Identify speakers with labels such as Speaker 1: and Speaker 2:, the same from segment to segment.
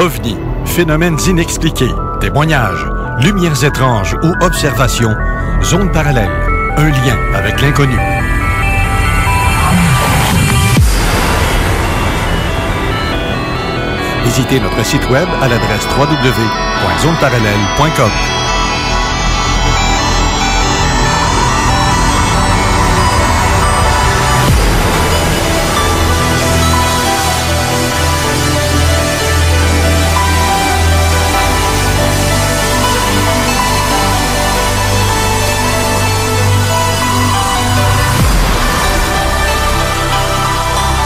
Speaker 1: OVNI, phénomènes inexpliqués, témoignages, lumières étranges ou observations, zone parallèle, un lien avec l'inconnu. Visitez notre site web à l'adresse www.zoneparallèle.com.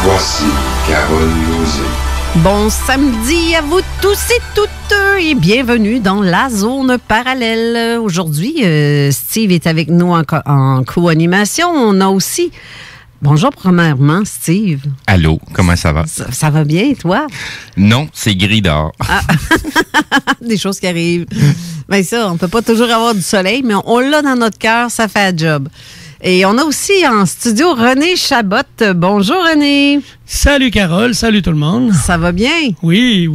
Speaker 2: Voici Carole Lauzé.
Speaker 3: Bon samedi à vous tous et toutes et bienvenue dans la zone parallèle. Aujourd'hui, Steve est avec nous en co-animation. On a aussi... Bonjour premièrement, Steve.
Speaker 4: Allô, comment ça va?
Speaker 3: Ça va bien, et toi?
Speaker 4: Non, c'est gris dehors.
Speaker 3: Ah. Des choses qui arrivent. Bien ça, on peut pas toujours avoir du soleil, mais on l'a dans notre cœur, ça fait un job. Et on a aussi en studio René Chabot. Bonjour René.
Speaker 5: Salut Carole, salut tout le monde.
Speaker 3: Ça va bien?
Speaker 5: Oui.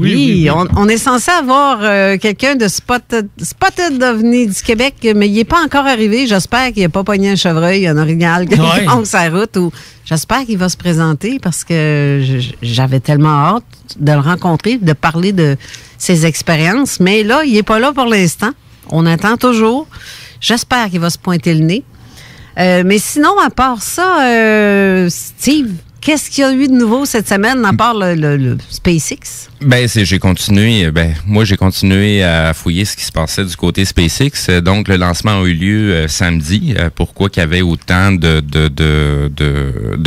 Speaker 3: On est censé avoir quelqu'un de Spotted OVNI du Québec, mais il n'est pas encore arrivé. J'espère qu'il n'a pas pogné un chevreuil, un orignal sur sa route. Ou j'espère qu'il va se présenter parce que j'avais tellement hâte de le rencontrer, de parler de ses expériences. Mais là, il n'est pas là pour l'instant. On attend toujours. J'espère qu'il va se pointer le nez. Mais sinon, à part ça, Steve, qu'est-ce qu'il y a eu de nouveau cette semaine, à part le SpaceX?
Speaker 4: J'ai continué à fouiller ce qui se passait du côté SpaceX. Donc, le lancement a eu lieu samedi. Pourquoi qu'il y avait autant de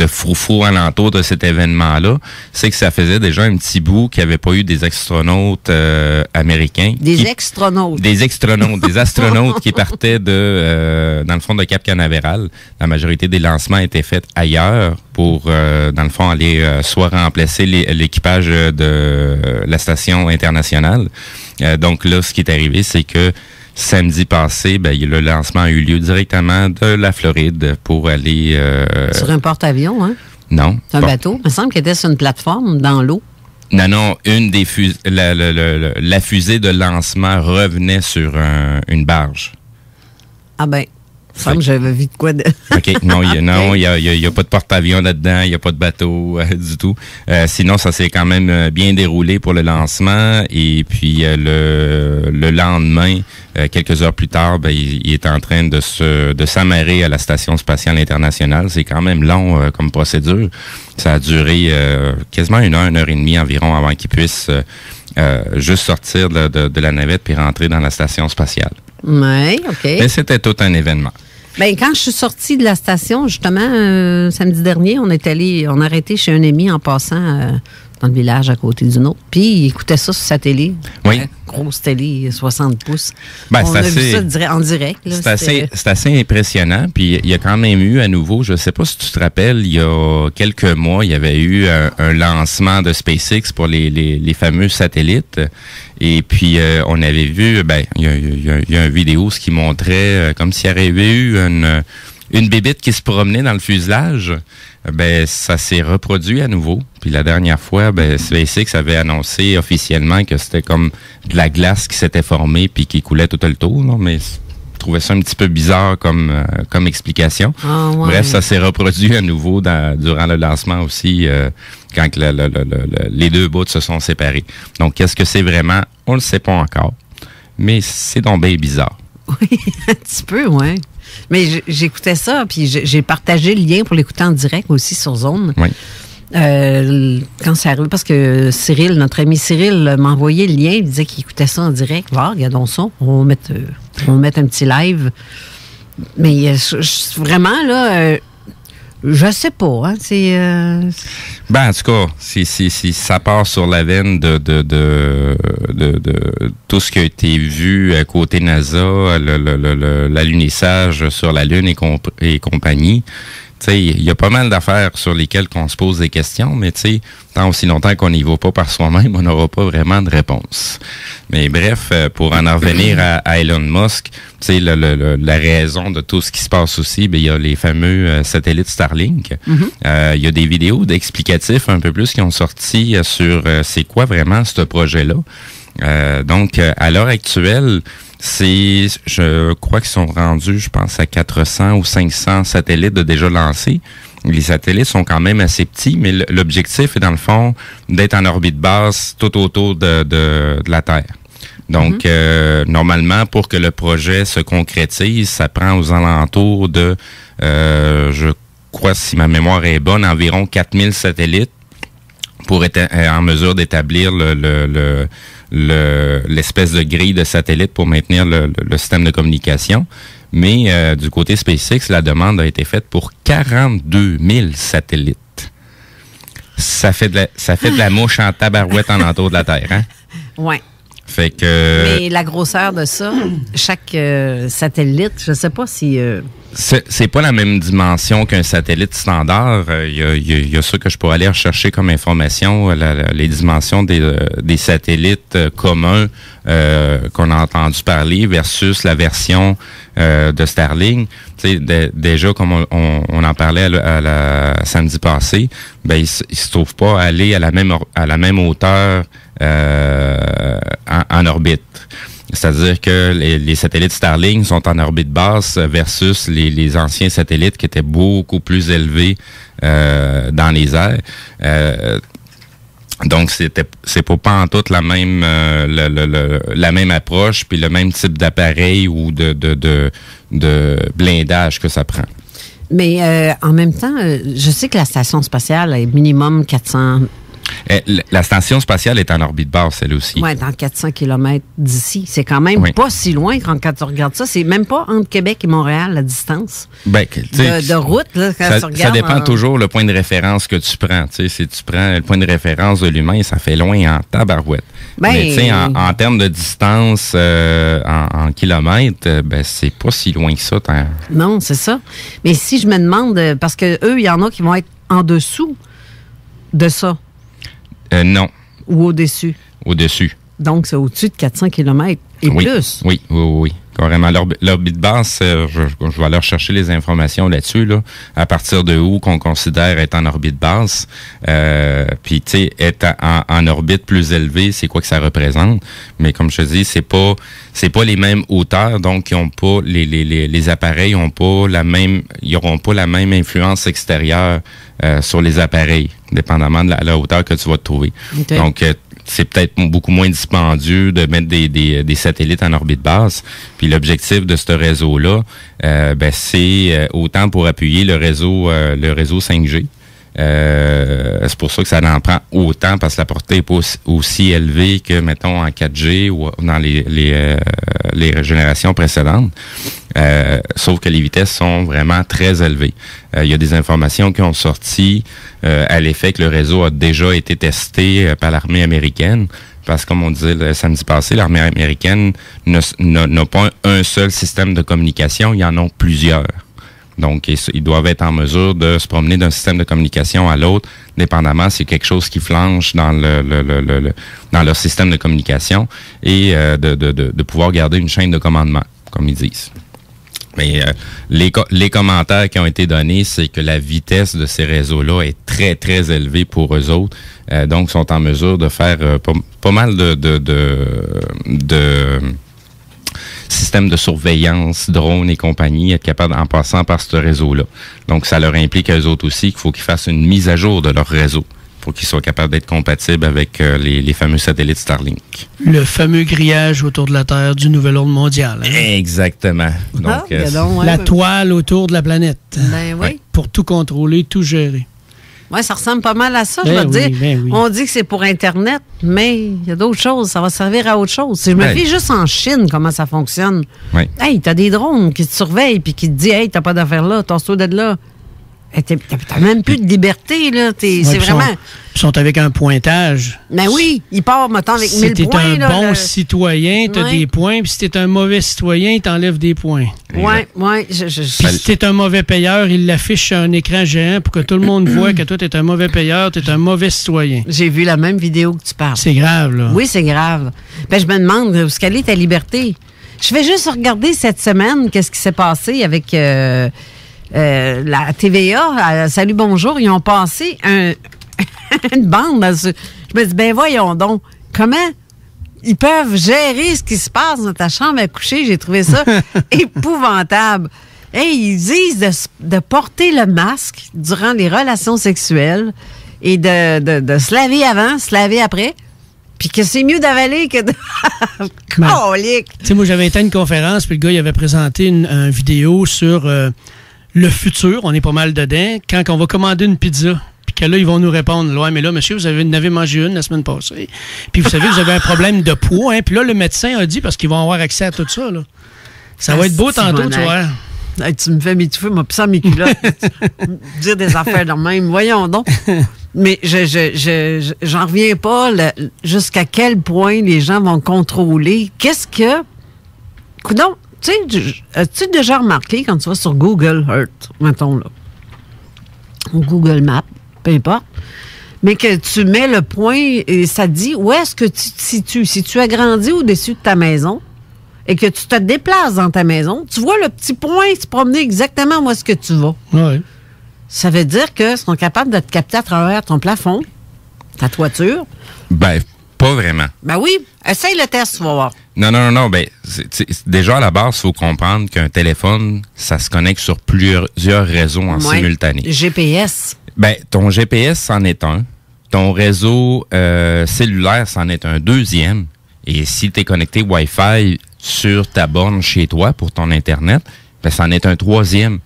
Speaker 4: froufrou alentour de cet événement-là? C'est que ça faisait déjà un petit bout qu'il n'y avait pas eu des astronautes américains.
Speaker 3: Des astronautes
Speaker 4: qui partaient dans le fond de Cap Canaveral. La majorité des lancements étaient faits ailleurs pour, dans le fond, aller soit remplacer l'équipage de la station internationale. Donc là, ce qui est arrivé, c'est que samedi passé, le lancement a eu lieu directement de la Floride pour aller...
Speaker 3: Sur un porte-avions, hein?
Speaker 4: Non.
Speaker 3: C'est un bateau. Il me semble qu'il était sur une plateforme dans l'eau.
Speaker 4: Non, une des la fusée de lancement revenait sur une barge.
Speaker 3: Ah ben... J'avais vu de quoi de...
Speaker 4: OK. Non, il n'y a pas de porte-avions là-dedans, il n'y a pas de bateau du tout. Sinon, ça s'est quand même bien déroulé pour le lancement. Et puis, le lendemain, quelques heures plus tard, il est en train de s'amarrer à la Station spatiale internationale. C'est quand même long comme procédure. Ça a duré quasiment une heure et demie environ avant qu'il puisse juste sortir de la navette puis rentrer dans la Station spatiale.
Speaker 3: Oui, OK.
Speaker 4: Mais c'était tout un événement.
Speaker 3: Bien, quand je suis sortie de la station, justement, samedi dernier, on a arrêté chez un ami en passant dans le village à côté du nôtre. Puis, il écoutait ça sur sa télé.
Speaker 4: Oui.
Speaker 3: Grosse télé, 60 pouces.
Speaker 4: On
Speaker 3: a vu ça en direct. Là,
Speaker 4: c'est assez impressionnant. Puis, il y a quand même eu à nouveau, je ne sais pas si tu te rappelles, il y a quelques mois, il y avait eu un lancement de SpaceX pour les fameux satellites. Et puis, on avait vu, il y a une vidéo qui montrait comme s'il y avait eu une bébite qui se promenait dans le fuselage. Ça s'est reproduit à nouveau. Puis la dernière fois, SpaceX avait annoncé officiellement que c'était comme de la glace qui s'était formée puis qui coulait tout le tour. Non? Mais je trouvais ça un petit peu bizarre comme explication.
Speaker 3: Ah, ouais.
Speaker 4: Bref, ça s'est reproduit à nouveau durant le lancement aussi, quand les deux bouts se sont séparés. Donc, qu'est-ce que c'est vraiment? On le sait pas encore. Mais c'est donc bien bizarre.
Speaker 3: Oui, un petit peu, oui. Mais j'écoutais ça, puis j'ai partagé le lien pour l'écouter en direct aussi sur Zone.
Speaker 4: Oui.
Speaker 3: Quand c'est arrivé, parce que Cyril, notre ami Cyril, m'a envoyé le lien, il disait qu'il écoutait ça en direct. Regardons ça, on va mettre un petit live. Mais vraiment, là, je sais pas. Hein,
Speaker 4: en tout cas, si ça part sur la veine de tout ce qui a été vu côté NASA, l'alunissage sur la Lune et compagnie, il y a pas mal d'affaires sur lesquelles on se pose des questions, mais tant aussi longtemps qu'on n'y va pas par soi-même, on n'aura pas vraiment de réponse. Mais bref, pour en revenir à Elon Musk, la raison de tout ce qui se passe aussi, il y a les fameux satellites Starlink. Il y a des vidéos d'explicatifs un peu plus qui ont sorti sur c'est quoi vraiment ce projet-là. Donc, à l'heure actuelle, je crois qu'ils sont rendus, je pense, à 400 ou 500 satellites de déjà lancés. Les satellites sont quand même assez petits, mais l'objectif est, dans le fond, d'être en orbite basse tout autour de la Terre. Donc, normalement, pour que le projet se concrétise, ça prend aux alentours de, je crois, si ma mémoire est bonne, environ 4000 satellites pour être en mesure d'établir l'espèce de grille de satellites pour maintenir le système de communication. Mais du côté SpaceX, la demande a été faite pour 42 000 satellites. Ça fait de la mouche en tabarouette en entour de la Terre, hein?
Speaker 3: Oui.
Speaker 4: Fait que...
Speaker 3: Mais la grosseur de ça, chaque satellite, je ne sais pas si...
Speaker 4: C'est pas la même dimension qu'un satellite standard. Il y a ça que je pourrais aller rechercher comme information, les dimensions des satellites communs qu'on a entendu parler versus la version de Starlink. Déjà, comme on en parlait samedi passé, il se trouve pas aller à la même hauteur en orbite. C'est-à-dire que les satellites Starlink sont en orbite basse versus les anciens satellites qui étaient beaucoup plus élevés dans les airs. Donc, c'est pas en toute la même la même approche puis le même type d'appareil ou de blindage que ça prend.
Speaker 3: Mais en même temps, je sais que la station spatiale est minimum 400...
Speaker 4: La station spatiale est en orbite basse, elle aussi.
Speaker 3: Oui, dans 400 km d'ici. C'est quand même pas si loin quand tu regardes ça. C'est même pas entre Québec et Montréal, la distance de route. Là, quand tu regardes,
Speaker 4: ça dépend toujours le point de référence que tu prends. Si tu prends le point de référence de l'humain, ça fait loin en tabarouette. Mais en termes de distance en kilomètres, c'est pas si loin que ça.
Speaker 3: Non, c'est ça. Mais si je me demande, parce que eux, il y en a qui vont être en dessous de ça.
Speaker 4: Non.
Speaker 3: Ou au-dessus?
Speaker 4: Au-dessus.
Speaker 3: Donc, c'est au-dessus de 400 km et plus?
Speaker 4: Oui. Carrément. L'orbite basse, je vais aller rechercher les informations là-dessus, à partir de où qu'on considère être en orbite basse. Puis, tu sais, être en orbite plus élevée, c'est quoi que ça représente? Mais comme je te dis, c'est pas les mêmes hauteurs, donc ils ont pas les appareils ils auront pas la même influence extérieure sur les appareils, dépendamment de la hauteur que tu vas te trouver. Okay. Donc, c'est peut-être beaucoup moins dispendieux de mettre des satellites en orbite basse. Puis l'objectif de ce réseau-là, c'est autant pour appuyer le réseau 5G. C'est pour ça que ça en prend autant, parce que la portée n'est pas aussi élevée que, mettons, en 4G ou dans les générations précédentes. Sauf que les vitesses sont vraiment très élevées. Il y a des informations qui ont sorti à l'effet que le réseau a déjà été testé par l'armée américaine. Parce que, comme on disait le samedi passé, l'armée américaine n'a pas un seul système de communication, il y en a plusieurs. Donc, ils doivent être en mesure de se promener d'un système de communication à l'autre, dépendamment si quelque chose qui flanche dans dans leur système de communication, et de pouvoir garder une chaîne de commandement, comme ils disent. Mais les commentaires qui ont été donnés, c'est que la vitesse de ces réseaux-là est très, très élevée pour eux autres. Donc, ils sont en mesure de faire pas mal de système de surveillance, drones et compagnie, être capable, en passant par ce réseau-là. Donc, ça leur implique à eux autres aussi qu'il faut qu'ils fassent une mise à jour de leur réseau pour qu'ils soient capables d'être compatibles avec les fameux satellites Starlink.
Speaker 5: Le fameux grillage autour de la Terre du nouvel ordre mondial. Hein?
Speaker 4: Exactement. Donc,
Speaker 5: la toile autour de la planète.
Speaker 3: Ben oui.
Speaker 5: Pour tout contrôler, tout gérer.
Speaker 3: Oui, ça ressemble pas mal à ça, je veux dire. Oui. On dit que c'est pour Internet, mais il y a d'autres choses. Ça va servir à autre chose. Si je me fie juste en Chine, comment ça fonctionne.
Speaker 4: Oui.
Speaker 3: Hey, t'as des drones qui te surveillent puis qui te disent, hey, t'as pas d'affaires là, t'as-toi de là. T'as même plus de liberté, là. C'est vraiment...
Speaker 5: Ils sont avec un pointage.
Speaker 3: Mais oui, ils partent, mettons, avec 1000
Speaker 5: points.
Speaker 3: points.
Speaker 5: Si t'es un bon citoyen, t'as des points. Puis si t'es un mauvais citoyen, il t'enlève des points.
Speaker 3: Oui.
Speaker 5: Puis si t'es un mauvais payeur, il l'affiche sur un écran géant pour que tout le monde voit que toi, t'es un mauvais payeur, t'es un mauvais citoyen.
Speaker 3: J'ai vu la même vidéo que tu parles.
Speaker 5: C'est grave, là.
Speaker 3: Oui, c'est grave. Ben, je me demande où est-ce qu'elle est ta liberté. Je vais juste regarder cette semaine qu'est-ce qui s'est passé avec la TVA. Salut, bonjour. Ils ont passé une bande. Je me dis, ben voyons donc, comment ils peuvent gérer ce qui se passe dans ta chambre à coucher? J'ai trouvé ça épouvantable. Hey, ils disent de porter le masque durant les relations sexuelles et de se laver avant, se laver après. Puis que c'est mieux d'avaler que de... Colique!
Speaker 5: Tu sais, moi, j'avais été à une conférence, puis le gars, il avait présenté une vidéo sur le futur. On est pas mal dedans. Quand on va commander une pizza, puis que là, ils vont nous répondre, ouais, mais là, monsieur, vous en avez mangé une la semaine passée. Puis vous savez, vous avez un problème de poids. Hein? Puis là, le médecin a dit, parce qu'ils vont avoir accès à tout ça, là. Ça va être beau tantôt, tu vois.
Speaker 3: Hey, tu me fais m'étouffer, moi, pis ça, mes culottes. Dire des affaires de même. Voyons donc. Mais j'en reviens pas jusqu'à quel point les gens vont contrôler. Qu'est-ce que... Coudonc, tu sais, as-tu déjà remarqué quand tu vas sur Google Earth, mettons là, ou Google Maps, peu importe, mais que tu mets le point et ça te dit où est-ce que tu te situes. Si tu as grandi au-dessus de ta maison et que tu te déplaces dans ta maison, tu vois le petit point se promener exactement où est-ce que tu vas.
Speaker 5: Oui.
Speaker 3: Ça veut dire qu'ils sont capables de te capter à travers ton plafond, ta toiture.
Speaker 4: Ben, pas vraiment.
Speaker 3: Ben oui. Essaye le test, tu vas voir.
Speaker 4: Non. Ben, déjà, à la base, il faut comprendre qu'un téléphone, ça se connecte sur plusieurs réseaux en simultané.
Speaker 3: GPS.
Speaker 4: Ben, ton GPS, c'en est un. Ton réseau cellulaire, c'en est un deuxième. Et si tu es connecté Wi-Fi sur ta borne chez toi pour ton Internet, ben, c'en est un troisième.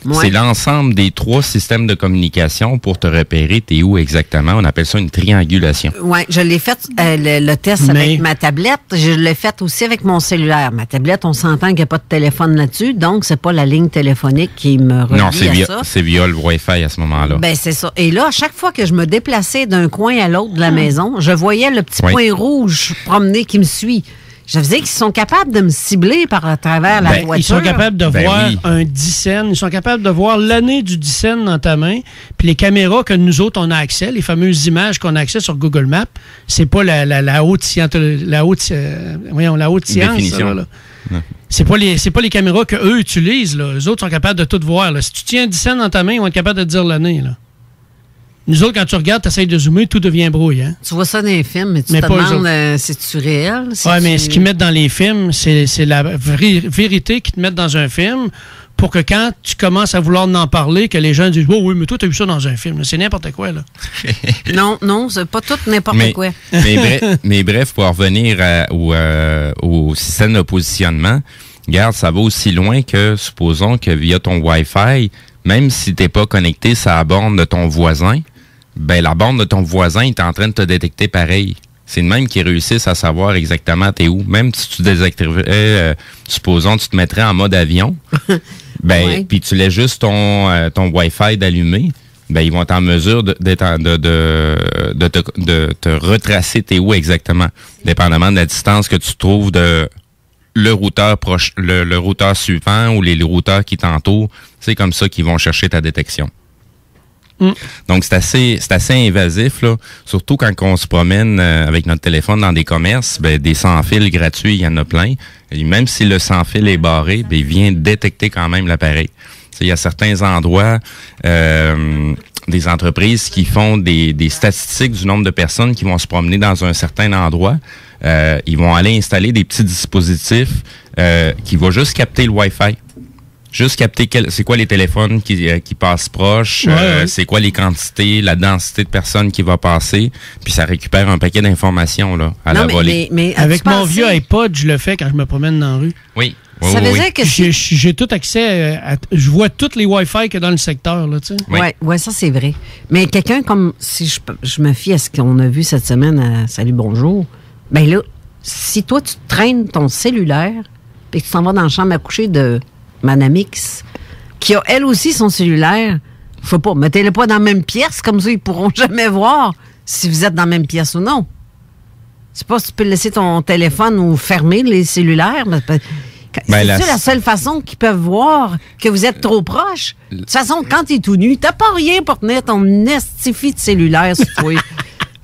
Speaker 4: Ouais. C'est l'ensemble des 3 systèmes de communication pour te repérer t'es où exactement. On appelle ça une triangulation.
Speaker 3: Oui, je l'ai fait, le test avec ma tablette. Je l'ai fait aussi avec mon cellulaire. Ma tablette, on s'entend qu'il n'y a pas de téléphone là-dessus, donc c'est pas la ligne téléphonique qui me relie à ça.
Speaker 4: C'est via le Wi-Fi à ce moment-là.
Speaker 3: Ben c'est ça. Et là, à chaque fois que je me déplaçais d'un coin à l'autre de la maison, je voyais le petit point rouge promener qui me suit. Je faisais qu'ils sont capables de me cibler à travers la voiture.
Speaker 5: Ils sont capables de voir un dicène. Ils sont capables de voir l'année du dicène dans ta main. Puis les caméras que nous autres, on a accès, les fameuses images qu'on a accès sur Google Maps, c'est pas la haute science. La haute science. Ça, là. C'est pas les caméras qu'eux utilisent. Là. Eux autres sont capables de tout voir. Là. Si tu tiens un dicène dans ta main, ils vont être capables de te dire l'année. Là. Nous autres, quand tu regardes, tu essaies de zoomer, tout devient brouille. Hein?
Speaker 3: Tu vois ça dans les films, mais tu te demandes, c'est-tu réel?
Speaker 5: Oui, mais ce qu'ils mettent dans les films, c'est la vérité qu'ils te mettent dans un film pour que quand tu commences à vouloir en parler, que les gens disent « Oh oui, mais toi, tu as vu ça dans un film. » C'est n'importe quoi, là.
Speaker 3: Non, c'est pas tout n'importe quoi.
Speaker 4: mais bref, pour revenir au système de positionnement, regarde, ça va aussi loin que, supposons que via ton Wi-Fi, même si tu n'es pas connecté sur la borne de ton voisin, ben la borne de ton voisin est en train de te détecter pareil. C'est le même qui réussissent à savoir exactement t'es où. Même si tu désactiverais, supposons tu te mettrais en mode avion, ben puis tu laisses juste ton Wi-Fi d'allumer, ben ils vont être en mesure de te retracer t'es où exactement, dépendamment de la distance que tu trouves de le routeur proche, le routeur suivant ou les routeurs qui t'entourent. C'est comme ça qu'ils vont chercher ta détection. Donc, c'est assez invasif, là. Surtout quand on se promène avec notre téléphone dans des commerces, ben, des sans-fils gratuits, il y en a plein. Et même si le sans-fil est barré, ben, il vient détecter quand même l'appareil. Il y a certains endroits, des entreprises qui font des statistiques du nombre de personnes qui vont se promener dans un certain endroit. Ils vont aller installer des petits dispositifs qui vont juste capter le Wi-Fi. Juste capter c'est quoi les téléphones qui passent proches, c'est quoi les quantités, la densité de personnes qui va passer, puis ça récupère un paquet d'informations là à la volée.
Speaker 3: Mais
Speaker 5: avec mon vieux iPod, je le fais quand je me promène dans la rue.
Speaker 4: Oui.
Speaker 3: Ça veut dire que
Speaker 5: j'ai tout accès je vois tous les Wi-Fi qu'il y a dans le secteur là, tu sais.
Speaker 3: Oui, ça c'est vrai. Mais quelqu'un comme si je me fie à ce qu'on a vu cette semaine à Salut Bonjour, ben là, si toi tu traînes ton cellulaire et que tu t'en vas dans la chambre à coucher de Madame X, qui a elle aussi son cellulaire, je sais pas, mettez-le pas dans la même pièce, comme ça ils pourront jamais voir. si vous êtes dans la même pièce ou non. C'est pas si tu peux laisser ton téléphone ou fermer les cellulaires. C'est la seule façon qu'ils peuvent voir que vous êtes trop proche. De toute façon, quand t'es tout nu, t'as pas rien pour tenir ton estifie de cellulaire sur toi.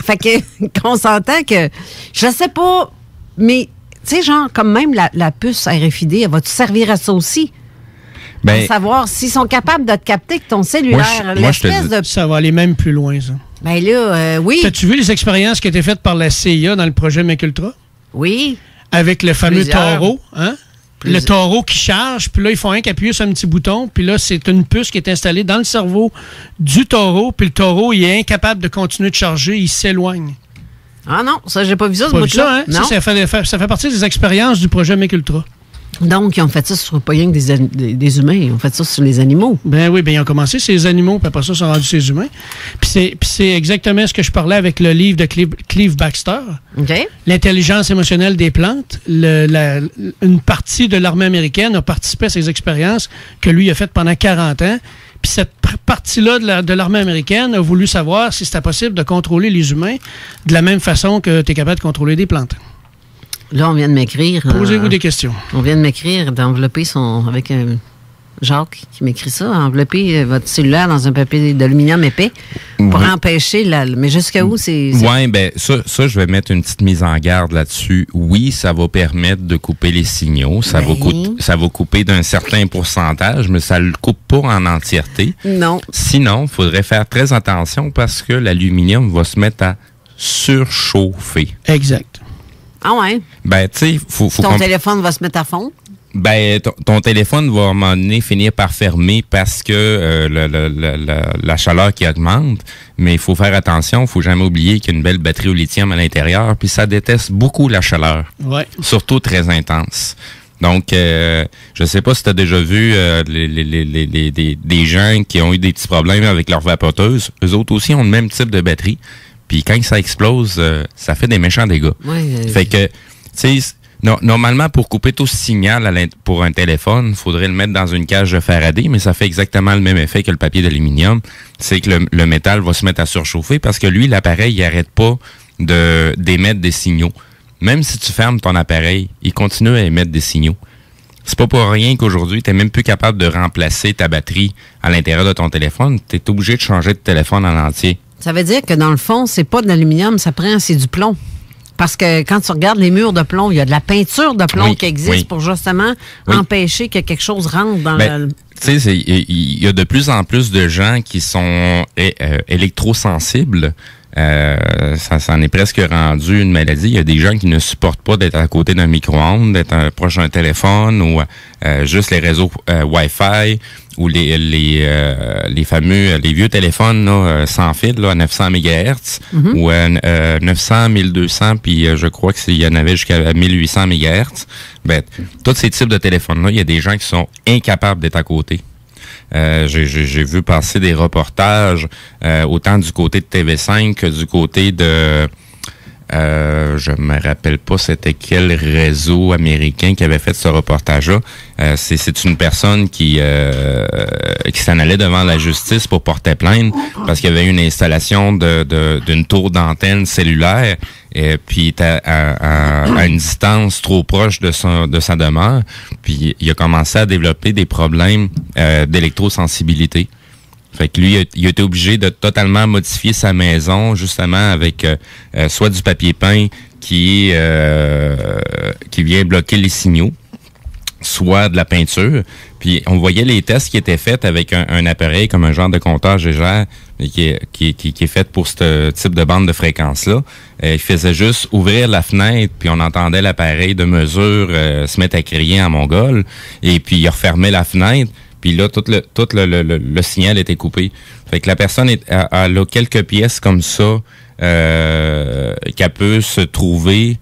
Speaker 3: Fait que, qu'on s'entend que, je sais pas, mais, tu sais, genre, comme même la puce RFID, elle va te servir à ça aussi? Pour savoir s'ils sont capables de te capter que ton cellulaire,
Speaker 5: ça va aller même plus loin, ça.
Speaker 3: Ben là, oui.
Speaker 5: T'as-tu vu les expériences qui étaient faites par la CIA dans le projet Mec Ultra?
Speaker 3: Oui.
Speaker 5: Avec le fameux taureau, hein? Le taureau qui charge, puis là, ils font rien qu'appuyer sur un petit bouton, puis là, c'est une puce qui est installée dans le cerveau du taureau, puis le taureau, il est incapable de continuer de charger, il s'éloigne.
Speaker 3: Ah non, ça, j'ai pas vu ça, ce
Speaker 5: bout-là. Ça, hein? Non. Ça fait partie des expériences du projet Mec Ultra.
Speaker 3: Donc, ils ont fait ça sur pas rien que des humains, ils ont fait ça sur les animaux.
Speaker 5: Ben oui, ils ont commencé sur les animaux, puis après ça, ils sont rendus sur les humains. Puis c'est exactement ce que je parlais avec le livre de Clive Baxter.
Speaker 3: Okay.
Speaker 5: L'intelligence émotionnelle des plantes. Une partie de l'armée américaine a participé à ces expériences que lui a faites pendant 40 ans. Puis cette partie-là de l'armée américaine a voulu savoir si c'était possible de contrôler les humains de la même façon que tu es capable de contrôler des plantes.
Speaker 3: Là, on vient de m'écrire...
Speaker 5: Posez-vous des questions.
Speaker 3: On vient de m'écrire d'envelopper avec un... Jacques qui m'écrit ça, envelopper votre cellulaire dans un papier d'aluminium épais pour empêcher mais jusqu'à où c'est...
Speaker 4: Oui, bien, ça, je vais mettre une petite mise en garde là-dessus. Oui, ça va permettre de couper les signaux. Ça va couper d'un certain pourcentage, mais ça ne le coupe pas en entièreté.
Speaker 3: Non.
Speaker 4: Sinon, il faudrait faire très attention parce que l'aluminium va se mettre à surchauffer.
Speaker 5: Exact.
Speaker 3: Ah ouais?
Speaker 4: Ben, tu sais, faut
Speaker 3: ton téléphone va se mettre à fond?
Speaker 4: Ben, ton téléphone va à un moment donné finir par fermer parce que la chaleur qui augmente. Mais il faut faire attention, il faut jamais oublier qu'il y a une belle batterie au lithium à l'intérieur, puis ça déteste beaucoup la chaleur.
Speaker 5: Ouais.
Speaker 4: Surtout très intense. Donc, je sais pas si tu as déjà vu des gens qui ont eu des petits problèmes avec leur vapoteuse. Eux autres aussi ont le même type de batterie. Puis quand ça explose, ça fait des méchants dégâts. Fait que, tu sais, normalement, pour couper tout ce signal pour un téléphone, il faudrait le mettre dans une cage de Faraday, mais ça fait exactement le même effet que le papier d'aluminium. C'est que le métal va se mettre à surchauffer parce que lui, l'appareil, il n'arrête pas d'émettre des signaux. Même si tu fermes ton appareil, il continue à émettre des signaux. C'est pas pour rien qu'aujourd'hui, tu n'es même plus capable de remplacer ta batterie à l'intérieur de ton téléphone. Tu es obligé de changer de téléphone en entier.
Speaker 3: Ça veut dire que dans le fond, c'est pas de l'aluminium, c'est du plomb. Parce que quand tu regardes les murs de plomb, il y a de la peinture de plomb qui existe pour justement empêcher que quelque chose rentre dans le...
Speaker 4: Tu sais, il y a de plus en plus de gens qui sont électrosensibles. Ça en est presque rendu une maladie. Il y a des gens qui ne supportent pas d'être à côté d'un micro-ondes, d'être proche d'un téléphone ou juste les réseaux Wi-Fi ou les vieux téléphones là, sans fil là, à 900 MHz ou à 900, 1200, puis je crois qu'il y en avait jusqu'à 1800 MHz. Ben, tous ces types de téléphones-là, il y a des gens qui sont incapables d'être à côté. J'ai vu passer des reportages autant du côté de TV5 que du côté de... je me rappelle pas c'était quel réseau américain qui avait fait ce reportage-là. C'est une personne qui s'en allait devant la justice pour porter plainte parce qu'il y avait une installation d'une tour d'antenne cellulaire et puis il était à une distance trop proche de sa demeure. Puis il a commencé à développer des problèmes d'électrosensibilité. Fait que lui, il a été obligé de totalement modifier sa maison, justement, avec soit du papier peint qui vient bloquer les signaux, soit de la peinture. Puis on voyait les tests qui étaient faits avec un appareil comme un genre de compteur Gégère qui est fait pour ce type de bande de fréquence-là. Il faisait juste ouvrir la fenêtre, puis on entendait l'appareil de mesure se mettre à crier en mongol, et puis il refermait la fenêtre. Puis là, tout le signal était coupé. Fait que la personne a quelques pièces comme ça qu'elle peut se trouver,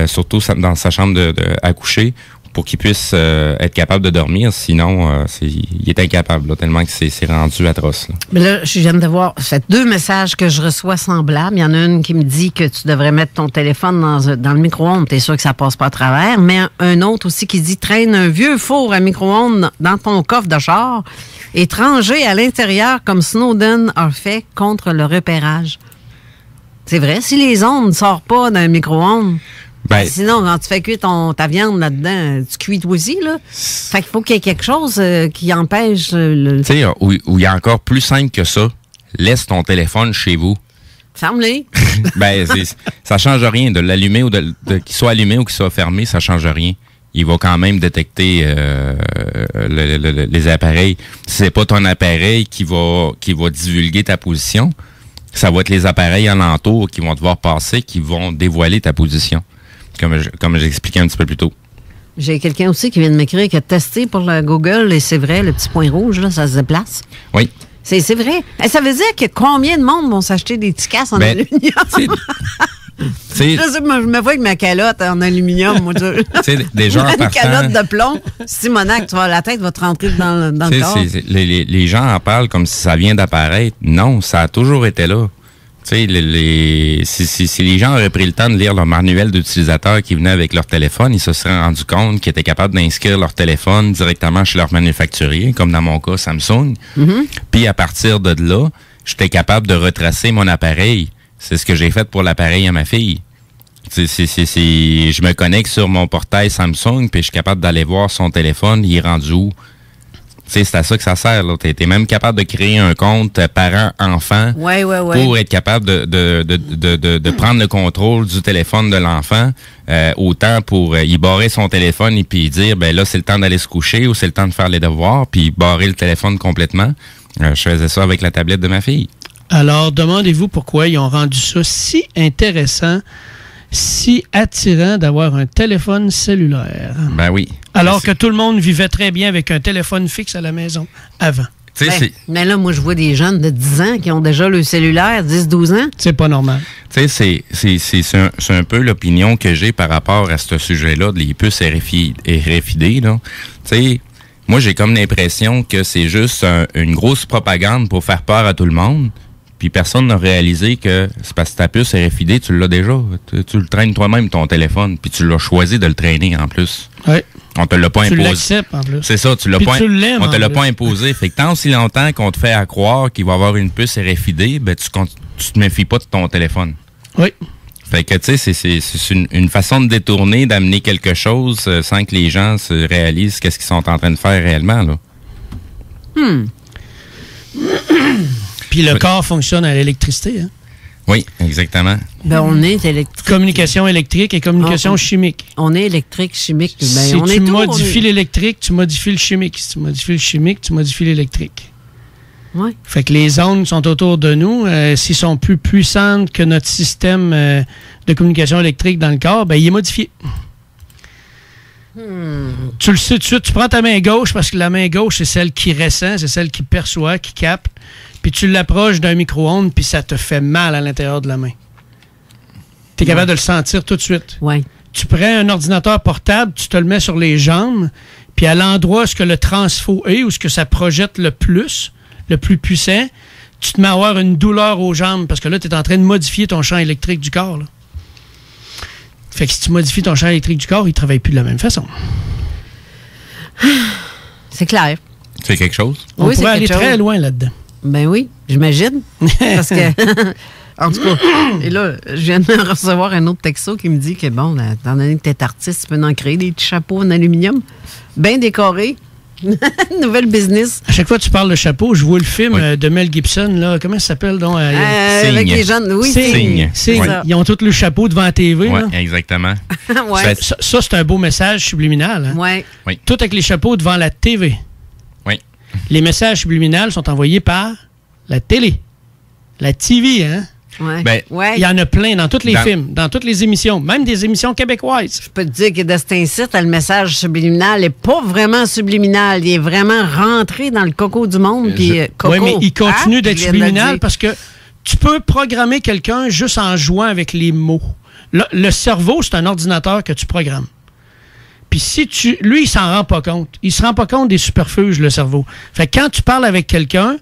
Speaker 4: surtout dans sa chambre à coucher, pour qu'il puisse être capable de dormir. Sinon, il est incapable, là, tellement que c'est rendu atroce. Là.
Speaker 3: Mais là, je viens de voir, c'est 2 messages que je reçois semblables. Il y en a une qui me dit que tu devrais mettre ton téléphone dans le micro-ondes. T'es sûr que ça passe pas à travers. Mais un autre aussi qui dit, traîne un vieux four à micro-ondes dans ton coffre de char et ranger à l'intérieur comme Snowden a fait contre le repérage. C'est vrai, si les ondes ne sortent pas d'un micro-ondes, sinon, quand tu fais cuire ta viande là-dedans, tu cuis toi aussi, là. Fait qu'il faut qu'il y ait quelque chose qui empêche le...
Speaker 4: Tu sais, où il y a encore plus simple que ça, laisse ton téléphone chez vous.
Speaker 3: Ferme-les.
Speaker 4: Ça change rien de l'allumer ou qu'il soit allumé ou qu'il soit fermé, ça change rien. Il va quand même détecter les appareils. Si c'est pas ton appareil qui va divulguer ta position, ça va être les appareils alentours qui vont devoir passer, qui vont dévoiler ta position, comme j'expliquais un petit peu plus tôt.
Speaker 3: J'ai quelqu'un aussi qui vient de m'écrire qui a testé pour le Google et c'est vrai, le petit point rouge, là, ça se déplace.
Speaker 4: Oui.
Speaker 3: C'est vrai. Et ça veut dire que combien de monde vont s'acheter des petits casques en aluminium? Je me vois avec ma calotte en aluminium, moi.
Speaker 4: Déjà
Speaker 3: une calotte de plomb. Simonac, la tête va te rentrer dans le corps.
Speaker 4: Les gens en parlent comme si ça vient d'apparaître. Non, ça a toujours été là. Si les gens auraient pris le temps de lire leur manuel d'utilisateur qui venait avec leur téléphone, ils se seraient rendus compte qu'ils étaient capables d'inscrire leur téléphone directement chez leur manufacturier, comme dans mon cas Samsung. Mm-hmm. Puis à partir de là, j'étais capable de retracer mon appareil. C'est ce que j'ai fait pour l'appareil à ma fille. Je me connecte sur mon portail Samsung, puis je suis capable d'aller voir son téléphone, il est rendu où. C'est à ça que ça sert. Tu es même capable de créer un compte parent-enfant pour être capable de prendre le contrôle du téléphone de l'enfant, autant pour y barrer son téléphone et puis dire, là, c'est le temps d'aller se coucher ou c'est le temps de faire les devoirs, puis barrer le téléphone complètement. Je faisais ça avec la tablette de ma fille.
Speaker 5: Alors, demandez-vous pourquoi ils ont rendu ça si intéressant, si attirant d'avoir un téléphone cellulaire.
Speaker 4: Ben oui.
Speaker 5: Alors que tout le monde vivait très bien avec un téléphone fixe à la maison avant.
Speaker 3: Mais là, moi, je vois des jeunes de 10 ans qui ont déjà le cellulaire, 10-12 ans.
Speaker 5: C'est pas normal.
Speaker 4: C'est un peu l'opinion que j'ai par rapport à ce sujet-là, des puces RFID. Là. Moi, j'ai comme l'impression que c'est juste une grosse propagande pour faire peur à tout le monde. Puis personne n'a réalisé que c'est parce que ta puce RFID, tu l'as déjà. Tu le traînes toi-même, ton téléphone, puis tu l'as choisi de le traîner en plus.
Speaker 5: Oui.
Speaker 4: On te l'a pas imposé.
Speaker 5: Tu l'acceptes en plus.
Speaker 4: C'est ça, on te l'a pas imposé. Fait que tant aussi longtemps qu'on te fait à croire qu'il va y avoir une puce RFID, tu te méfies pas de ton téléphone.
Speaker 5: Oui.
Speaker 4: Fait que, tu sais, c'est une façon de détourner, d'amener quelque chose sans que les gens se réalisent qu'est-ce qu'ils sont en train de faire réellement, là.
Speaker 5: Puis le corps fonctionne à l'électricité, hein?
Speaker 4: Oui, exactement.
Speaker 3: On est électrique.
Speaker 5: Communication électrique et communication chimique.
Speaker 3: On est électrique, chimique.
Speaker 5: Si tu modifies l'électrique, tu modifies le chimique. Si tu modifies le chimique, tu modifies l'électrique.
Speaker 3: Oui.
Speaker 5: Fait que les ondes sont autour de nous. S'ils sont plus puissantes que notre système de communication électrique dans le corps, il est modifié. Tu le sais tout de suite. Tu prends ta main gauche parce que la main gauche, c'est celle qui ressent, c'est celle qui perçoit, qui capte. Puis tu l'approches d'un micro-ondes, puis ça te fait mal à l'intérieur de la main. Tu es capable de le sentir tout de suite.
Speaker 3: Oui.
Speaker 5: Tu prends un ordinateur portable, tu te le mets sur les jambes, puis à l'endroit où ce que le transfo est, où ce que ça projette le plus puissant, tu te mets à avoir une douleur aux jambes, parce que là, tu es en train de modifier ton champ électrique du corps. Là. Fait que si tu modifies ton champ électrique du corps, il ne travaille plus de la même façon.
Speaker 3: C'est clair.
Speaker 4: C'est quelque chose?
Speaker 5: On pourrait aller très loin là-dedans.
Speaker 3: Ben oui, j'imagine. Parce que, en tout cas, et là, je viens de recevoir un autre texto qui me dit que, bon, étant donné que tu es artiste, tu peux en créer des petits chapeaux en aluminium, bien décorés. Nouvelle business.
Speaker 5: À chaque fois que tu parles de chapeau, je vois le film de Mel Gibson, là. Comment ça s'appelle donc?
Speaker 3: Avec les jeunes. Oui,
Speaker 4: Signe.
Speaker 5: Ouais. Ils ont tous le chapeau devant la TV.
Speaker 4: Oui, exactement.
Speaker 3: Ouais.
Speaker 5: Ça, c'est un beau message subliminal. Hein?
Speaker 3: Ouais.
Speaker 4: Oui.
Speaker 5: Tout avec les chapeaux devant la TV.
Speaker 4: Oui.
Speaker 5: Les messages subliminaux sont envoyés par la télé. La TV, hein?
Speaker 3: Ouais.
Speaker 5: Il y en a plein dans tous les films, dans toutes les émissions, même des émissions québécoises.
Speaker 3: Je peux te dire que de cet incite, le message subliminal n'est pas vraiment subliminal. Il est vraiment rentré dans le coco du monde. Oui,
Speaker 5: mais il continue d'être subliminal parce que tu peux programmer quelqu'un juste en jouant avec les mots. Le cerveau, c'est un ordinateur que tu programmes. Puis lui, il s'en rend pas compte. Il se rend pas compte des superfuges, le cerveau. Fait que quand tu parles avec quelqu'un,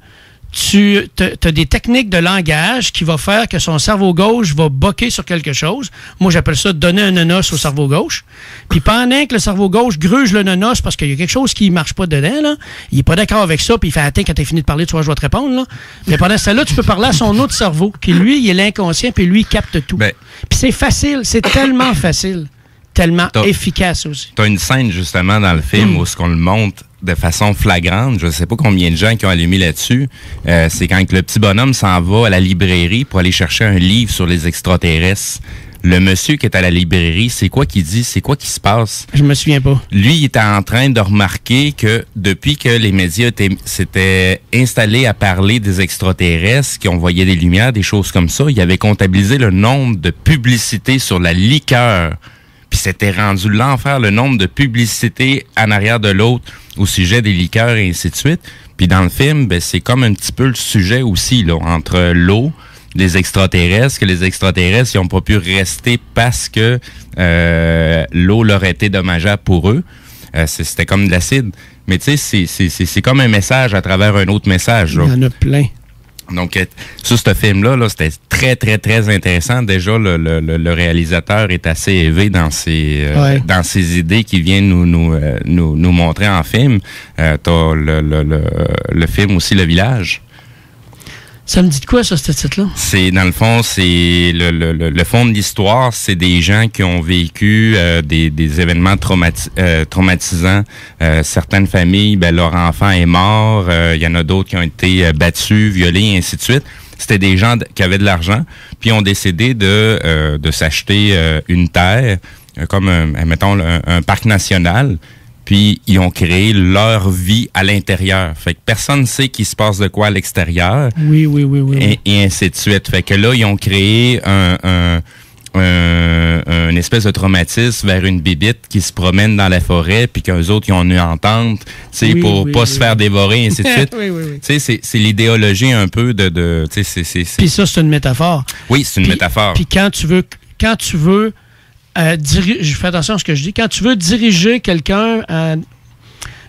Speaker 5: tu as des techniques de langage qui vont faire que son cerveau gauche va boquer sur quelque chose. Moi, j'appelle ça donner un nonos au cerveau gauche. Puis pendant que le cerveau gauche gruge le nonos parce qu'il y a quelque chose qui ne marche pas dedans, là, il n'est pas d'accord avec ça, puis il fait « Attends, quand tu as fini de parler, tu vois, je vais te répondre. » là. Mais pendant ce temps-là, tu peux parler à son autre cerveau, qui lui, il est l'inconscient, puis lui, il capte tout. Puis c'est facile, c'est tellement facile, tellement efficace aussi.
Speaker 4: Tu as une scène, justement, dans le film où ce qu'on le montre de façon flagrante, je ne sais pas combien de gens qui ont allumé là-dessus, c'est quand le petit bonhomme s'en va à la librairie pour aller chercher un livre sur les extraterrestres. Le monsieur qui est à la librairie, c'est quoi qu'il dit? C'est quoi qui se passe?
Speaker 5: Je me souviens pas.
Speaker 4: Lui, il était en train de remarquer que depuis que les médias s'étaient installés à parler des extraterrestres, qui envoyaient des lumières, des choses comme ça, il avait comptabilisé le nombre de publicités sur la liqueur. Puis c'était rendu l'enfer, le nombre de publicités en arrière de l'autre au sujet des liqueurs et ainsi de suite. Puis dans le film, c'est comme un petit peu le sujet aussi, là, entre l'eau, les extraterrestres, que les extraterrestres n'ont pas pu rester parce que l'eau leur était dommageable pour eux. C'était comme de l'acide. Mais tu sais, c'est comme un message à travers un autre message. Là.
Speaker 5: Il y en a plein.
Speaker 4: Donc, sur ce film-là, c'était très, très, très intéressant. Déjà, le réalisateur est assez élevé dans ses idées qu'il vient nous montrer en film. T'as le film aussi, Le Village.
Speaker 5: Ça me dit de quoi, ça, ce titre-là?
Speaker 4: C'est, dans le fond, c'est le fond de l'histoire, c'est des gens qui ont vécu des événements traumatisants. Certaines familles, leur enfant est mort. Il y en a d'autres qui ont été battus, violés, et ainsi de suite. C'était des gens qui avaient de l'argent, puis ont décidé de s'acheter une terre, comme, mettons, un parc national. Puis, ils ont créé leur vie à l'intérieur. Fait que personne ne sait qu'il se passe de quoi à l'extérieur.
Speaker 5: Oui.
Speaker 4: Et ainsi de suite. Fait que là, ils ont créé une espèce de traumatisme vers une bibite qui se promène dans la forêt, puis qu'eux autres, ils ont une entente, pour pas se faire dévorer, et ainsi de suite. Tu sais, c'est l'idéologie un peu de
Speaker 5: Puis ça, c'est une métaphore.
Speaker 4: Oui, c'est une métaphore.
Speaker 5: Puis quand tu veux je fais attention à ce que je dis. Quand tu veux diriger quelqu'un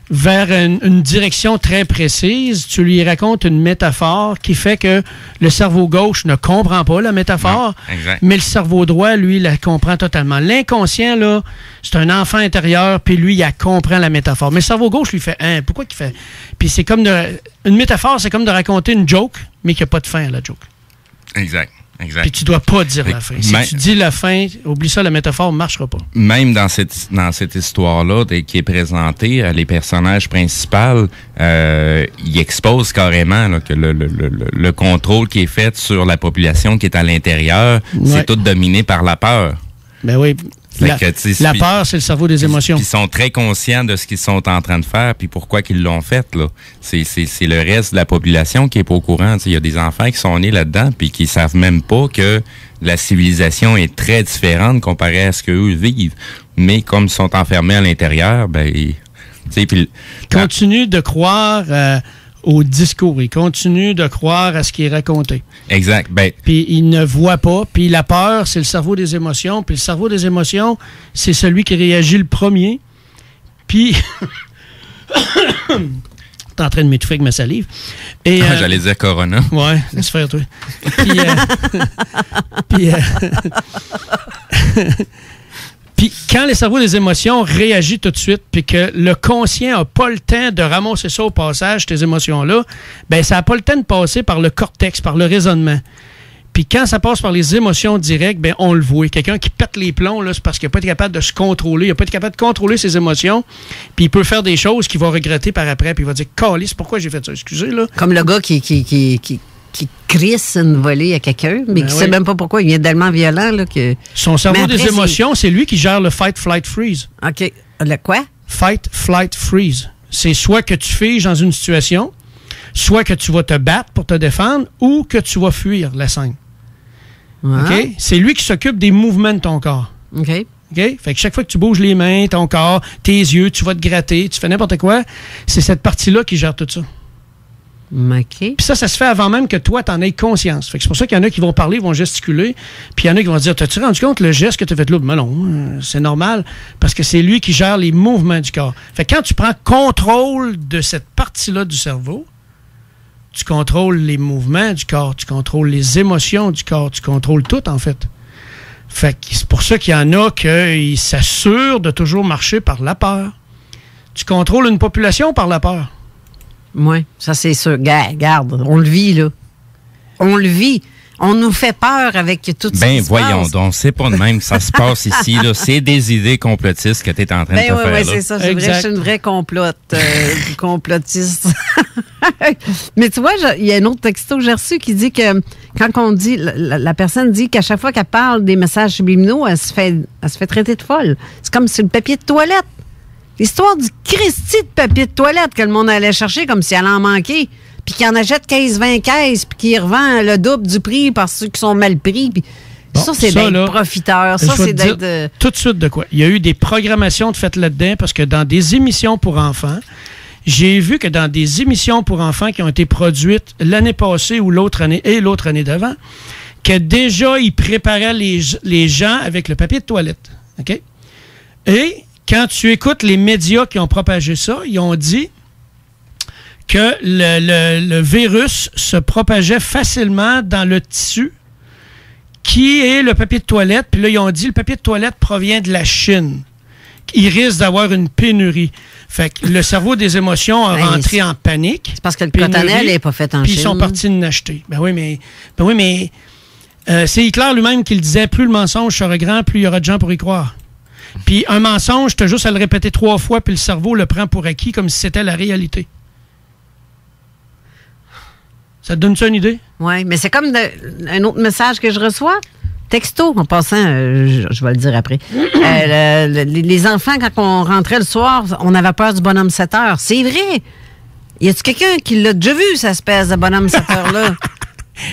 Speaker 5: vers une direction très précise, tu lui racontes une métaphore qui fait que le cerveau gauche ne comprend pas la métaphore, mais le cerveau droit, lui, la comprend totalement. L'inconscient, là, c'est un enfant intérieur, puis lui, il comprend la métaphore. Mais le cerveau gauche, lui, fait « pourquoi qu'il fait? » Puis c'est comme une métaphore, c'est comme de raconter une joke, mais qu'il n'y a pas de fin à la joke.
Speaker 4: Exact.
Speaker 5: Puis tu dois pas dire la fin. Si tu dis la fin, oublie ça, la métaphore ne marchera pas.
Speaker 4: Même dans cette histoire-là qui est présentée, les personnages principaux, ils exposent carrément là, que le contrôle qui est fait sur la population qui est à l'intérieur, c'est tout dominé par la peur.
Speaker 5: Ben oui. La peur, c'est le cerveau des émotions.
Speaker 4: Ils sont très conscients de ce qu'ils sont en train de faire, puis pourquoi qu'ils l'ont fait. Là. C'est le reste de la population qui est pas au courant. Il y a des enfants qui sont nés là-dedans, puis qui savent même pas que la civilisation est très différente comparée à ce qu'eux vivent. Mais comme ils sont enfermés à l'intérieur,
Speaker 5: continue de croire au discours. Il continue de croire à ce qui est raconté.
Speaker 4: Exact.
Speaker 5: Puis il ne voit pas. Puis la peur, c'est le cerveau des émotions. Puis le cerveau des émotions, c'est celui qui réagit le premier. Puis... T'es en train de m'étouffer avec ma salive.
Speaker 4: J'allais dire Corona.
Speaker 5: Ouais, laisse faire, toi. Puis quand le cerveau des émotions réagit tout de suite, puis que le conscient n'a pas le temps de ramasser ça au passage, ces émotions-là, ça n'a pas le temps de passer par le cortex, par le raisonnement. Puis quand ça passe par les émotions directes, on le voit. Quelqu'un qui pète les plombs, là, c'est parce qu'il n'a pas été capable de se contrôler. Il n'a pas été capable de contrôler ses émotions. Puis il peut faire des choses qu'il va regretter par après. Puis il va dire, câlisse, pourquoi j'ai fait ça? Excusez, là.
Speaker 3: Comme le gars qui crisse une volée à quelqu'un, mais qui ne sait même pas pourquoi. Il vient tellement violent. Là, que...
Speaker 5: Son cerveau des émotions, c'est lui qui gère le fight, flight, freeze.
Speaker 3: OK. Le quoi?
Speaker 5: Fight, flight, freeze. C'est soit que tu figes dans une situation, soit que tu vas te battre pour te défendre, ou que tu vas fuir la scène. OK? C'est lui qui s'occupe des mouvements de ton corps.
Speaker 3: OK.
Speaker 5: Fait que chaque fois que tu bouges les mains, ton corps, tes yeux, tu vas te gratter, tu fais n'importe quoi, c'est cette partie-là qui gère tout ça.
Speaker 3: OK.
Speaker 5: Puis ça se fait avant même que toi, t'en aies conscience. Fait que c'est pour ça qu'il y en a qui vont parler, vont gesticuler, puis il y en a qui vont dire, t'as-tu rendu compte le geste que tu as fait là? Mais non, c'est normal, parce que c'est lui qui gère les mouvements du corps. Fait que quand tu prends contrôle de cette partie-là du cerveau, tu contrôles les mouvements du corps, tu contrôles les émotions du corps, tu contrôles tout, en fait. Fait que c'est pour ça qu'il y en a qui s'assurent de toujours marcher par la peur. Tu contrôles une population par la peur.
Speaker 3: Oui, ça c'est sûr. Regarde, on le vit, là. On le vit. On nous fait peur avec tout ça.
Speaker 4: Ben voyons donc, c'est pas de même que ça se passe ici. Là. C'est des idées complotistes que tu es en train de te faire.
Speaker 3: Oui, c'est ça. C'est vrai, je suis une vraie complotiste. Mais tu vois, il y a un autre texto que j'ai reçu qui dit que quand on dit, la personne dit qu'à chaque fois qu'elle parle des messages subliminaux, elle se fait traiter de folle. C'est comme sur le papier de toilette. L'histoire du Christy de papier de toilette que le monde allait chercher comme si elle en manquait. Puis qu'il en achète 15-20 caisses, puis qu'il revend le double du prix par ceux qui sont mal pris. Puis bon, ça, c'est d'être profiteur. Ça, c'est d'être...
Speaker 5: Tout de suite de quoi? Il y a eu des programmations de faites là-dedans parce que dans des émissions pour enfants, j'ai vu que dans des émissions pour enfants qui ont été produites l'année passée ou l'autre année et l'autre année d'avant, que déjà, ils préparaient les gens avec le papier de toilette. OK? Et quand tu écoutes les médias qui ont propagé ça, ils ont dit que le virus se propageait facilement dans le tissu qui est le papier de toilette. Puis là, ils ont dit que le papier de toilette provient de la Chine. Il risque d'avoir une pénurie. Fait que le cerveau des émotions a rentré en panique.
Speaker 3: C'est parce que le cotonnelle n'est pas fait en Chine.
Speaker 5: Puis ils sont partis de l'acheter. Ben oui, mais c'est Hitler lui-même qui le disait, plus le mensonge sera grand, plus il y aura de gens pour y croire. Puis un mensonge, tu as juste à le répéter 3 fois, puis le cerveau le prend pour acquis comme si c'était la réalité. Ça te donne-tu une idée?
Speaker 3: Oui, mais c'est comme un autre message que je reçois. Texto, en passant, je vais le dire après. Les enfants, quand on rentrait le soir, on avait peur du bonhomme 7 heures. C'est vrai. Y a-tu quelqu'un qui l'a déjà vu, cette espèce de bonhomme 7 heures-là?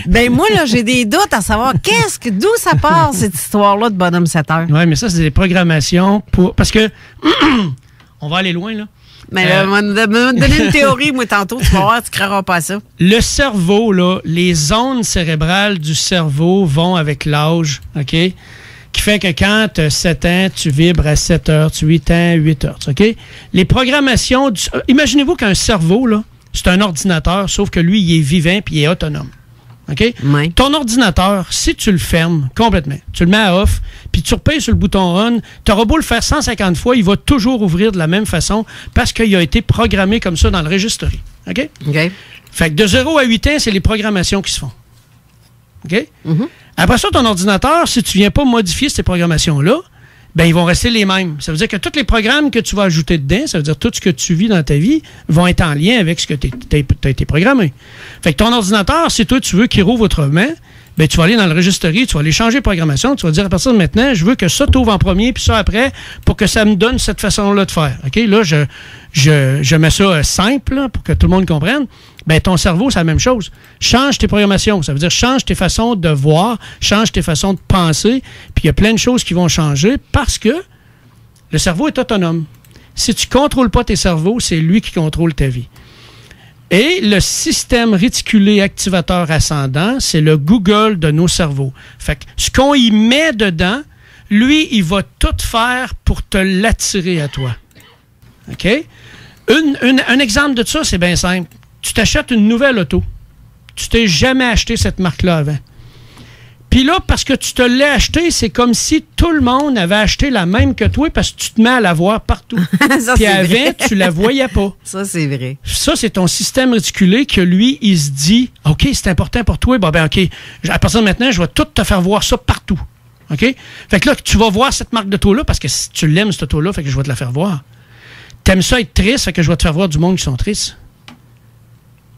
Speaker 3: Ben moi, là, j'ai des doutes à savoir d'où ça part, cette histoire-là de bonhomme 7 heures.
Speaker 5: Oui, mais ça, c'est des programmations pour... Parce que... on va aller loin, là.
Speaker 3: Mais me donner une théorie, moi, tantôt, tu vas voir, tu ne croiras pas à ça.
Speaker 5: Le cerveau, là, les zones cérébrales du cerveau vont avec l'âge, OK? Qui fait que quand tu as 7 ans, tu vibres à 7 heures, tu 8 ans, 8 heures, OK? Les programmations... Imaginez-vous qu'un cerveau, là, c'est un ordinateur, sauf que lui, il est vivant puis il est autonome. OK?
Speaker 3: Oui.
Speaker 5: Ton ordinateur, si tu le fermes complètement, tu le mets à off, puis tu repayes sur le bouton on, tu auras beau le faire 150 fois, il va toujours ouvrir de la même façon parce qu'il a été programmé comme ça dans le registry. OK?
Speaker 3: OK.
Speaker 5: Fait que de 0 à 8 ans, c'est les programmations qui se font. OK? Mm-hmm. Après ça, ton ordinateur, si tu ne viens pas modifier ces programmations-là, ben ils vont rester les mêmes. Ça veut dire que tous les programmes que tu vas ajouter dedans, ça veut dire tout ce que tu vis dans ta vie, vont être en lien avec ce que tu as été programmé. Fait que ton ordinateur, si toi tu veux qu'il rouvre autrement, ben tu vas aller dans le registry, tu vas aller changer de programmation, tu vas dire à partir de maintenant, je veux que ça t'ouvre en premier, puis ça après, pour que ça me donne cette façon-là de faire. OK? Là, je mets ça simple là, pour que tout le monde comprenne. Ben ton cerveau, c'est la même chose. Change tes programmations. Ça veut dire change tes façons de voir, change tes façons de penser, puis il y a plein de choses qui vont changer parce que le cerveau est autonome. Si tu ne contrôles pas tes cerveaux, c'est lui qui contrôle ta vie. Et le système réticulé activateur ascendant, c'est le Google de nos cerveaux. Fait que ce qu'on y met dedans, lui, il va tout faire pour te l'attirer à toi. OK? Un exemple de ça, c'est bien simple. Tu t'achètes une nouvelle auto. Tu t'es jamais acheté cette marque-là avant. Puis là, parce que tu te l'as acheté, c'est comme si tout le monde avait acheté la même que toi parce que tu te mets à la voir partout. Puis avant, tu la voyais pas.
Speaker 3: Ça, c'est vrai.
Speaker 5: Ça, c'est ton système réticulé que lui, il se dit, OK, c'est important pour toi. Ben, OK, à partir de maintenant, je vais tout te faire voir ça partout. OK? Fait que là, tu vas voir cette marque d'auto-là parce que si tu l'aimes, cette auto-là, fait que je vais te la faire voir. T'aimes ça être triste, fait que je vais te faire voir du monde qui sont tristes.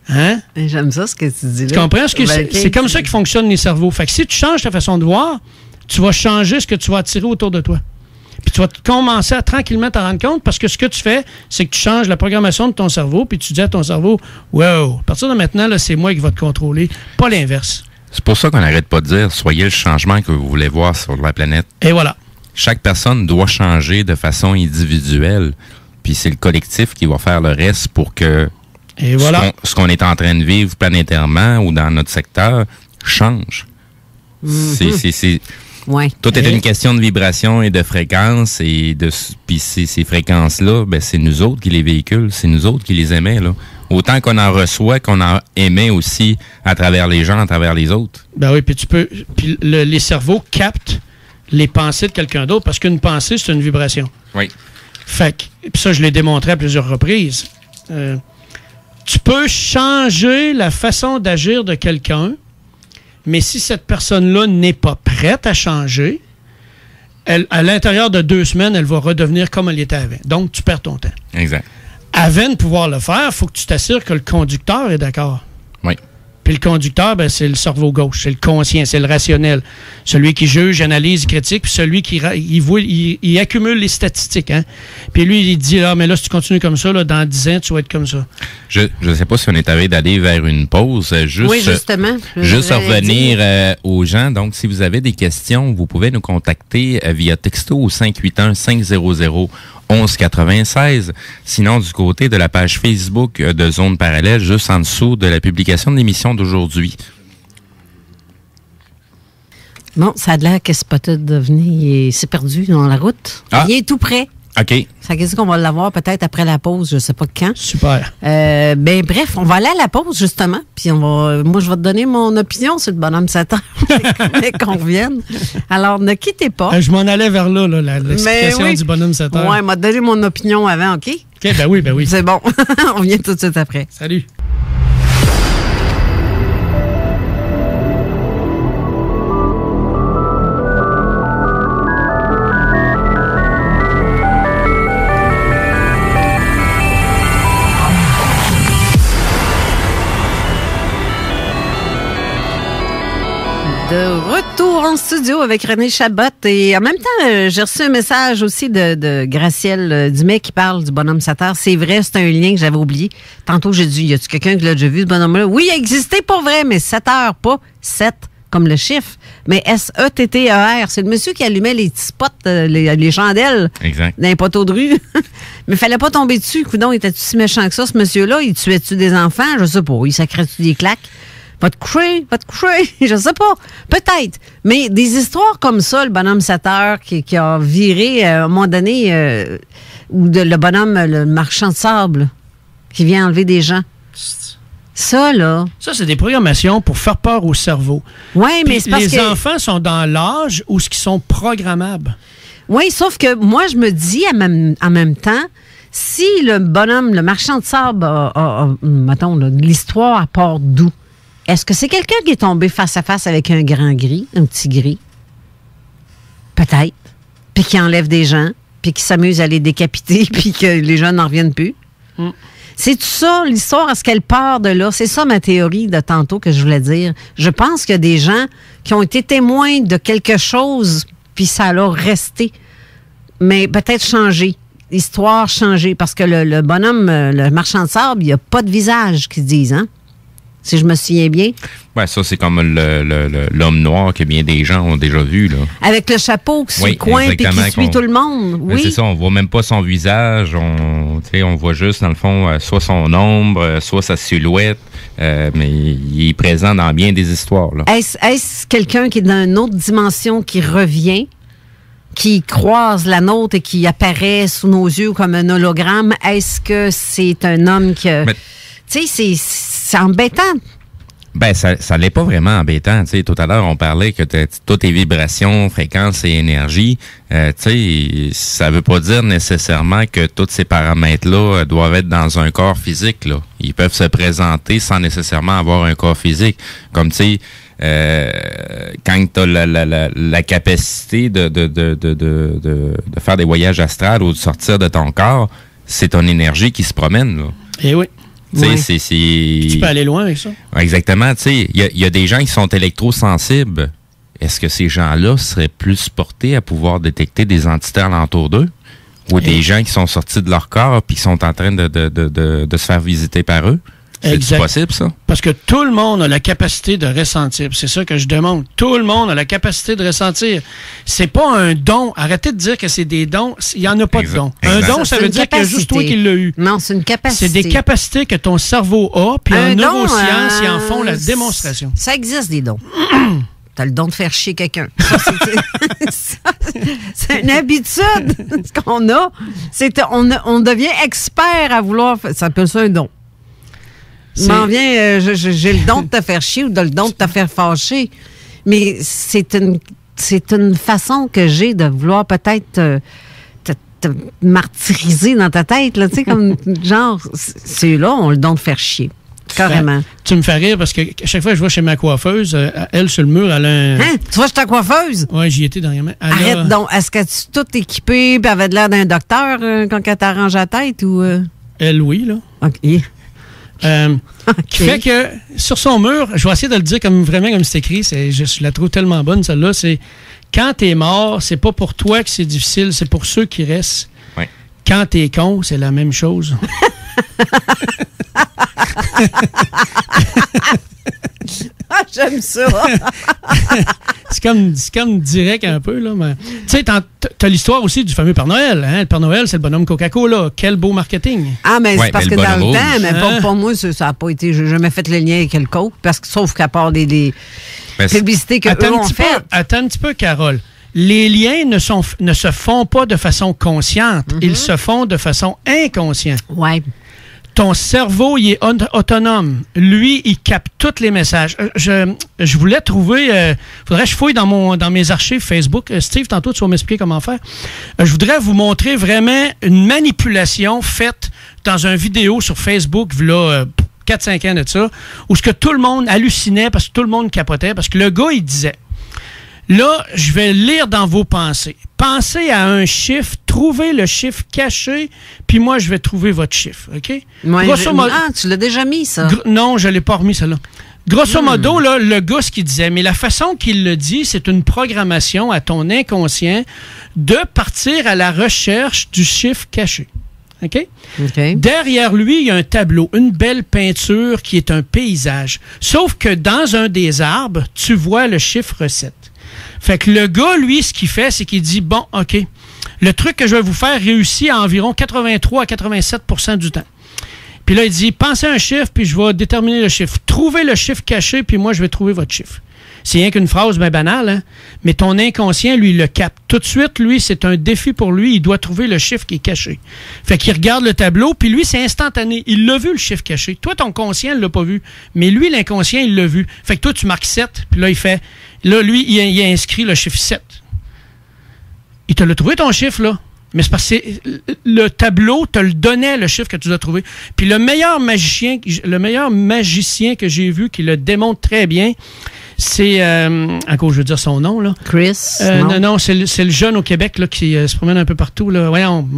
Speaker 5: Hein?
Speaker 3: J'aime ça, ce que tu dis là.
Speaker 5: Tu comprends? C'est comme ça que fonctionnent les cerveaux. Fait que si tu changes ta façon de voir, tu vas changer ce que tu vas attirer autour de toi. Puis tu vas commencer à tranquillement t'en rendre compte parce que ce que tu fais, c'est que tu changes la programmation de ton cerveau puis tu dis à ton cerveau, wow, à partir de maintenant, là, c'est moi qui va te contrôler, pas l'inverse.
Speaker 4: C'est pour ça qu'on n'arrête pas de dire, soyez le changement que vous voulez voir sur la planète.
Speaker 5: Et voilà.
Speaker 4: Chaque personne doit changer de façon individuelle. Puis c'est le collectif qui va faire le reste pour que
Speaker 5: et voilà.
Speaker 4: ce qu'on est en train de vivre planétairement ou dans notre secteur change.
Speaker 3: Mm-hmm. Ouais.
Speaker 4: Tout est une question de vibration et de fréquence. Puis ces fréquences-là, ben, c'est nous autres qui les véhiculent. C'est nous autres qui les émettons. Là. autant qu'on en reçoit, qu'on en émet aussi à travers les gens, à travers les autres.
Speaker 5: Ben oui, puis les cerveaux captent les pensées de quelqu'un d'autre, parce qu'une pensée, c'est une vibration.
Speaker 4: Oui.
Speaker 5: Fait que, puis ça, je l'ai démontré à plusieurs reprises. Tu peux changer la façon d'agir de quelqu'un, mais si cette personne-là n'est pas prête à changer, à l'intérieur de 2 semaines, elle va redevenir comme elle était avant. Donc, tu perds ton temps.
Speaker 4: Exact.
Speaker 5: Avant de pouvoir le faire, il faut que tu t'assures que le conducteur est d'accord.
Speaker 4: Oui.
Speaker 5: Puis le conducteur, ben, c'est le cerveau gauche, c'est le conscient, c'est le rationnel. Celui qui juge, analyse, critique, puis celui qui il accumule les statistiques. Hein? Puis lui, il dit, mais là, si tu continues comme ça, là, dans 10 ans, tu vas être comme ça.
Speaker 4: Je ne sais pas si on est arrivé d'aller vers une pause.
Speaker 3: Oui, justement.
Speaker 4: Juste revenir aux gens. Donc, si vous avez des questions, vous pouvez nous contacter via texto au 581-500-1196. Sinon, du côté de la page Facebook de Zone Parallèle, juste en dessous de la publication de l'émission d'aujourd'hui.
Speaker 3: Bon, ça a l'air que Spotted d'OVNI s'est perdu dans la route. Ah. Il est tout prêt.
Speaker 4: OK.
Speaker 3: Ça veut dire qu'on va l'avoir peut-être après la pause, je ne sais pas quand.
Speaker 5: Super.
Speaker 3: Bref, on va aller à la pause, justement. Puis moi, je vais te donner mon opinion sur le bonhomme Satan, mais qu'on revienne. Alors, ne quittez pas.
Speaker 5: Je m'en allais vers là, l'explication du bonhomme Satan.
Speaker 3: Oui, il m'a donné mon opinion avant, OK?
Speaker 5: OK, ben oui.
Speaker 3: C'est bon. On revient tout de suite après.
Speaker 5: Salut.
Speaker 3: De retour en studio avec René Chabot. Et en même temps, j'ai reçu un message aussi de Gracielle Dumais qui parle du bonhomme Satan. C'est vrai, c'est un lien que j'avais oublié. Tantôt, j'ai dit, y a-tu quelqu'un qui l'a déjà vu, ce bonhomme-là? Oui, il existait pour vrai, mais 7 heures, pas 7 comme le chiffre, mais S-E-T-T-E-R. C'est le monsieur qui allumait les petits spots, les chandelles
Speaker 4: exact.
Speaker 3: Dans les poteaux de rue. Mais il fallait pas tomber dessus. Coudon, il était-tu si méchant que ça, ce monsieur-là? Il tuait-tu des enfants? Je sais pas. Il sacrait-tu des claques? Va te coucher, je sais pas. Peut-être. Mais des histoires comme ça, le bonhomme 7 heures qui a viré à un moment donné, ou le bonhomme, le marchand de sable, qui vient enlever des gens. Ça, là.
Speaker 5: Ça, c'est des programmations pour faire peur au cerveau.
Speaker 3: Oui, mais c'est parce que...
Speaker 5: Les enfants sont dans l'âge où ils sont programmables.
Speaker 3: Oui, sauf que moi, je me dis en même temps, si le bonhomme, le marchand de sable, mettons, l'histoire part d'où? Est-ce que c'est quelqu'un qui est tombé face à face avec un grand gris, un petit gris? Peut-être. Puis qui enlève des gens, puis qui s'amuse à les décapiter, puis que les gens n'en reviennent plus. C'est tout ça, l'histoire, est-ce qu'elle part de là? C'est ça ma théorie de tantôt que je voulais dire. Je pense qu'il y a des gens qui ont été témoins de quelque chose, puis ça a resté. Mais peut-être changé. L'histoire changée. Parce que le bonhomme, le marchand de sable, il n'y a pas de visage, qu'ils disent, hein? Si je me souviens bien.
Speaker 4: Ouais, ça, c'est comme l'homme noir que bien des gens ont déjà vu, là.
Speaker 3: Avec le chapeau qui suit le coin et qui suit tout le monde. Oui.
Speaker 4: C'est ça, on voit même pas son visage. On voit juste, dans le fond, soit son ombre, soit sa silhouette. Mais il est présent dans bien des histoires, là.
Speaker 3: Est-ce quelqu'un qui est dans une autre dimension qui revient, qui croise la nôtre et qui apparaît sous nos yeux comme un hologramme? Est-ce que c'est un homme que... Tu sais, c'est embêtant.
Speaker 4: Ben, ça l'est pas vraiment embêtant. Tu sais, tout à l'heure, on parlait que toutes les vibrations, fréquences et énergie, tu sais, ça veut pas dire nécessairement que tous ces paramètres-là doivent être dans un corps physique, là. Ils peuvent se présenter sans nécessairement avoir un corps physique. Comme, tu sais, quand tu as la capacité de faire des voyages astrales ou de sortir de ton corps, c'est ton énergie qui se promène, là.
Speaker 5: Eh oui.
Speaker 3: Ouais.
Speaker 5: Tu peux aller loin avec ça.
Speaker 4: Exactement. Tu sais, il y a des gens qui sont électrosensibles. Est-ce que ces gens-là seraient plus portés à pouvoir détecter des entités alentour d'eux? Ou des gens qui sont sortis de leur corps puis qui sont en train de se faire visiter par eux? C'est possible, ça? Parce
Speaker 5: que tout le monde a la capacité de ressentir. C'est ça que je demande. Tout le monde a la capacité de ressentir. C'est pas un don. Arrêtez de dire que c'est des dons. Il n'y en a pas de don. Un don, ça veut dire qu'il y a juste toi qui l'as eu.
Speaker 3: Non, c'est une capacité.
Speaker 5: C'est des capacités que ton cerveau a, puis en neurosciences, ils en font la démonstration.
Speaker 3: Ça existe, des dons. T'as le don de faire chier quelqu'un. C'est une habitude. Ce qu'on a, c'est on devient expert à vouloir... Ça s'appelle ça un don. m'en viens, j'ai le don de te faire chier ou le don de te faire fâcher. Mais c'est une façon que j'ai de vouloir peut-être te martyriser dans ta tête, là, tu sais, comme genre, c'est là, on le don de faire chier. Carrément.
Speaker 5: Tu me fais rire parce que chaque fois que je vois chez ma coiffeuse, elle, sur le mur, elle a un...
Speaker 3: Hein? Tu vois, je suis ta coiffeuse?
Speaker 5: Oui, j'y étais dernièrement.
Speaker 3: Arrête donc. Est-ce que tu es tout équipé et avait de l'air d'un docteur quand elle t'arrange la tête ou...
Speaker 5: Elle, oui, là.
Speaker 3: OK.
Speaker 5: Qui fait que sur son mur, je vais essayer de le dire comme c'est écrit, je la trouve tellement bonne, celle-là, c'est quand t'es mort, c'est pas pour toi que c'est difficile, c'est pour ceux qui restent.
Speaker 4: Oui.
Speaker 5: Quand t'es con, c'est la même chose.
Speaker 3: J'aime ça.
Speaker 5: c'est comme direct un peu, là. Tu sais, t'as l'histoire aussi du fameux Père Noël. Hein? Le Père Noël, c'est le bonhomme Coca-Cola. Quel beau marketing.
Speaker 3: Ah, mais c'est parce que dans le temps, mais pour moi, ça n'a pas été... J'ai jamais fait le lien avec le Coke, sauf qu'à part des publicités que eux ont faites.
Speaker 5: Attends un petit peu, Carole. Les liens ne se font pas de façon consciente. Ils se font de façon inconsciente.
Speaker 3: Oui.
Speaker 5: Ton cerveau, il est autonome. Lui, il capte tous les messages. Je voulais trouver... faudrait que je fouille dans mes archives Facebook. Steve, tantôt, tu vas m'expliquer comment faire. Je voudrais vous montrer vraiment une manipulation faite dans une vidéo sur Facebook, là, 4-5 ans de ça, où ce que tout le monde hallucinait parce que tout le monde capotait, parce que le gars, il disait... Là, je vais lire dans vos pensées. Pensez à un chiffre, trouvez le chiffre caché, puis moi, je vais trouver votre chiffre, OK?
Speaker 3: Ouais, tu l'as déjà mis, ça?
Speaker 5: Non, je ne l'ai pas remis, ça là. Grosso modo, là, le gars, ce qu'il disait, mais la façon qu'il le dit, c'est une programmation à ton inconscient de partir à la recherche du chiffre caché. OK? Derrière lui, il y a un tableau, une belle peinture qui est un paysage. Sauf que dans un des arbres, tu vois le chiffre 7. Fait que le gars, lui, ce qu'il fait, c'est qu'il dit, bon, OK, le truc que je vais vous faire réussit à environ 83 à 87 % du temps. Puis là, il dit, pensez à un chiffre, puis je vais déterminer le chiffre. Trouvez le chiffre caché, puis moi, je vais trouver votre chiffre. C'est rien qu'une phrase bien banale, hein? Mais ton inconscient, lui, il le capte. Tout de suite, lui, c'est un défi pour lui. Il doit trouver le chiffre qui est caché. Fait qu'il regarde le tableau, puis lui, c'est instantané. Il l'a vu, le chiffre caché. Toi, ton conscient, il l'a pas vu. Mais lui, l'inconscient, il l'a vu. Fait que toi, tu marques 7, puis là, il fait... Là, lui, il a inscrit le chiffre 7. Il te l'a trouvé, ton chiffre, là. Mais c'est parce que le tableau te le donnait, le chiffre que tu dois trouver. Puis le meilleur magicien que j'ai vu, qui le démontre très bien, c'est... encore, je veux dire son nom, là.
Speaker 3: Chris?
Speaker 5: Non, c'est le jeune au Québec, là, qui se promène un peu partout, là. Voyons.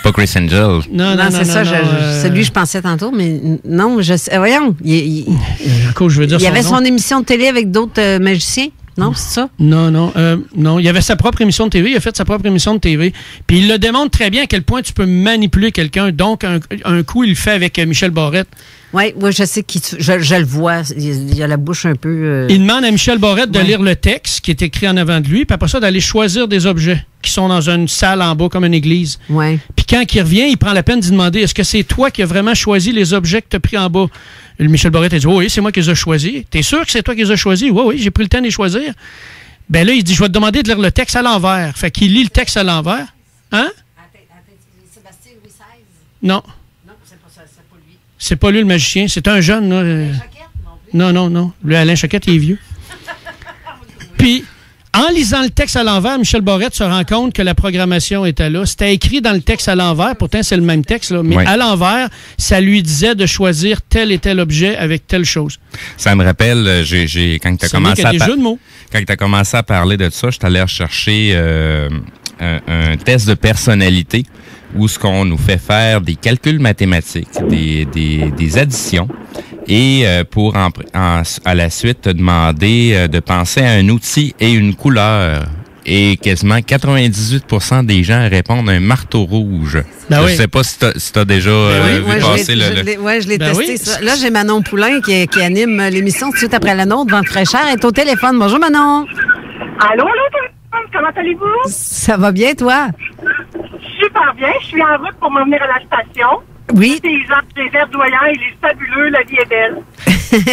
Speaker 4: Pas Chris Angel.
Speaker 3: Non, c'est ça. C'est lui que je pensais tantôt, mais non, je sais. Voyons.
Speaker 5: Encore, je veux dire
Speaker 3: il y avait son émission de télé avec d'autres magiciens. Non, c'est ça?
Speaker 5: Non. Il avait sa propre émission de TV. Il a fait sa propre émission de TV. Puis il le démontre très bien à quel point tu peux manipuler quelqu'un. Donc, un coup, il le fait avec Michel Barrette.
Speaker 3: Oui, je sais je le vois. Il a la bouche un peu...
Speaker 5: Il demande à Michel Barrette de lire le texte qui est écrit en avant de lui, puis après ça, d'aller choisir des objets qui sont dans une salle en bas, comme une église.
Speaker 3: Ouais.
Speaker 5: Puis quand il revient, il prend la peine d'y demander, est-ce que c'est toi qui as vraiment choisi les objets que tu as pris en bas? Le Michel Barrette a dit, oui, c'est moi qui les ai choisis. T'es sûr que c'est toi qui les as choisis? Oui, j'ai pris le temps de les choisir. Ben là, il dit, je vais te demander de lire le texte à l'envers. Fait qu'il lit le texte à l'envers. Hein?
Speaker 3: Sébastien Louis XVI?
Speaker 5: Non.
Speaker 3: Non, c'est pas lui.
Speaker 5: C'est pas lui le magicien, c'est un jeune. Là.
Speaker 3: Alain Choquette, non plus?
Speaker 5: Non. Lui, Alain Choquette, il est vieux. Puis, en lisant le texte à l'envers, Michel Barrette se rend compte que la programmation était là. C'était écrit dans le texte à l'envers, pourtant c'est le même texte, là, mais à l'envers, ça lui disait de choisir tel et tel objet avec telle chose.
Speaker 4: Ça me rappelle, quand tu as commencé à parler de ça, je suis allé rechercher un test de personnalité où ce qu'on nous fait faire des calculs mathématiques, des additions, et pour à la suite te demander de penser à un outil et une couleur. Et quasiment 98% des gens répondent un marteau rouge. Je sais pas si t'as déjà vu passer
Speaker 3: je l'ai testé. Ça. Là, j'ai Manon Poulain qui anime l'émission tout de suite après la nôtre, Vente fraîcheur. Elle est au téléphone. Bonjour, Manon.
Speaker 6: Allô, comment allez-vous?
Speaker 3: Ça va bien, toi?
Speaker 6: Super bien. Je suis en route pour m'en venir à la station.
Speaker 3: Oui.
Speaker 6: Les gens, les verdoyants, il est fabuleux, la vie est belle.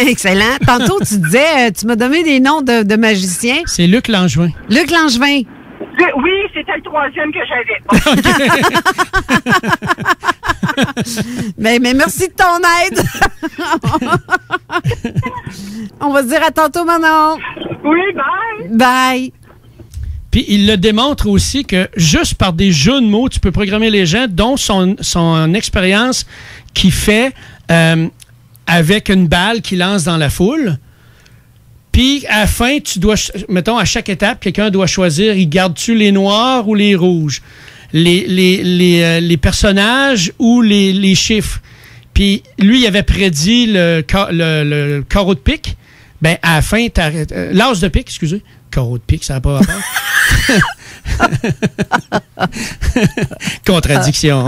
Speaker 3: Excellent. Tantôt, tu disais, tu m'as donné des noms de magiciens.
Speaker 5: C'est Luc Langevin.
Speaker 3: Luc Langevin.
Speaker 6: Oui, c'était le 3e que j'avais.
Speaker 3: mais merci de ton aide. On va se dire à tantôt, Manon.
Speaker 6: Oui, bye.
Speaker 3: Bye.
Speaker 5: Puis il le démontre aussi que juste par des jeux de mots, tu peux programmer les gens, dont son expérience qu'il fait avec une balle qu'il lance dans la foule. Puis à la fin, tu dois, mettons, à chaque étape, quelqu'un doit choisir, il garde-tu les noirs ou les rouges, les personnages ou les chiffres. Puis lui, il avait prédit le carreau de pique. Ben à la fin, l'as de pique, excusez. Carreau de pique, ça n'a pas rapport. Contradiction.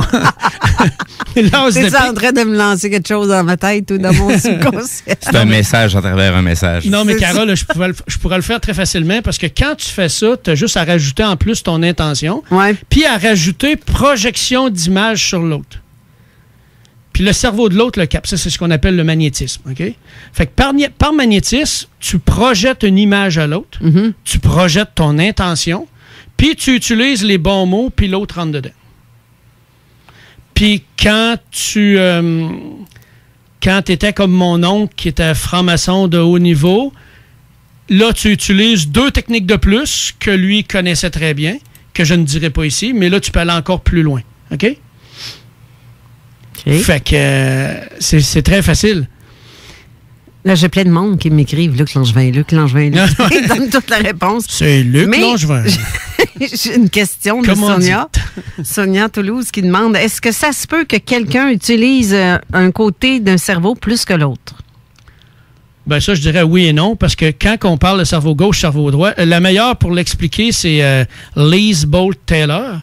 Speaker 3: T'es en train de me lancer quelque chose dans ma tête ou dans mon subconscient?
Speaker 4: C'est un message à travers un message.
Speaker 5: Non, mais Carole, je pourrais le faire très facilement parce que quand tu fais ça, tu as juste à rajouter en plus ton intention, puis à rajouter projection d'image sur l'autre. Puis le cerveau de l'autre le capte. Ça, c'est ce qu'on appelle le magnétisme. OK? Fait que par magnétisme, tu projettes une image à l'autre, tu projettes ton intention, puis tu utilises les bons mots, puis l'autre rentre dedans. Puis quand tu étais comme mon oncle, qui était franc-maçon de haut niveau, là, tu utilises 2 techniques de plus que lui connaissait très bien, que je ne dirai pas ici, mais là, tu peux aller encore plus loin. OK? Fait que c'est très facile.
Speaker 3: Là, j'ai plein de monde qui m'écrivent Luc Langevin. Ils donnent toute la réponse.
Speaker 5: C'est Luc Langevin.
Speaker 3: J'ai une question de Sonia. Sonia Toulouse qui demande, est-ce que ça se peut que quelqu'un utilise un côté d'un cerveau plus que l'autre?
Speaker 5: Ben ça, je dirais oui et non, parce que quand on parle de cerveau gauche, cerveau droit, la meilleure pour l'expliquer, c'est Liz Bolt-Taylor.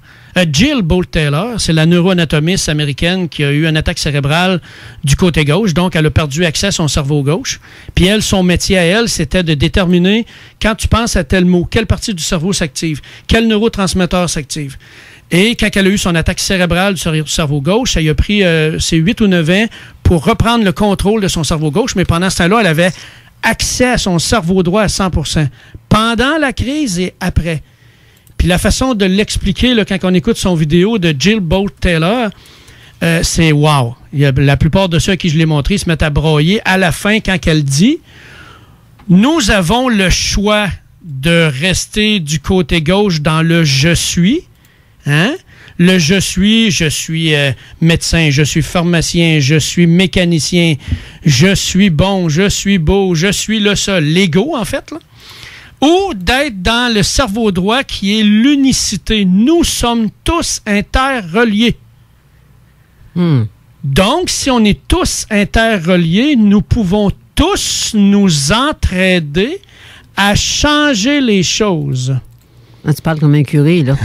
Speaker 5: Jill Bolt-Taylor, c'est la neuroanatomiste américaine qui a eu une attaque cérébrale du côté gauche, donc elle a perdu accès à son cerveau gauche. Puis elle, son métier à elle, c'était de déterminer, quand tu penses à tel mot, quelle partie du cerveau s'active, quel neurotransmetteur s'active. Et quand elle a eu son attaque cérébrale du cerveau gauche, ça lui a pris ses 8 ou 9 ans pour reprendre le contrôle de son cerveau gauche, mais pendant ce temps-là, elle avait accès à son cerveau droit à 100%. Pendant la crise et après. Puis la façon de l'expliquer, là, quand on écoute son vidéo de Jill Bolt-Taylor, c'est wow. La plupart de ceux à qui je l'ai montré se mettent à broyer à la fin quand elle dit « Nous avons le choix de rester du côté gauche dans le « je suis ». Hein? Le « je suis médecin, je suis pharmacien, je suis mécanicien, je suis bon, je suis beau, je suis le seul ». L'ego, en fait, là. Ou d'être dans le cerveau droit qui est l'unicité. Nous sommes tous interreliés. Donc, si on est tous interreliés, nous pouvons tous nous entraider à changer les choses.
Speaker 3: Ah, tu parles comme un curé, là.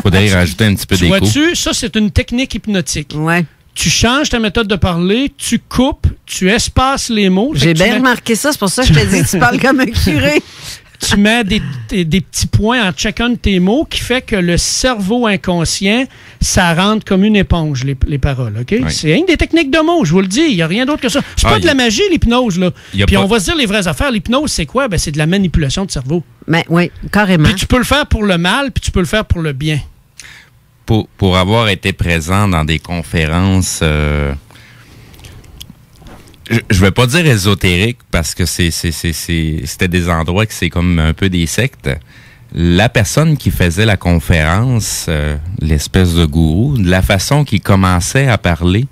Speaker 4: Faudrait y rajouter un petit peu d'écho.
Speaker 5: Vois-tu, ça, c'est une technique hypnotique.
Speaker 3: Ouais.
Speaker 5: Tu changes ta méthode de parler, tu coupes, tu espaces les mots.
Speaker 3: J'ai bien remarqué ça, c'est pour ça que je te dis que tu parles comme un curé.
Speaker 5: Tu mets des petits points entre chacun de tes mots qui fait que le cerveau inconscient, ça rentre comme une éponge, les paroles. OK? Oui. C'est une des techniques de mots, je vous le dis. Il n'y a rien d'autre que ça. C'est pas de la magie, l'hypnose. Là. Puis on va se dire les vraies affaires. L'hypnose, c'est quoi? Ben, c'est de la manipulation de cerveau.
Speaker 3: Ben, oui, carrément.
Speaker 5: Puis tu peux le faire pour le mal, puis tu peux le faire pour le bien.
Speaker 4: Pour avoir été présent dans des conférences, je ne vais pas dire ésotériques parce que c'était des endroits que c'est comme un peu des sectes. La personne qui faisait la conférence, l'espèce de gourou, de la façon qu'il commençait à parler,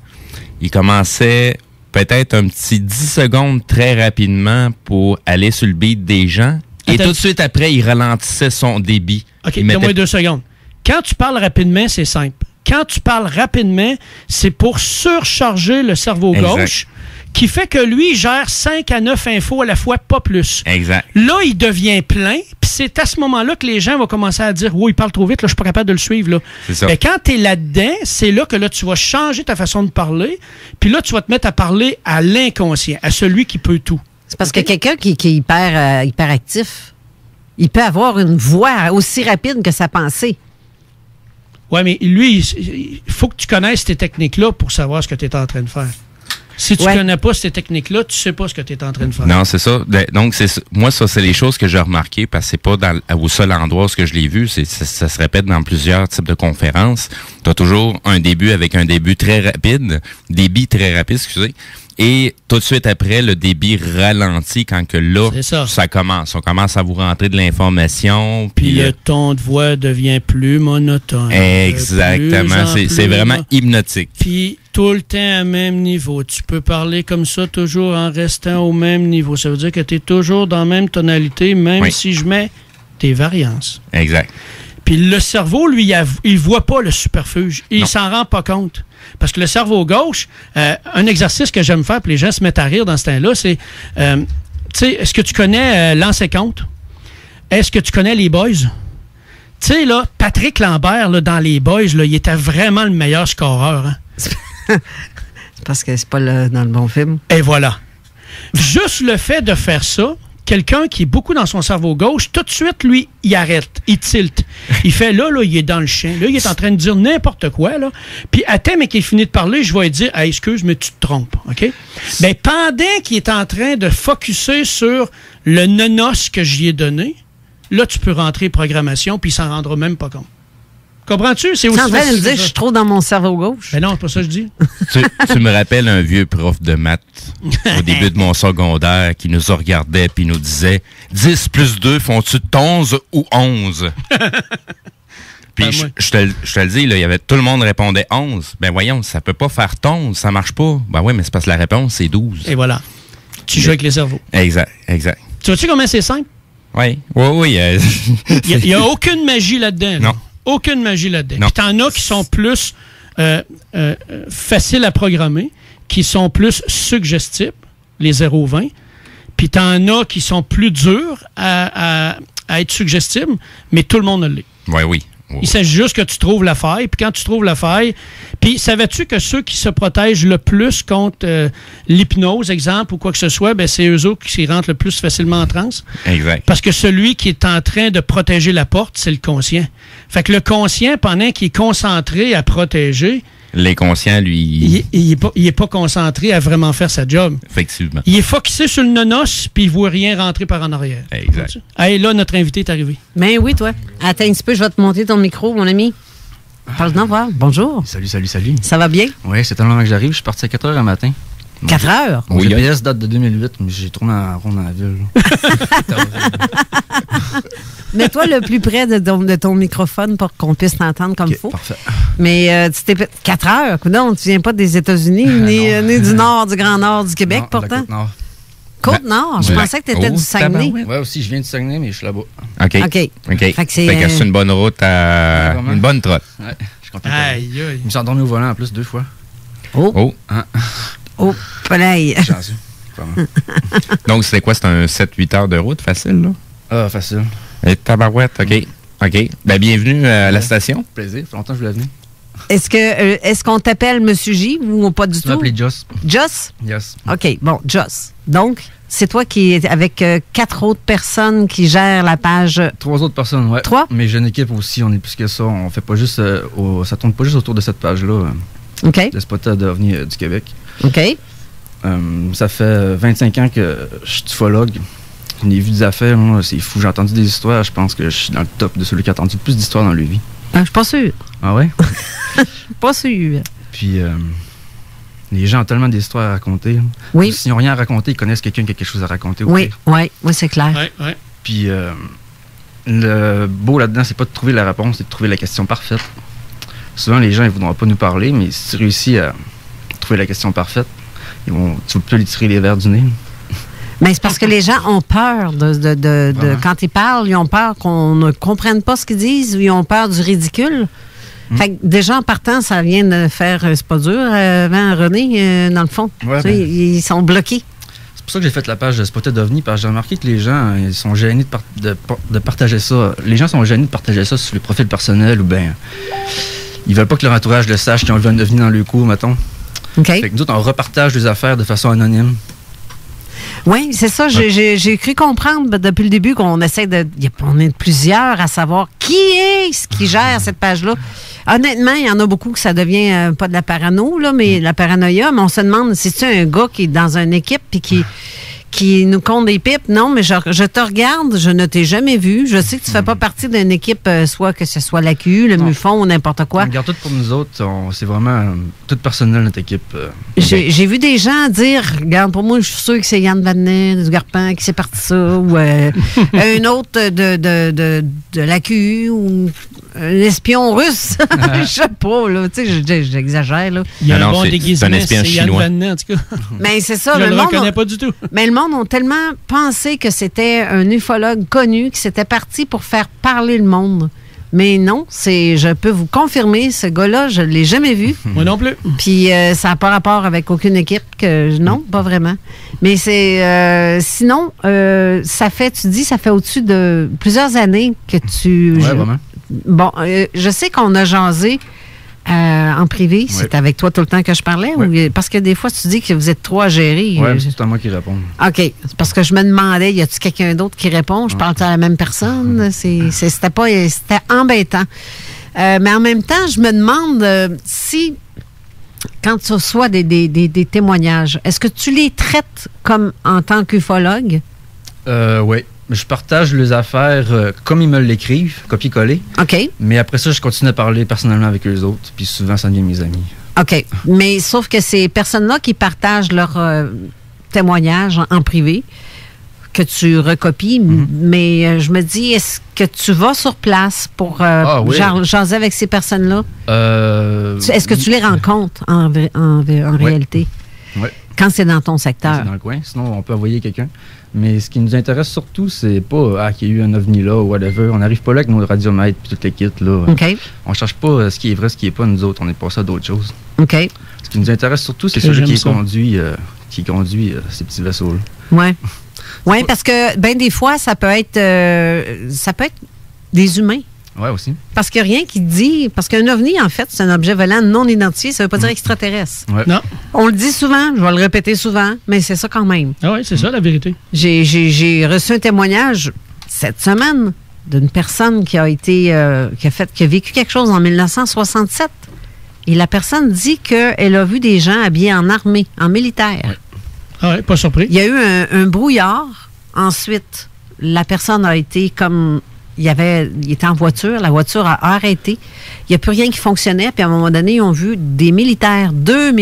Speaker 4: il commençait peut-être un petit 10 secondes très rapidement pour aller sur le beat des gens et tout de suite après, il ralentissait son débit.
Speaker 5: OK, donne-moi 2 secondes. Quand tu parles rapidement, c'est simple. Quand tu parles rapidement, c'est pour surcharger le cerveau gauche, qui fait que lui, il gère 5 à 9 infos à la fois, pas plus.
Speaker 4: Exact.
Speaker 5: Là, il devient plein, puis c'est à ce moment-là que les gens vont commencer à dire « Oui, il parle trop vite, là, je suis pas capable de le suivre. » Là.
Speaker 4: C'est ça.
Speaker 5: Mais quand tu es là-dedans, c'est là que là, tu vas changer ta façon de parler, puis là, tu vas te mettre à parler à l'inconscient, à celui qui peut tout. C'est
Speaker 3: parce que quelqu'un qui est hyper actif, il peut avoir une voix aussi rapide que sa pensée.
Speaker 5: Oui, mais lui, il faut que tu connaisses tes techniques-là pour savoir ce que tu es en train de faire. Si tu connais pas ces techniques-là, tu sais pas ce que tu es en train de faire.
Speaker 4: Non, c'est ça. Donc, moi, ça, c'est les choses que j'ai remarquées parce que c'est pas au seul endroit où je l'ai vu. Ça se répète dans plusieurs types de conférences. Tu as toujours un début avec un débit très rapide, excusez. Et tout de suite après, le débit ralentit quand que là, ça commence. On commence à vous rentrer de l'information. Puis
Speaker 5: le ton de voix devient plus monotone.
Speaker 4: Exactement. C'est vraiment hypnotique.
Speaker 5: Puis tout le temps à même niveau. Tu peux parler comme ça toujours en restant au même niveau. Ça veut dire que tu es toujours dans la même tonalité, même si je mets tes variances.
Speaker 4: Exact.
Speaker 5: Puis le cerveau, lui, il voit pas le superfuge. Il s'en rend pas compte. Parce que le cerveau gauche, un exercice que j'aime faire, puis les gens se mettent à rire dans ce temps-là, c'est, tu sais, est-ce que tu connais Lance et Compte? Est-ce que tu connais les Boys? Tu sais, là, Patrick Lambert, là, dans les Boys, là, il était vraiment le meilleur scoreur. Hein?
Speaker 3: C'est parce que c'est pas dans le bon film.
Speaker 5: Et voilà. Juste le fait de faire ça, quelqu'un qui est beaucoup dans son cerveau gauche, tout de suite, lui, il arrête, il tilte. Il fait là, il est dans le champ. Là, il est en train de dire n'importe quoi, là. Puis, attends, mais qu'il finit de parler, je vais lui dire, hey, excuse, mais tu te trompes, OK? Bien, pendant qu'il est en train de focusser sur le nonos que j'y ai donné, là, tu peux rentrer programmation, puis il s'en rendra même pas compte. Comprends-tu? C'est aussi.
Speaker 3: Tu es en train de me dire que je suis trop dans mon cerveau gauche.
Speaker 5: Mais non, c'est pas ça que je dis.
Speaker 4: tu me rappelles un vieux prof de maths au début de mon secondaire qui nous regardait puis nous disait 10 plus 2 font-tu 11 ou 11? Puis je te le dis, là, tout le monde répondait 11. Ben voyons, ça peut pas faire 11, ça marche pas. Ben oui, mais c'est parce que la réponse, c'est 12.
Speaker 5: Et voilà. Tu joues avec les cerveaux.
Speaker 4: Exact.
Speaker 5: Tu vois-tu comment c'est simple?
Speaker 4: Oui.
Speaker 5: Il n'y a aucune magie là-dedans. Là.
Speaker 4: Non.
Speaker 5: Aucune magie là-dedans. Puis t'en as qui sont plus faciles à programmer, qui sont plus suggestibles, les 0-20. Puis t'en as qui sont plus durs à être suggestibles, mais tout le monde l'est.
Speaker 4: Oui.
Speaker 5: Il s'agit juste que tu trouves la faille. Puis quand tu trouves la faille... Puis savais-tu que ceux qui se protègent le plus contre l'hypnose, exemple, ou quoi que ce soit, ben c'est eux autres qui rentrent le plus facilement en transe?
Speaker 4: Exact.
Speaker 5: Parce que celui qui est en train de protéger la porte, c'est le conscient. Fait que le conscient, pendant qu'il est concentré à protéger...
Speaker 4: L'inconscient, lui...
Speaker 5: Il est pas concentré à vraiment faire sa job.
Speaker 4: Effectivement.
Speaker 5: Il est focusé sur le nonos, puis il voit rien rentrer par en arrière.
Speaker 4: Exact.
Speaker 5: Hey, là, notre invité est arrivé.
Speaker 3: Ben oui, toi. Attends un petit peu, je vais te monter ton micro, mon ami. Parle-nous, voir. Bonjour.
Speaker 7: Salut.
Speaker 3: Ça va bien?
Speaker 7: Oui, c'est tellement que j'arrive. Je suis parti à 4 h le matin.
Speaker 3: 4 heures?
Speaker 7: Mon GPS date de 2008, mais j'ai tourné en rond dans la ville.
Speaker 3: Mets-toi le plus près de ton microphone pour qu'on puisse t'entendre comme il faut.
Speaker 7: Parfait.
Speaker 3: Mais tu t'es 4 heures. Non, tu viens pas des États-Unis, ni du nord, du Grand Nord du Québec, pourtant. Côte-Nord? Je pensais que tu étais du Saguenay.
Speaker 7: Oui, aussi, je viens du Saguenay, mais je suis là-bas.
Speaker 4: OK. Fait que c'est une bonne route à... une bonne trotte.
Speaker 7: Ouais, je suis content. Je me suis endormi au volant en plus 2 fois.
Speaker 3: Oh, play.
Speaker 7: Chanceux.
Speaker 4: Donc, c'était quoi? C'était un 7-8 heures de route facile, là?
Speaker 7: Ah, facile.
Speaker 4: Et tabarouette, OK. Ben, bienvenue à la station.
Speaker 7: Plaisir, ça fait longtemps que je voulais venir.
Speaker 3: Est-ce qu'on t'appelle Monsieur J ou pas du tout?
Speaker 7: Je m'appelle Joss.
Speaker 3: Joss?
Speaker 7: Yes.
Speaker 3: OK, bon, Joss. Donc, c'est toi qui es avec 4 autres personnes qui gèrent la page.
Speaker 7: 3 autres personnes, ouais.
Speaker 3: 3?
Speaker 7: Mais j'ai une équipe aussi, on est plus que ça. On fait pas juste. Ça tourne pas juste autour de cette page-là.
Speaker 3: OK.
Speaker 7: Le spot d'OVNI du Québec.
Speaker 3: OK.
Speaker 7: Ça fait 25 ans que je suis ufologue. J'ai vu des affaires, moi, c'est fou. J'ai entendu des histoires. Je pense que je suis dans le top de celui qui a entendu le plus d'histoires dans leur vie.
Speaker 3: Je suis pas sûr.
Speaker 7: Ah ouais?
Speaker 3: Pas sûr.
Speaker 7: Puis, les gens ont tellement d'histoires à raconter.
Speaker 3: Oui.
Speaker 7: S'ils n'ont rien à raconter, ils connaissent quelqu'un qui a quelque chose à raconter.
Speaker 3: Oui, c'est clair.
Speaker 5: Oui.
Speaker 7: Puis, le beau là-dedans, c'est pas de trouver la réponse, c'est de trouver la question parfaite. Souvent, les gens, ils voudront pas nous parler, mais si tu réussis à trouver la question parfaite, tu peux lui tirer les verres du nez.
Speaker 3: Mais c'est parce que les gens ont peur quand ils parlent, ils ont peur qu'on ne comprenne pas ce qu'ils disent, ou ils ont peur du ridicule. Fait que déjà en partant, ça vient de faire, c'est pas dur, René, dans le fond.
Speaker 7: Ouais,
Speaker 3: ils sont bloqués.
Speaker 7: C'est pour ça que j'ai fait la page de Spotted OVNI, parce que j'ai remarqué que les gens, ils sont gênés de partager ça. Les gens sont gênés de partager ça sur les profils personnels, ou bien ils veulent pas que leur entourage le sache qu'ils ont vu un OVNI dans le cours, mettons.
Speaker 3: OK.
Speaker 7: Fait que nous autres, on repartage les affaires de façon anonyme.
Speaker 3: Oui, c'est ça. J'ai cru comprendre depuis le début qu'on essaie on est plusieurs à savoir qui est-ce qui gère cette page-là. Honnêtement, il y en a beaucoup que ça devient pas de la parano, là, mais de la paranoïa. Mais on se demande, c'est-tu un gars qui est dans une équipe et qui nous compte des pipes? Non, mais je te regarde, je ne t'ai jamais vu. Je sais que tu fais pas partie d'une équipe, soit que ce soit l'AQ, le MUFON ou n'importe quoi.
Speaker 7: On regarde tout pour nous autres. C'est vraiment tout personnel, notre équipe.
Speaker 3: J'ai vu des gens dire, regarde, pour moi, je suis sûr que c'est Yann Vadnet du Garpin qui s'est parti ça, ou un autre de l'AQ, ou un espion russe. Je sais pas, là. Tu sais, j'exagère, là.
Speaker 5: Il y a un bon déguisement, c'est Yann Vadnet, en tout cas.
Speaker 3: Mais c'est ça.
Speaker 5: Je le reconnais pas du tout.
Speaker 3: Mais le monde a tellement pensé que c'était un ufologue connu, qui s'était parti pour faire parler le monde. Mais non, je peux vous confirmer, ce gars-là, je ne l'ai jamais vu.
Speaker 5: Moi non plus.
Speaker 3: Puis ça n'a pas rapport avec aucune équipe, non, pas vraiment. Mais sinon, ça fait au-dessus de plusieurs années que tu...
Speaker 7: Oui, vraiment.
Speaker 3: Bon, je sais qu'on a jasé en privé. Oui. C'est avec toi tout le temps que je parlais? Oui. Ou, parce que des fois, tu dis que vous êtes trois à gérer.
Speaker 7: Oui, c'est à moi qui réponds.
Speaker 3: OK. C'est parce que je me demandais, y a-t-il quelqu'un d'autre qui répond? Je parle à la même personne? C'était embêtant. Mais en même temps, je me demande si, quand tu reçois des témoignages, est-ce que tu les traites comme en tant qu'ufologue?
Speaker 7: Oui. Je partage les affaires comme ils me l'écrivent, copier-coller.
Speaker 3: OK.
Speaker 7: Mais après ça, je continue à parler personnellement avec eux autres. Puis souvent, ça devient mes amis.
Speaker 3: OK. Mais sauf que ces personnes-là qui partagent leurs témoignages en privé, que tu recopies, mais je me dis, est-ce que tu vas sur place pour jaser avec ces personnes-là? Est-ce que tu les rencontres en réalité?
Speaker 7: Oui.
Speaker 3: Quand c'est dans ton secteur?
Speaker 7: Quand c'est dans le coin. Sinon, on peut envoyer quelqu'un. Mais ce qui nous intéresse surtout, c'est pas qu'il y a eu un ovni là ou whatever. On n'arrive pas là avec nos radiomètres et toutes les kits là.
Speaker 3: OK.
Speaker 7: On cherche pas ce qui est vrai, ce qui est pas, nous autres. On est passé à d'autres choses.
Speaker 3: OK.
Speaker 7: Ce qui nous intéresse surtout, c'est celui qui conduit ces petits vaisseaux-là.
Speaker 3: Oui. Oui, parce que ben des fois, ça peut être des humains.
Speaker 7: Oui, aussi.
Speaker 3: Parce qu'il n'y a rien qui dit... Parce qu'un ovni, en fait, c'est un objet volant non identifié. Ça ne veut pas dire extraterrestre.
Speaker 7: Ouais.
Speaker 5: Non.
Speaker 3: On le dit souvent, je vais le répéter souvent, mais c'est ça quand même.
Speaker 5: Ah oui, c'est ça la vérité.
Speaker 3: J'ai reçu un témoignage cette semaine d'une personne qui a vécu quelque chose en 1967. Et la personne dit qu'elle a vu des gens habillés en armée, en militaire.
Speaker 5: Ouais. Ah oui, pas surpris.
Speaker 3: Il y a eu un brouillard. Ensuite, la personne a été comme... Il était en voiture, la voiture a arrêté. Il n'y a plus rien qui fonctionnait. Puis à un moment donné, ils ont vu deux militaires, deux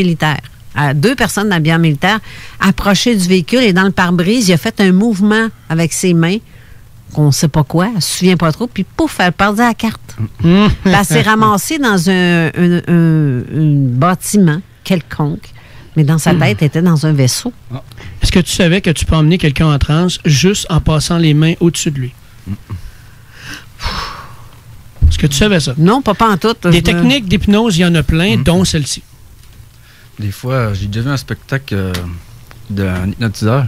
Speaker 3: personnes habillées en militaire, approcher du véhicule et dans le pare-brise, il a fait un mouvement avec ses mains, qu'on ne sait pas quoi, elle ne se souvient pas trop, puis pouf, elle perdait la carte. Elle s'est ramassée dans un bâtiment quelconque, mais dans sa tête, elle était dans un vaisseau.
Speaker 5: Est-ce que tu savais que tu peux emmener quelqu'un en transe juste en passant les mains au-dessus de lui? Est-ce que tu savais ça?
Speaker 3: Non, pas en tout.
Speaker 5: Des techniques d'hypnose, il y en a plein, dont celle-ci.
Speaker 7: Des fois, j'ai déjà vu un spectacle d'un hypnotiseur.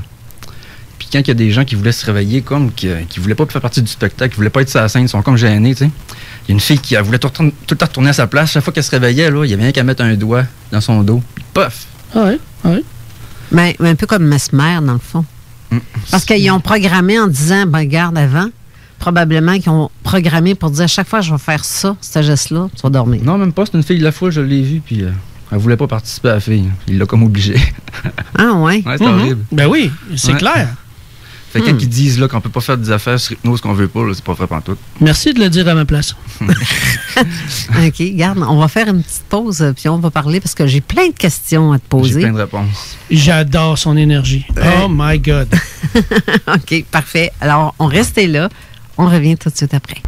Speaker 7: Puis quand il y a des gens qui voulaient se réveiller, comme qui voulaient pas faire partie du spectacle, qui voulaient pas être sur la scène, ils sont comme gênés, tu sais. Il y a une fille qui voulait tout le temps retourner à sa place. Chaque fois qu'elle se réveillait, là, il y avait rien qu'à mettre un doigt dans son dos. Puis paf!
Speaker 5: Ah oui, ah oui.
Speaker 3: Mais un peu comme Mesmer, dans le fond. Parce qu'ils ont programmé en disant, ben garde avant. Probablement qu'ils ont programmé pour dire à chaque fois je vais faire ça, ce geste-là, tu vas dormir.
Speaker 7: Non, même pas. C'est une fille de la foule, je l'ai vue, puis elle voulait pas participer à la fille. Il l'a comme obligé.
Speaker 3: Ah, ouais?
Speaker 7: Ouais, c'est horrible.
Speaker 5: Ben oui, c'est clair.
Speaker 7: Fait que quand ils disent là, qu'on peut pas faire des affaires sur hypnose qu'on veut pas, là, c'est pas vrai pantoute.
Speaker 5: Merci de le dire à ma place.
Speaker 3: OK, regarde, on va faire une petite pause, puis on va parler parce que j'ai plein de questions à te poser.
Speaker 7: J'ai plein de réponses.
Speaker 5: J'adore son énergie. Oh my God.
Speaker 3: OK, parfait. Alors, on reste là. On revient tout de suite après.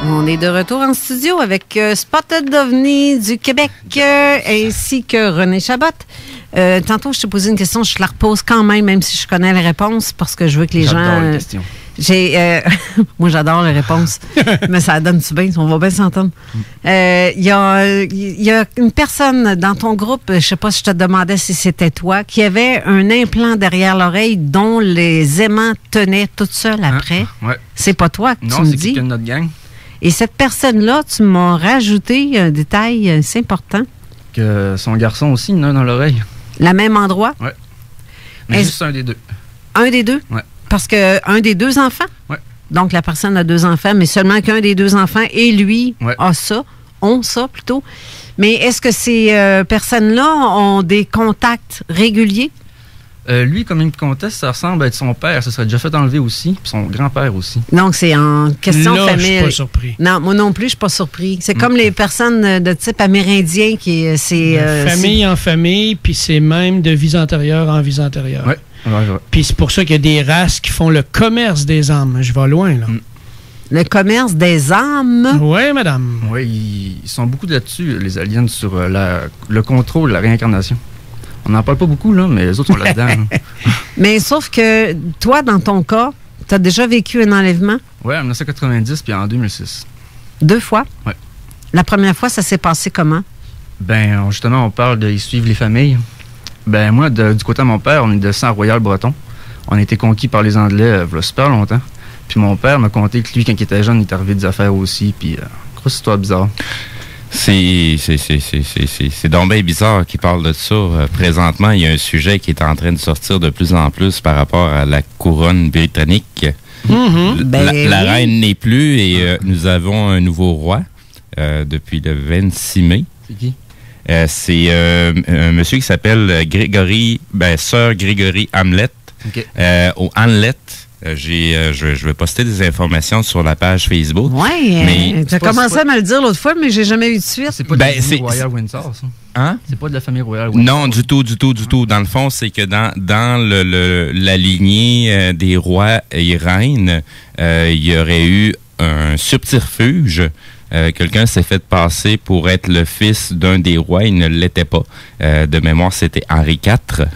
Speaker 3: On est de retour en studio avec Spotted OVNI du Québec ainsi que René Chabot. Tantôt, je t'ai posé une question, je te la repose quand même si je connais la réponse, parce que je veux que les gens Moi, j'adore les réponses, mais ça donne-tu bien? On va bien s'entendre. Il y a une personne dans ton groupe, je ne sais pas si je te demandais si c'était toi, qui avait un implant derrière l'oreille dont les aimants tenaient toute seule après.
Speaker 7: Ouais.
Speaker 3: C'est pas toi que tu me dis?
Speaker 7: Non, c'est quelqu'un de notre gang.
Speaker 3: Et cette personne-là, tu m'as rajouté un détail assez important.
Speaker 7: Que son garçon aussi, il en a dans l'oreille.
Speaker 3: Le même endroit?
Speaker 7: Oui. Mais juste un des deux.
Speaker 3: Un des deux?
Speaker 7: Oui.
Speaker 3: Parce qu'un des deux enfants?
Speaker 7: Oui.
Speaker 3: Donc, la personne a 2 enfants, mais seulement qu'un des 2 enfants et lui a ça, ont ça plutôt. Mais est-ce que ces personnes-là ont des contacts réguliers?
Speaker 7: Lui, comme il me conteste, ça ressemble à être son père. Ça serait déjà fait enlever aussi, puis son grand-père aussi.
Speaker 3: Donc, c'est en question de famille.
Speaker 5: Je suis pas surpris.
Speaker 3: Non, moi non plus, je suis pas surpris. C'est comme les personnes de type amérindien qui...
Speaker 5: famille en famille, puis c'est même de vie antérieure en vie antérieure.
Speaker 7: Oui.
Speaker 5: Puis c'est pour ça qu'il y a des races qui font le commerce des âmes. Je vais loin, là.
Speaker 3: Le commerce des âmes?
Speaker 5: Oui, madame.
Speaker 7: Oui, ils sont beaucoup là-dessus, les aliens, sur le contrôle, la réincarnation. On n'en parle pas beaucoup, là, mais les autres sont là-dedans.
Speaker 3: Mais sauf que toi, dans ton cas, tu as déjà vécu un enlèvement?
Speaker 7: Oui, en 1990 puis en 2006.
Speaker 3: 2 fois?
Speaker 7: Oui.
Speaker 3: La première fois, ça s'est passé comment?
Speaker 7: Ben, justement, on parle de suivre les familles. Ben, moi, du côté de mon père, on est de sang royal-breton. On a été conquis par les Anglais il y a super longtemps. Puis mon père m'a conté que lui, quand il était jeune, il est arrivé des affaires aussi. Puis, grosse histoire bizarre.
Speaker 4: C'est donc bien bizarre qu'il parle de ça. Présentement, il y a un sujet qui est en train de sortir de plus en plus par rapport à la couronne britannique. La reine n'est plus et nous avons un nouveau roi depuis le 26 mai.
Speaker 7: C'est qui?
Speaker 4: C'est un monsieur qui s'appelle Sir Gregory Hamlet.
Speaker 7: Okay.
Speaker 4: Au Hamlet. Je vais poster des informations sur la page Facebook.
Speaker 3: Oui, tu as commencé à me le dire l'autre fois, mais j'ai jamais eu de suite.
Speaker 7: C'est pas de la famille royale Windsor, ça?
Speaker 4: Hein?
Speaker 7: C'est pas de la famille royale Windsor?
Speaker 4: Non, du tout. Dans le fond, c'est que dans la lignée des rois et reines, il y aurait eu un subterfuge. Quelqu'un s'est fait passer pour être le fils d'un des rois. Il ne l'était pas. De mémoire, c'était Henri IV.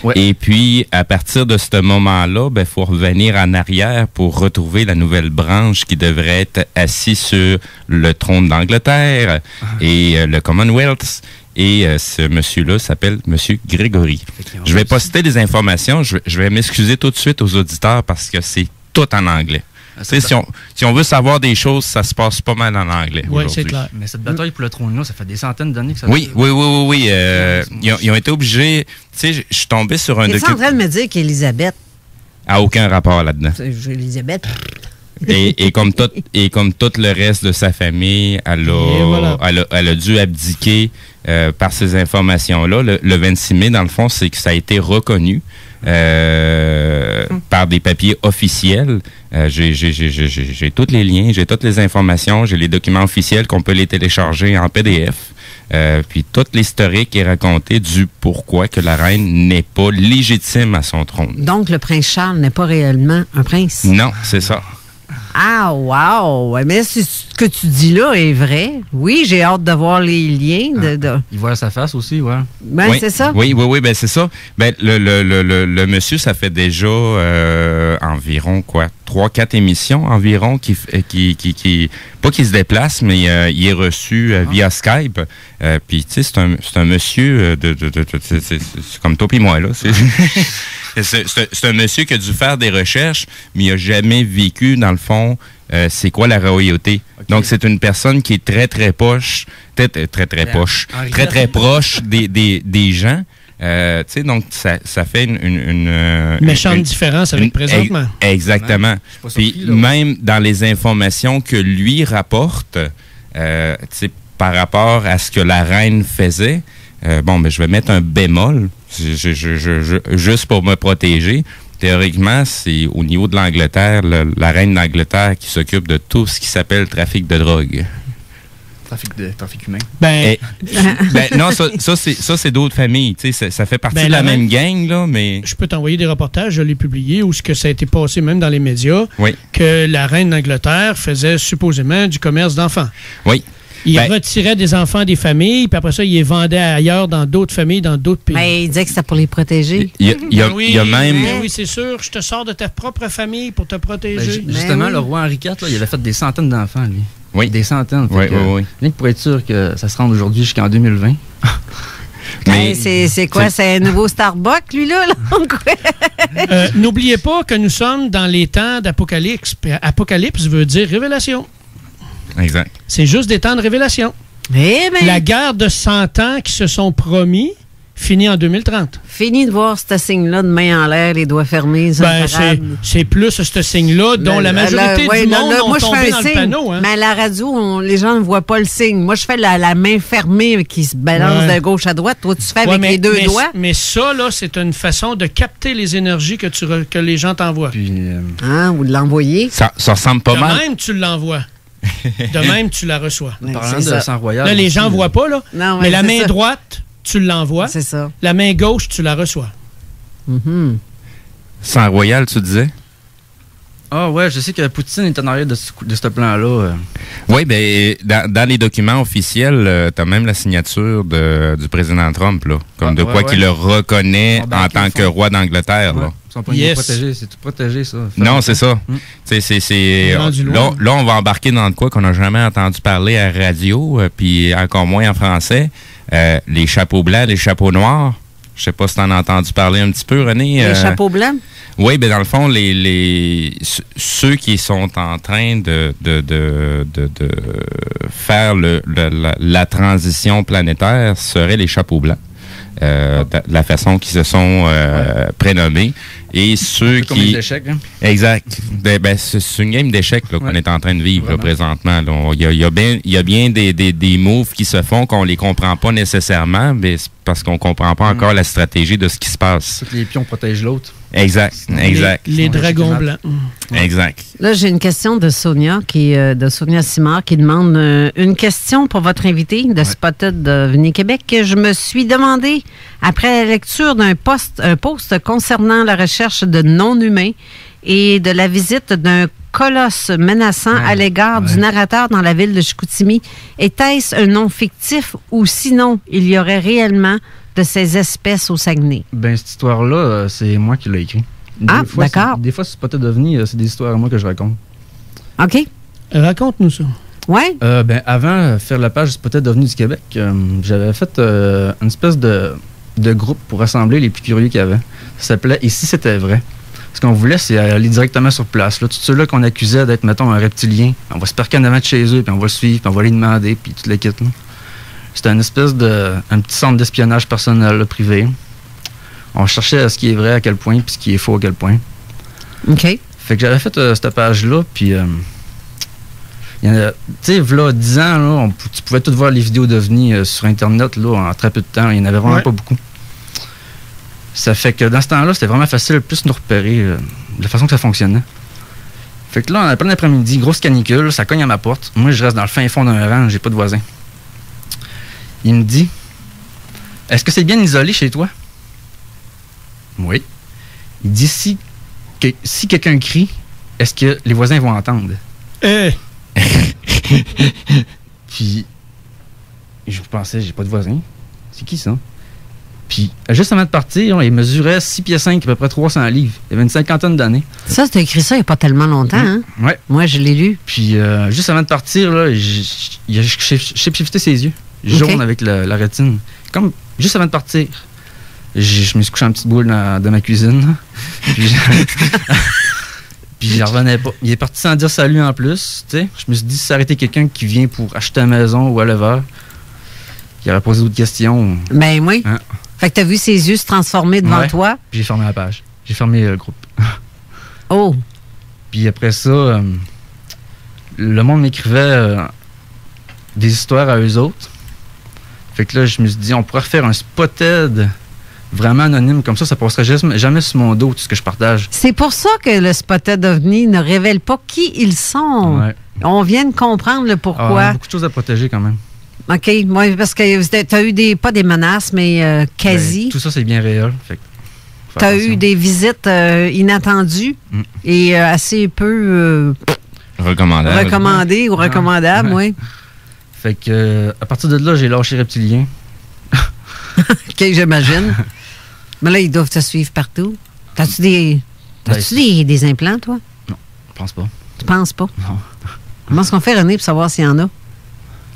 Speaker 4: Ouais. Et puis, à partir de ce moment-là, il faut revenir en arrière pour retrouver la nouvelle branche qui devrait être assise sur le trône d'Angleterre et le Commonwealth. Et ce monsieur-là s'appelle Monsieur Grégory. Je vais poster des informations. Je vais m'excuser tout de suite aux auditeurs parce que c'est tout en anglais. Si on veut savoir des choses, ça se passe pas mal en anglais.
Speaker 5: Oui, c'est clair.
Speaker 7: Mais cette bataille pour le trône-là, ça fait des centaines d'années que ça
Speaker 4: Oui. Ils ont été obligés. Tu sais, je suis tombé sur un
Speaker 3: document. Tu es en train de me dire qu'Élisabeth
Speaker 4: a aucun rapport là-dedans.
Speaker 3: Élisabeth.
Speaker 4: Et comme tout le reste de sa famille, elle a dû abdiquer par ces informations-là. Le 26 mai, dans le fond, c'est que ça a été reconnu par des papiers officiels. J'ai tous les liens, j'ai toutes les informations, j'ai les documents officiels qu'on peut les télécharger en PDF. Puis tout l'historique est raconté du pourquoi que la reine n'est pas légitime à son trône.
Speaker 3: Donc, le prince Charles n'est pas réellement un prince?
Speaker 4: Non, c'est ça.
Speaker 3: Ah, wow! Mais ce que tu dis là est vrai. Oui, j'ai hâte de voir les liens.
Speaker 7: Il voit sa face aussi, ouais.
Speaker 3: Ben, c'est ça.
Speaker 4: Oui, c'est ça. Ben, le monsieur, ça fait déjà environ, 3-4 émissions environ qui pas qu'il se déplace, mais il est reçu via Skype. Puis, tu sais, c'est un monsieur c'est comme toi et moi, là. C'est un monsieur qui a dû faire des recherches, mais il n'a jamais vécu, dans le fond, c'est quoi la royauté. Okay. Donc, c'est une personne qui est très proche des gens. Tu sais, donc, ça fait une
Speaker 5: méchante différence avec présentement.
Speaker 4: Exactement. Puis, même dans les informations que lui rapporte, tu sais, par rapport à ce que la reine faisait, je vais mettre un bémol, juste pour me protéger. Théoriquement, c'est au niveau de l'Angleterre, la reine d'Angleterre qui s'occupe de tout ce qui s'appelle trafic de drogue.
Speaker 7: Trafic humain.
Speaker 4: Non, ça c'est d'autres familles. Ça fait partie de la même gang, là, mais...
Speaker 5: Je peux t'envoyer des reportages, je l'ai publié, où ce que ça a été passé même dans les médias, que la reine d'Angleterre faisait supposément du commerce d'enfants.
Speaker 4: Oui.
Speaker 5: Il retirait des enfants des familles, puis après ça, il les vendait ailleurs dans d'autres familles, dans d'autres pays.
Speaker 3: Mais il disait que c'était pour les protéger.
Speaker 4: Il y a même...
Speaker 5: Oui, c'est sûr. Je te sors de ta propre famille pour te protéger.
Speaker 7: Justement, le roi Henri IV, là, il avait fait des centaines d'enfants, lui.
Speaker 4: Oui.
Speaker 7: Des centaines.
Speaker 4: Oui.
Speaker 7: Rien que pour être sûr que ça se rende aujourd'hui jusqu'en 2020.
Speaker 3: Mais c'est quoi? C'est un nouveau Starbucks, lui, là?
Speaker 5: N'oubliez pas que nous sommes dans les temps d'Apocalypse. Apocalypse veut dire révélation.
Speaker 4: Exact.
Speaker 5: C'est juste des temps de révélation. La guerre de 100 ans qui se sont promis finit en 2030.
Speaker 3: Fini de voir ce signe-là de main en l'air, les doigts fermés.
Speaker 5: C'est plus ce signe-là dont la majorité du monde ont tombé dans le panneau. Hein?
Speaker 3: Mais à la radio, les gens ne voient pas le signe. Moi, je fais la main fermée qui se balance de gauche à droite. Toi, tu fais avec les deux doigts.
Speaker 5: Mais ça, là, c'est une façon de capter les énergies que les gens t'envoient.
Speaker 3: Ou de l'envoyer.
Speaker 4: Ça ressemble pas mal.
Speaker 5: De même, tu l'envoies. De même, tu la reçois.
Speaker 7: Parlant de sang royal.
Speaker 5: Là, les gens ne voient pas, là.
Speaker 3: Non,
Speaker 5: mais la main droite, tu l'envoies.
Speaker 3: C'est ça.
Speaker 5: La main gauche, tu la reçois.
Speaker 4: Sang royal, tu disais?
Speaker 7: Ah ouais, je sais que Poutine est en arrière de ce plan-là.
Speaker 4: Oui, bien, dans les documents officiels, tu as même la signature du président Trump, là. Comme qu'il le reconnaît en tant que roi d'Angleterre, là.
Speaker 7: C'est tout protégé, ça.
Speaker 4: Non, c'est ça. Là, on va embarquer dans de quoi qu'on n'a jamais entendu parler à la radio, puis encore moins en français. Les chapeaux blancs, les chapeaux noirs. Je sais pas si tu en as entendu parler un petit peu, René.
Speaker 3: Les chapeaux blancs?
Speaker 4: Oui, bien, dans le fond, ceux qui sont en train de faire la transition planétaire seraient les chapeaux blancs. De la façon qu'ils se sont prénommés. Et ceux
Speaker 7: qui... Comme une d'échecs, hein?
Speaker 4: Exact. C'est une game d'échecs qu'on est en train de vivre là, présentement. Là. Il y a bien des moves qui se font qu'on les comprend pas nécessairement, mais c'est parce qu'on comprend pas encore la stratégie de ce qui se passe.
Speaker 7: Les pions protègent l'autre.
Speaker 4: Exact.
Speaker 5: Les dragons blancs.
Speaker 4: Exact.
Speaker 3: Là, j'ai une question de Sonia, de Sonia Simard, qui demande une question pour votre invité de Spotted de Venez Québec. Je me suis demandé, après la lecture d'un post concernant la recherche de non-humains et de la visite d'un colosse menaçant à l'égard du narrateur dans la ville de Chicoutimi, était-ce un nom fictif ou sinon il y aurait réellement de ces espèces au Saguenay?
Speaker 7: Ben, cette histoire-là, c'est moi qui l'ai écrit.
Speaker 3: D'accord.
Speaker 7: Des fois, c'est pas devenu, c'est des histoires à moi que je raconte.
Speaker 3: OK.
Speaker 5: Raconte-nous ça.
Speaker 3: Oui?
Speaker 7: Avant de faire la page Spotted devenu du Québec, j'avais fait une espèce de groupe pour rassembler les plus curieux qu'il y avait. Ça s'appelait « Et si c'était vrai ». Ce qu'on voulait, c'est aller directement sur place. Là, tous ceux-là qu'on accusait d'être, mettons, un reptilien, on va se parquer en avant de chez eux, puis on va le suivre, puis on va les demander, puis tout le kit. C'était une espèce un petit centre d'espionnage personnel, là, privé. On cherchait à ce qui est vrai à quel point, puis ce qui est faux à quel point.
Speaker 3: OK.
Speaker 7: Fait que j'avais fait cette page-là, puis... tu sais, là, 10 ans, là, tu pouvais tout voir les vidéos d'OVNI sur Internet là, en très peu de temps. Il n'y en avait vraiment pas beaucoup. Ça fait que dans ce temps-là, c'était vraiment facile de plus nous repérer de la façon que ça fonctionnait. Fait que là, en plein après-midi, grosse canicule, ça cogne à ma porte. Moi, je reste dans le fin fond d'un rang, j'ai pas de voisin. Il me dit « Est-ce que c'est bien isolé chez toi? » Oui. Il dit si quelqu'un crie, est-ce que les voisins vont entendre? Puis, je pensais, j'ai pas de voisin. C'est qui ça? Puis, juste avant de partir, il mesurait 6 pieds 5, à peu près 300 livres. Il avait une cinquantaine d'années.
Speaker 3: Ça, tu as écrit ça il n'y a pas tellement longtemps, hein?
Speaker 7: Oui.
Speaker 3: Moi, je l'ai lu.
Speaker 7: Puis, juste avant de partir, là, il a shifté ses yeux. Jaune avec la rétine. Comme juste avant de partir. Je me suis couché en petite boule dans ma cuisine. Puis, puis j'en revenais pas. Il est parti sans dire salut en plus. T'sais. Je me suis dit, si ça aurait été quelqu'un qui vient pour acheter une maison ou whatever, qui aurait posé d'autres questions.
Speaker 3: Ben oui. Hein? Fait que t'as vu ses yeux se transformer devant toi.
Speaker 7: Puis j'ai fermé la page. J'ai fermé le groupe.
Speaker 3: Oh!
Speaker 7: Puis après ça, le monde m'écrivait des histoires à eux autres. Fait que là, je me suis dit, on pourrait refaire un Spotted vraiment anonyme, comme ça passerait jamais sur mon dos tout ce que je partage.
Speaker 3: C'est pour ça que le Spotted OVNI ne révèle pas qui ils sont. Ouais. On vient de comprendre le pourquoi.
Speaker 7: On a beaucoup de choses à protéger quand même.
Speaker 3: OK, moi, parce que tu as eu pas des menaces, mais quasi.
Speaker 7: Ben, tout ça, c'est bien réel.
Speaker 3: Tu as eu des visites inattendues et assez peu
Speaker 4: recommandables ou recommandables,
Speaker 3: oui.
Speaker 7: Fait que, à partir de là, j'ai lâché Reptilien.
Speaker 3: OK, j'imagine. Mais là, ils doivent te suivre partout. T'as-tu des implants, toi?
Speaker 7: Non, je pense pas.
Speaker 3: Tu penses pas?
Speaker 7: Non.
Speaker 3: Comment est-ce qu'on fait, René, pour savoir s'il y en a?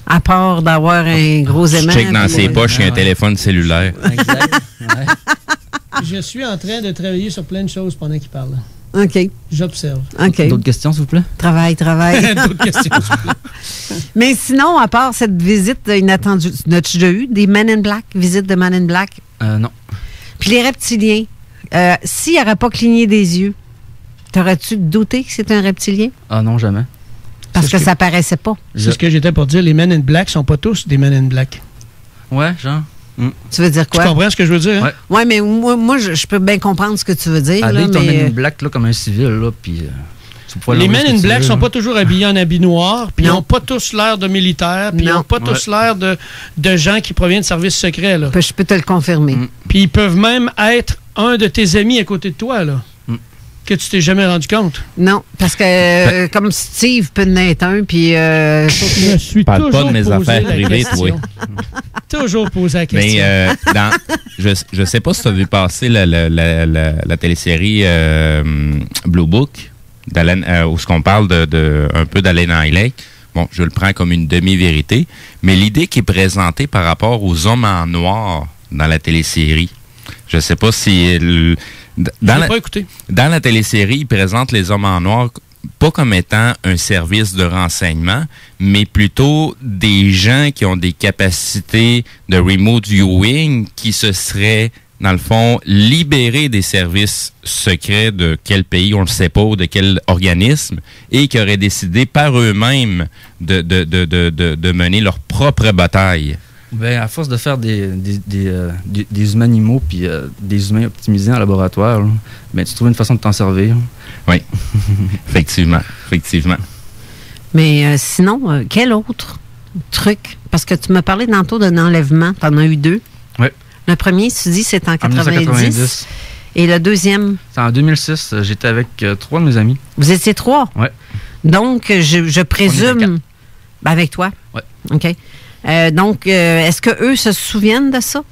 Speaker 3: À part d'avoir un gros aimant.
Speaker 4: Je check dans ses poches, il y a un téléphone cellulaire.
Speaker 7: Exact. Ouais.
Speaker 5: Je suis en train de travailler sur plein de choses pendant qu'il parle.
Speaker 3: OK.
Speaker 5: J'observe.
Speaker 3: OK.
Speaker 7: D'autres questions, s'il vous plaît?
Speaker 3: Travail.
Speaker 5: D'autres questions, s'il vous plaît.
Speaker 3: Mais sinon, à part cette visite inattendue, n'as-tu déjà eu des Men in Black, visite de Men in Black?
Speaker 7: Non.
Speaker 3: Puis les reptiliens, s'il n'aurait pas cligné des yeux, t'aurais-tu douté que c'était un reptilien?
Speaker 7: Ah non, jamais.
Speaker 3: Parce que ça paraissait pas.
Speaker 5: C'est ce que j'étais pour dire. Les Men in Black sont pas tous des Men in Black.
Speaker 7: Ouais, genre.
Speaker 3: Tu veux dire quoi?
Speaker 5: Tu comprends ce que je veux dire? Hein?
Speaker 7: Ouais.
Speaker 3: Oui, mais moi je peux bien comprendre ce que tu veux dire.
Speaker 7: Allez,
Speaker 3: là,
Speaker 7: ton
Speaker 3: mais...
Speaker 7: Men in Black là, comme un civil, là, puis...
Speaker 5: Les Men in Black sont pas toujours habillés en habit noir, puis ils n'ont pas tous l'air de militaires, puis ils n'ont pas tous l'air de gens qui proviennent de services secrets. Là.
Speaker 3: Je peux te le confirmer.
Speaker 5: Puis ils peuvent même être un de tes amis à côté de toi, là. Que tu t'es jamais rendu compte.
Speaker 3: Non, parce que comme Steve peut en être un, puis...
Speaker 5: je suis
Speaker 4: parle
Speaker 5: toujours
Speaker 4: pas de mes
Speaker 5: posé
Speaker 4: affaires
Speaker 5: la
Speaker 4: privées,
Speaker 5: question. Toujours posé la question.
Speaker 4: Mais je sais pas si tu as vu passer la télésérie Blue Book, où ce qu'on parle un peu d'Alain Haïlek. Bon, je le prends comme une demi-vérité, mais l'idée qui est présentée par rapport aux hommes en noir dans la télésérie, je sais pas si... Dans la télésérie, ils présentent les hommes en noir pas comme étant un service de renseignement, mais plutôt des gens qui ont des capacités de remote viewing qui se seraient, dans le fond, libérés des services secrets de quel pays, on ne le sait pas, ou de quel organisme, et qui auraient décidé par eux-mêmes de mener leur propre bataille.
Speaker 7: Ben, à force de faire des humains animaux puis des humains optimisés en laboratoire, là, ben, tu trouves une façon de t'en servir.
Speaker 4: Oui, effectivement.
Speaker 3: Mais sinon, quel autre truc? Parce que tu m'as parlé tantôt d'un enlèvement. Tu en as eu 2.
Speaker 7: Oui.
Speaker 3: Le premier, tu dis, c'est en 90.
Speaker 7: 1990.
Speaker 3: Et le deuxième?
Speaker 7: C'est en 2006. J'étais avec 3 de mes amis.
Speaker 3: Vous étiez 3?
Speaker 7: Oui.
Speaker 3: Donc, je présume... Ben, avec toi?
Speaker 7: Oui.
Speaker 3: OK. Donc, est-ce qu'eux se souviennent de ça?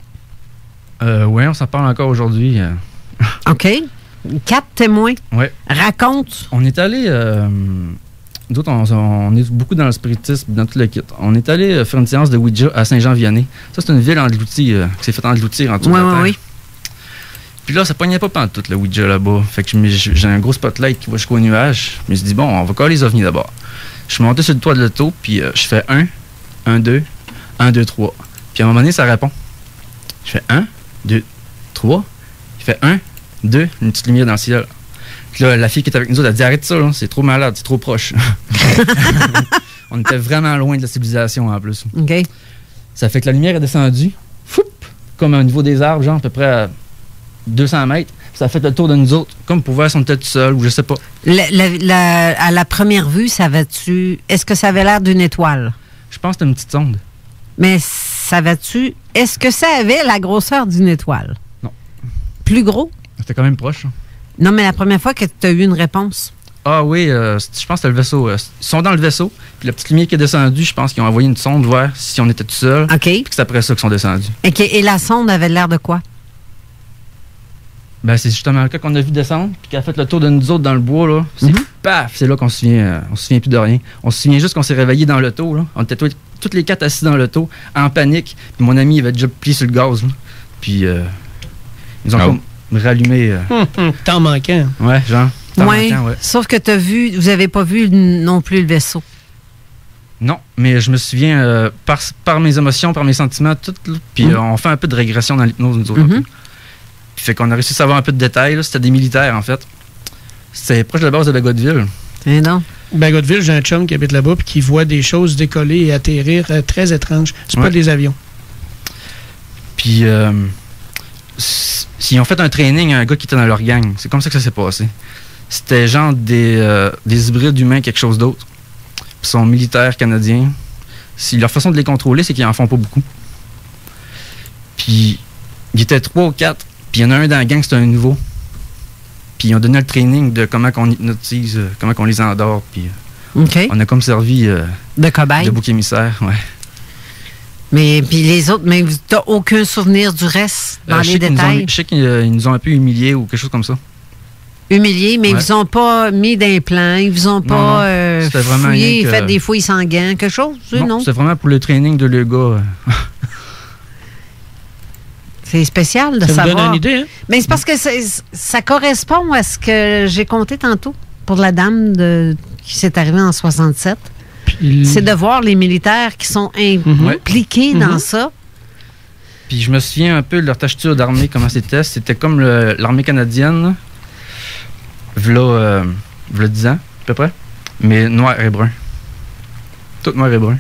Speaker 7: Oui, on s'en parle encore aujourd'hui.
Speaker 3: OK. 4 témoins.
Speaker 7: Oui.
Speaker 3: Raconte.
Speaker 7: On est allé... D'autres, on est beaucoup dans le spiritisme, dans tout le kit. On est allé faire une séance de Ouija à Saint-Jean-Vianney. Ça, c'est une ville engloutie, qui s'est fait engloutir en dessous de la terre. Oui. Puis là, ça pognait pas pantoute, le Ouija, là-bas. Fait que j'ai un gros spotlight qui va jusqu'au nuage. Je me suis dit, bon, on va coller les ovnis d'abord. Je suis monté sur le toit de l'auto, puis je fais 1, 2, 1, 2, 3. Puis à un moment donné, ça répond. Je fais 1, 2, 3. Je fais 1, 2, une petite lumière dans le ciel. Puis là, la fille qui était avec nous autres, elle dit, arrête ça, là, c'est trop malade, c'est trop proche. On était vraiment loin de la civilisation en plus.
Speaker 3: OK.
Speaker 7: Ça fait que la lumière est descendue, foup, comme au niveau des arbres, genre à peu près à 200 mètres. Ça a fait le tour de nous autres, comme pour voir si on était tout seul ou je sais pas.
Speaker 3: À la première vue, est-ce que ça avait l'air d'une étoile?
Speaker 7: Je pense que c'était une petite sonde.
Speaker 3: Mais est-ce que ça avait la grosseur d'une étoile?
Speaker 7: Non.
Speaker 3: Plus gros?
Speaker 7: C'était quand même proche. Hein.
Speaker 3: Non, mais la première fois que tu as eu une réponse?
Speaker 7: Ah oui, je pense que c'était le vaisseau. Ils sont dans le vaisseau, puis la petite lumière qui est descendue, je pense qu'ils ont envoyé une sonde voir si on était tout seul.
Speaker 3: OK.
Speaker 7: Puis que c'est après ça qu'ils sont descendus.
Speaker 3: OK. Et la sonde avait l'air de quoi?
Speaker 7: Ben, c'est justement le cas qu'on a vu descendre, puis qu'elle a fait le tour de nous autres dans le bois, là. C'est paf! C'est là qu'on se souvient, on se souvient plus de rien. On se souvient juste qu'on s'est réveillé dans l'auto, là. On était toutes les 4 assis dans l'auto, en panique. Puis mon ami, il avait déjà plié sur le gaz, là. Puis, ils ont comme rallumé.
Speaker 5: Temps manquant.
Speaker 7: Ouais, genre.
Speaker 3: Ouais. Sauf que vous avez pas vu non plus le vaisseau.
Speaker 7: Non, mais je me souviens, par mes émotions, par mes sentiments, tout, là. Puis on fait un peu de régression dans l'hypnose, nous autres. Fait qu'on a réussi à savoir un peu de détails. Là. C'était des militaires, en fait. C'était proche de la base de Bagotville.
Speaker 3: Et non.
Speaker 5: Bagotville, j'ai un chum qui habite là-bas et qui voit des choses décoller et atterrir très étranges. C'est pas des avions.
Speaker 7: Puis, ils ont fait un training à un gars qui était dans leur gang. C'est comme ça que ça s'est passé. C'était genre des hybrides humains, quelque chose d'autre. Ils sont militaires canadiens. Leur façon de les contrôler, c'est qu'ils en font pas beaucoup. Puis, ils étaient 3 ou 4. Puis il y en a un dans la gang, c'était un nouveau. Puis ils ont donné le training de comment qu'on hypnotise, comment qu'on les endort. Puis on a comme servi
Speaker 3: de cobaye.
Speaker 7: De bouc émissaire, ouais.
Speaker 3: Mais puis les autres, mais t'as aucun souvenir du reste dans les détails?
Speaker 7: Je sais qu'ils nous ont un peu humiliés ou quelque chose comme ça.
Speaker 3: Humiliés, mais ils vous ont pas mis d'implant, ils vous ont pas fouillé, fait des fouilles sanguines, quelque chose? Non,
Speaker 7: c'était vraiment pour le training de le gars.
Speaker 3: C'est spécial de savoir.
Speaker 5: Ça me donne une idée, hein?
Speaker 3: Mais c'est parce que ça correspond à ce que j'ai compté tantôt pour la dame qui s'est arrivée en 67. C'est de voir les militaires qui sont impliqués dans ça.
Speaker 7: Puis je me souviens un peu de leur tacture d'armée, comment c'était. C'était comme l'armée canadienne, v'là 10 ans, à peu près, mais noir et brun. Tout noir et brun.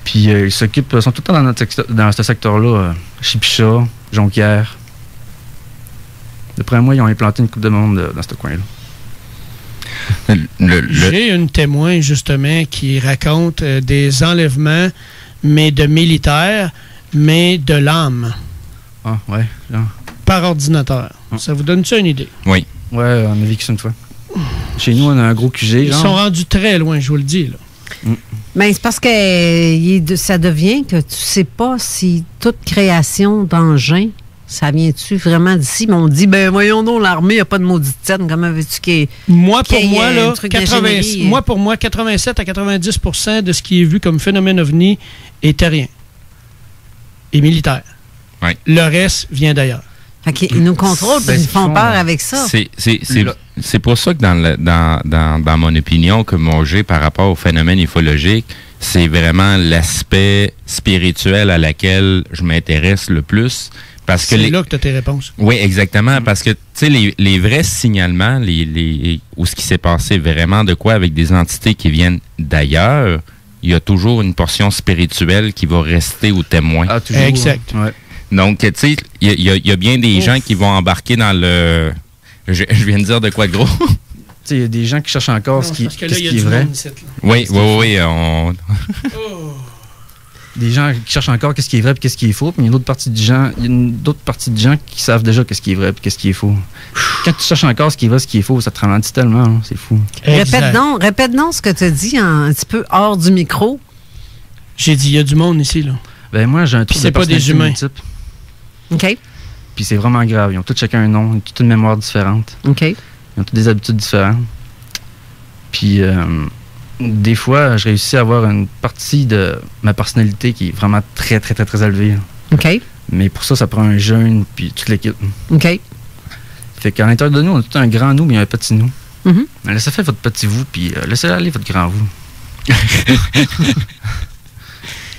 Speaker 7: Puis ils s'occupent, sont tout le temps dans ce secteur-là, Chipicha, Jonquière. D'après moi, ils ont implanté une coupe de monde dans ce coin-là.
Speaker 5: J'ai une témoin, justement, qui raconte des enlèvements, mais de militaires, mais de l'âme.
Speaker 7: Ah, ouais. Genre.
Speaker 5: Par ordinateur. Ça vous donne-tu une idée?
Speaker 4: Oui.
Speaker 7: Ouais, on a vécu ça une fois. Chez nous, on a un gros QG.
Speaker 5: Ils sont rendus très loin, je vous le dis, là.
Speaker 3: Mais c'est parce que ça devient que tu sais pas si toute création d'engin, ça vient-tu vraiment d'ici? Mais on dit, ben voyons donc, l'armée n'a pas de maudite scène. Comment veux-tu qu'il y ait...
Speaker 5: Moi, pour moi, 87 à 90% de ce qui est vu comme phénomène ovni est terrien et militaire.
Speaker 4: Ouais.
Speaker 5: Le reste vient d'ailleurs.
Speaker 3: Ils nous contrôlent, ils nous font peur avec ça.
Speaker 4: C'est pour ça que dans mon opinion, que moi j'ai par rapport au phénomène ufologique, c'est vraiment l'aspect spirituel à laquelle je m'intéresse le plus. Parce que
Speaker 5: là que tu as tes réponses.
Speaker 4: Oui, exactement. Parce que, tu sais, les vrais signalements, où ce qui s'est passé vraiment de quoi avec des entités qui viennent d'ailleurs, il y a toujours une portion spirituelle qui va rester au témoin.
Speaker 7: Ah, toujours.
Speaker 5: Exact.
Speaker 7: Ouais.
Speaker 4: Donc, tu sais, il y a bien des gens qui vont embarquer dans le... Je viens de dire de quoi de gros? Tu
Speaker 7: sais, il y a des gens qui cherchent encore ce qui est vrai.
Speaker 4: Oui.
Speaker 7: Des gens qui cherchent encore qu'est-ce qui est vrai et qu'est-ce qui est faux. Puis il y a une autre partie de gens qui savent déjà qu'est-ce qui est vrai et qu'est-ce qui est faux. Quand tu cherches encore ce qui est vrai, ce qui est faux, ça te ralentit tellement. Hein, c'est fou.
Speaker 3: Répète donc ce que tu as dit un petit peu hors du micro.
Speaker 5: J'ai dit, il y a du monde ici, là.
Speaker 7: Ben moi, j'ai un truc de personnalité multiple.
Speaker 3: OK.
Speaker 7: Puis c'est vraiment grave. Ils ont tous chacun un nom, toute une mémoire différente.
Speaker 3: OK.
Speaker 7: Ils ont toutes des habitudes différentes. Puis des fois, je réussis à avoir une partie de ma personnalité qui est vraiment très, très, très, très élevée.
Speaker 3: OK.
Speaker 7: Mais pour ça, ça prend un jeune, puis toute l'équipe.
Speaker 3: OK.
Speaker 7: Fait qu'à l'intérieur de nous, on a tout un grand nous, mais un petit nous.
Speaker 3: Mm-hmm.
Speaker 7: Laissez faire votre petit vous, puis laissez aller votre grand vous.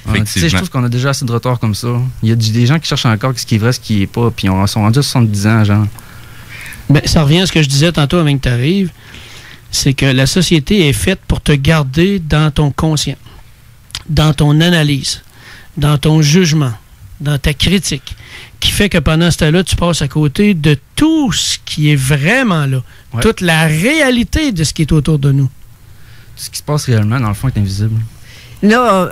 Speaker 7: Je trouve qu'on a déjà assez de retard comme ça. Il y a des gens qui cherchent encore ce qui est vrai, ce qui est pas, puis ils sont rendus à 70 ans, genre.
Speaker 5: Ben, ça revient à ce que je disais tantôt avant que tu arrives. C'est que la société est faite pour te garder dans ton conscient, dans ton analyse, dans ton jugement, dans ta critique, qui fait que pendant ce temps-là, tu passes à côté de tout ce qui est vraiment là, toute la réalité de ce qui est autour de nous.
Speaker 7: Ce qui se passe réellement, dans le fond, est invisible.
Speaker 3: Là,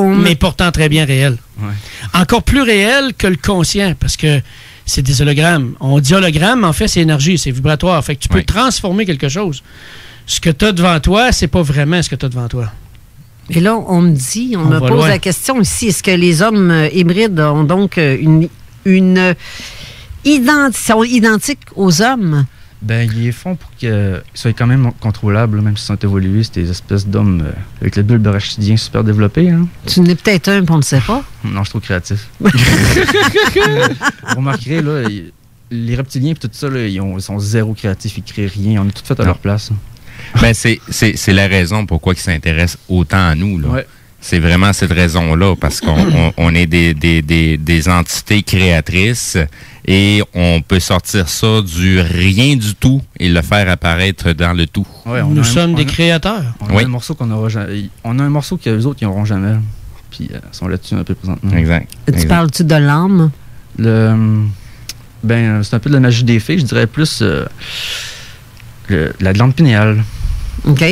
Speaker 5: mais pourtant très bien réel.
Speaker 7: Ouais.
Speaker 5: Encore plus réel que le conscient, parce que c'est des hologrammes. On dit hologramme, en fait, c'est énergie, c'est vibratoire. Fait que tu peux transformer quelque chose. Ce que tu as devant toi, c'est pas vraiment ce que tu as devant toi.
Speaker 3: Et là, on me pose la question ici, est-ce que les hommes hybrides ont donc sont identiques aux hommes?
Speaker 7: Ben, ils les font pour qu'ils soient quand même contrôlables, là, même s'ils sont évolués. C'est des espèces d'hommes avec le bulbe rachidien super développé. Hein.
Speaker 3: Tu n'es peut-être un, puis on ne le sait pas.
Speaker 7: Non, je suis trop créatif. Vous remarquerez, là, les reptiliens et tout ça, là, ils sont zéro créatifs, ils créent rien. On est tout fait à leur place.
Speaker 4: Ben, c'est la raison pourquoi ils s'intéressent autant à nous, là.
Speaker 7: Ouais.
Speaker 4: C'est vraiment cette raison-là, parce qu'on est des entités créatrices et on peut sortir ça du rien du tout et le faire apparaître dans le tout.
Speaker 7: Ouais,
Speaker 5: nous sommes des créateurs.
Speaker 7: On a un morceau qu'on aura jamais. On a un morceau que les autres n'auront jamais. Puis ils sont là-dessus un peu présentement.
Speaker 4: Exact.
Speaker 3: Tu parles-tu de l'âme?
Speaker 7: Ben, c'est un peu de la magie des fées, je dirais plus la glande pinéale.
Speaker 3: OK.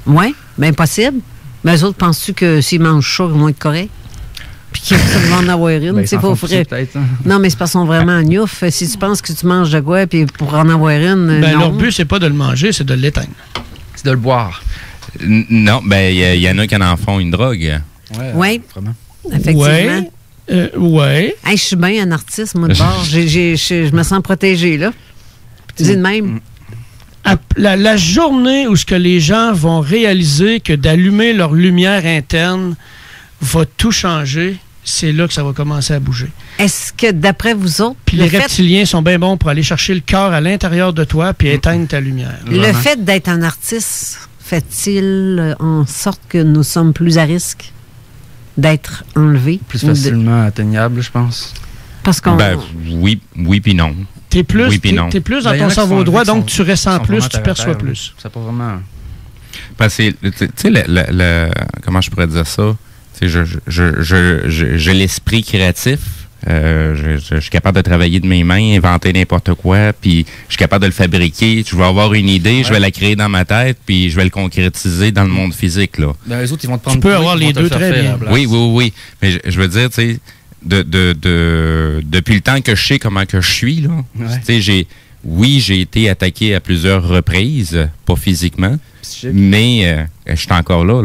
Speaker 3: Oui, bien possible. Mais eux autres, penses-tu que s'ils mangent ça, ils vont être corrects? Puis qu'ils vont en avoir une? C'est pas vrai.
Speaker 7: Hein?
Speaker 3: Non, mais c'est parce qu'ils sont vraiment gnouf. Si tu penses que tu manges de quoi, puis pour en avoir une.
Speaker 5: Ben, leur but, c'est pas de le manger, c'est de l'éteindre.
Speaker 7: C'est de le boire.
Speaker 4: Non, ben, il y en a qui en font une drogue.
Speaker 3: Oui.
Speaker 7: Vraiment.
Speaker 3: Effectivement.
Speaker 5: Ouais.
Speaker 3: Hey, je suis bien un artiste, moi, de bord. Je me sens protégée, là. Dis de même.
Speaker 5: La journée où ce que les gens vont réaliser que d'allumer leur lumière interne va tout changer, c'est là que ça va commencer à bouger.
Speaker 3: Est-ce que, d'après vous autres...
Speaker 5: Puis les reptiliens sont bien bons pour aller chercher le cœur à l'intérieur de toi puis éteindre ta lumière.
Speaker 3: Le fait d'être un artiste fait-il en sorte que nous sommes plus à risque d'être enlevés?
Speaker 7: Plus facilement atteignable, je pense.
Speaker 3: Parce qu'on...
Speaker 4: Oui puis non.
Speaker 5: T'es plus dans ton cerveau droit, donc tu ressens plus, tu perçois plus.
Speaker 7: Ça pas vraiment...
Speaker 4: Parce que, tu sais, comment je pourrais dire ça? J'ai l'esprit créatif. Je suis capable de travailler de mes mains, inventer n'importe quoi, puis je suis capable de le fabriquer. Je vais avoir une idée, je vais la créer dans ma tête, puis je vais le concrétiser dans le monde physique, là.
Speaker 7: Ben, les autres, ils vont te prendre...
Speaker 5: Tu peux avoir les deux très bien.
Speaker 4: Oui. Mais je veux dire, tu sais, depuis le temps que je sais comment que je suis, là, tu sais, j'ai été attaqué à plusieurs reprises, pas physiquement, mais je suis encore là.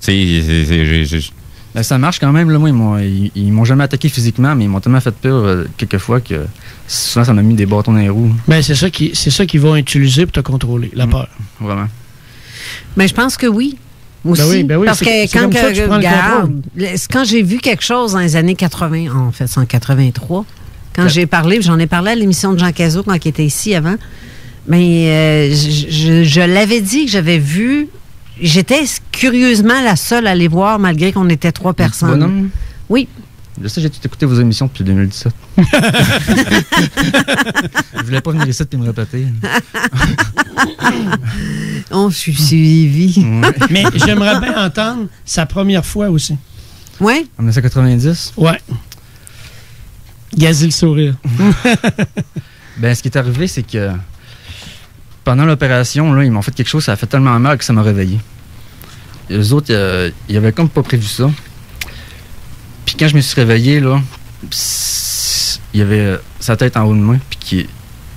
Speaker 4: Tu sais,
Speaker 7: ben, ça marche quand même. Là, moi, ils m'ont jamais attaqué physiquement, mais ils m'ont tellement fait peur quelques fois que souvent, ça m'a mis des bâtons dans les roues.
Speaker 5: Ben, c'est ça qu'ils vont utiliser pour te contrôler, la peur.
Speaker 7: Vraiment.
Speaker 3: Mais je pense que oui. Aussi. Ben oui, parce que quand j'ai vu quelque chose dans les années 80, en fait, c'est en 83, quand j'en ai parlé à l'émission de Jean Cazot quand il était ici avant, mais je l'avais dit que j'avais vu. J'étais curieusement la seule à les voir, malgré qu'on était 3 personnes.
Speaker 7: Bonhomme?
Speaker 3: Oui.
Speaker 7: Je sais, j'ai tout écouté vos émissions depuis 2017. Je voulais pas venir ici et me répéter.
Speaker 3: On s'est suivi.
Speaker 5: Mais j'aimerais bien entendre sa première fois aussi.
Speaker 3: Oui?
Speaker 7: En 1990?
Speaker 5: Ouais. Gazi le sourire.
Speaker 7: Ben, ce qui est arrivé, c'est que pendant l'opération, là, ils m'ont fait quelque chose, ça a fait tellement mal que ça m'a réveillé. Et les autres, ils avaient comme pas prévu ça. Puis quand je me suis réveillé, là, il y avait sa tête en haut de moi, puis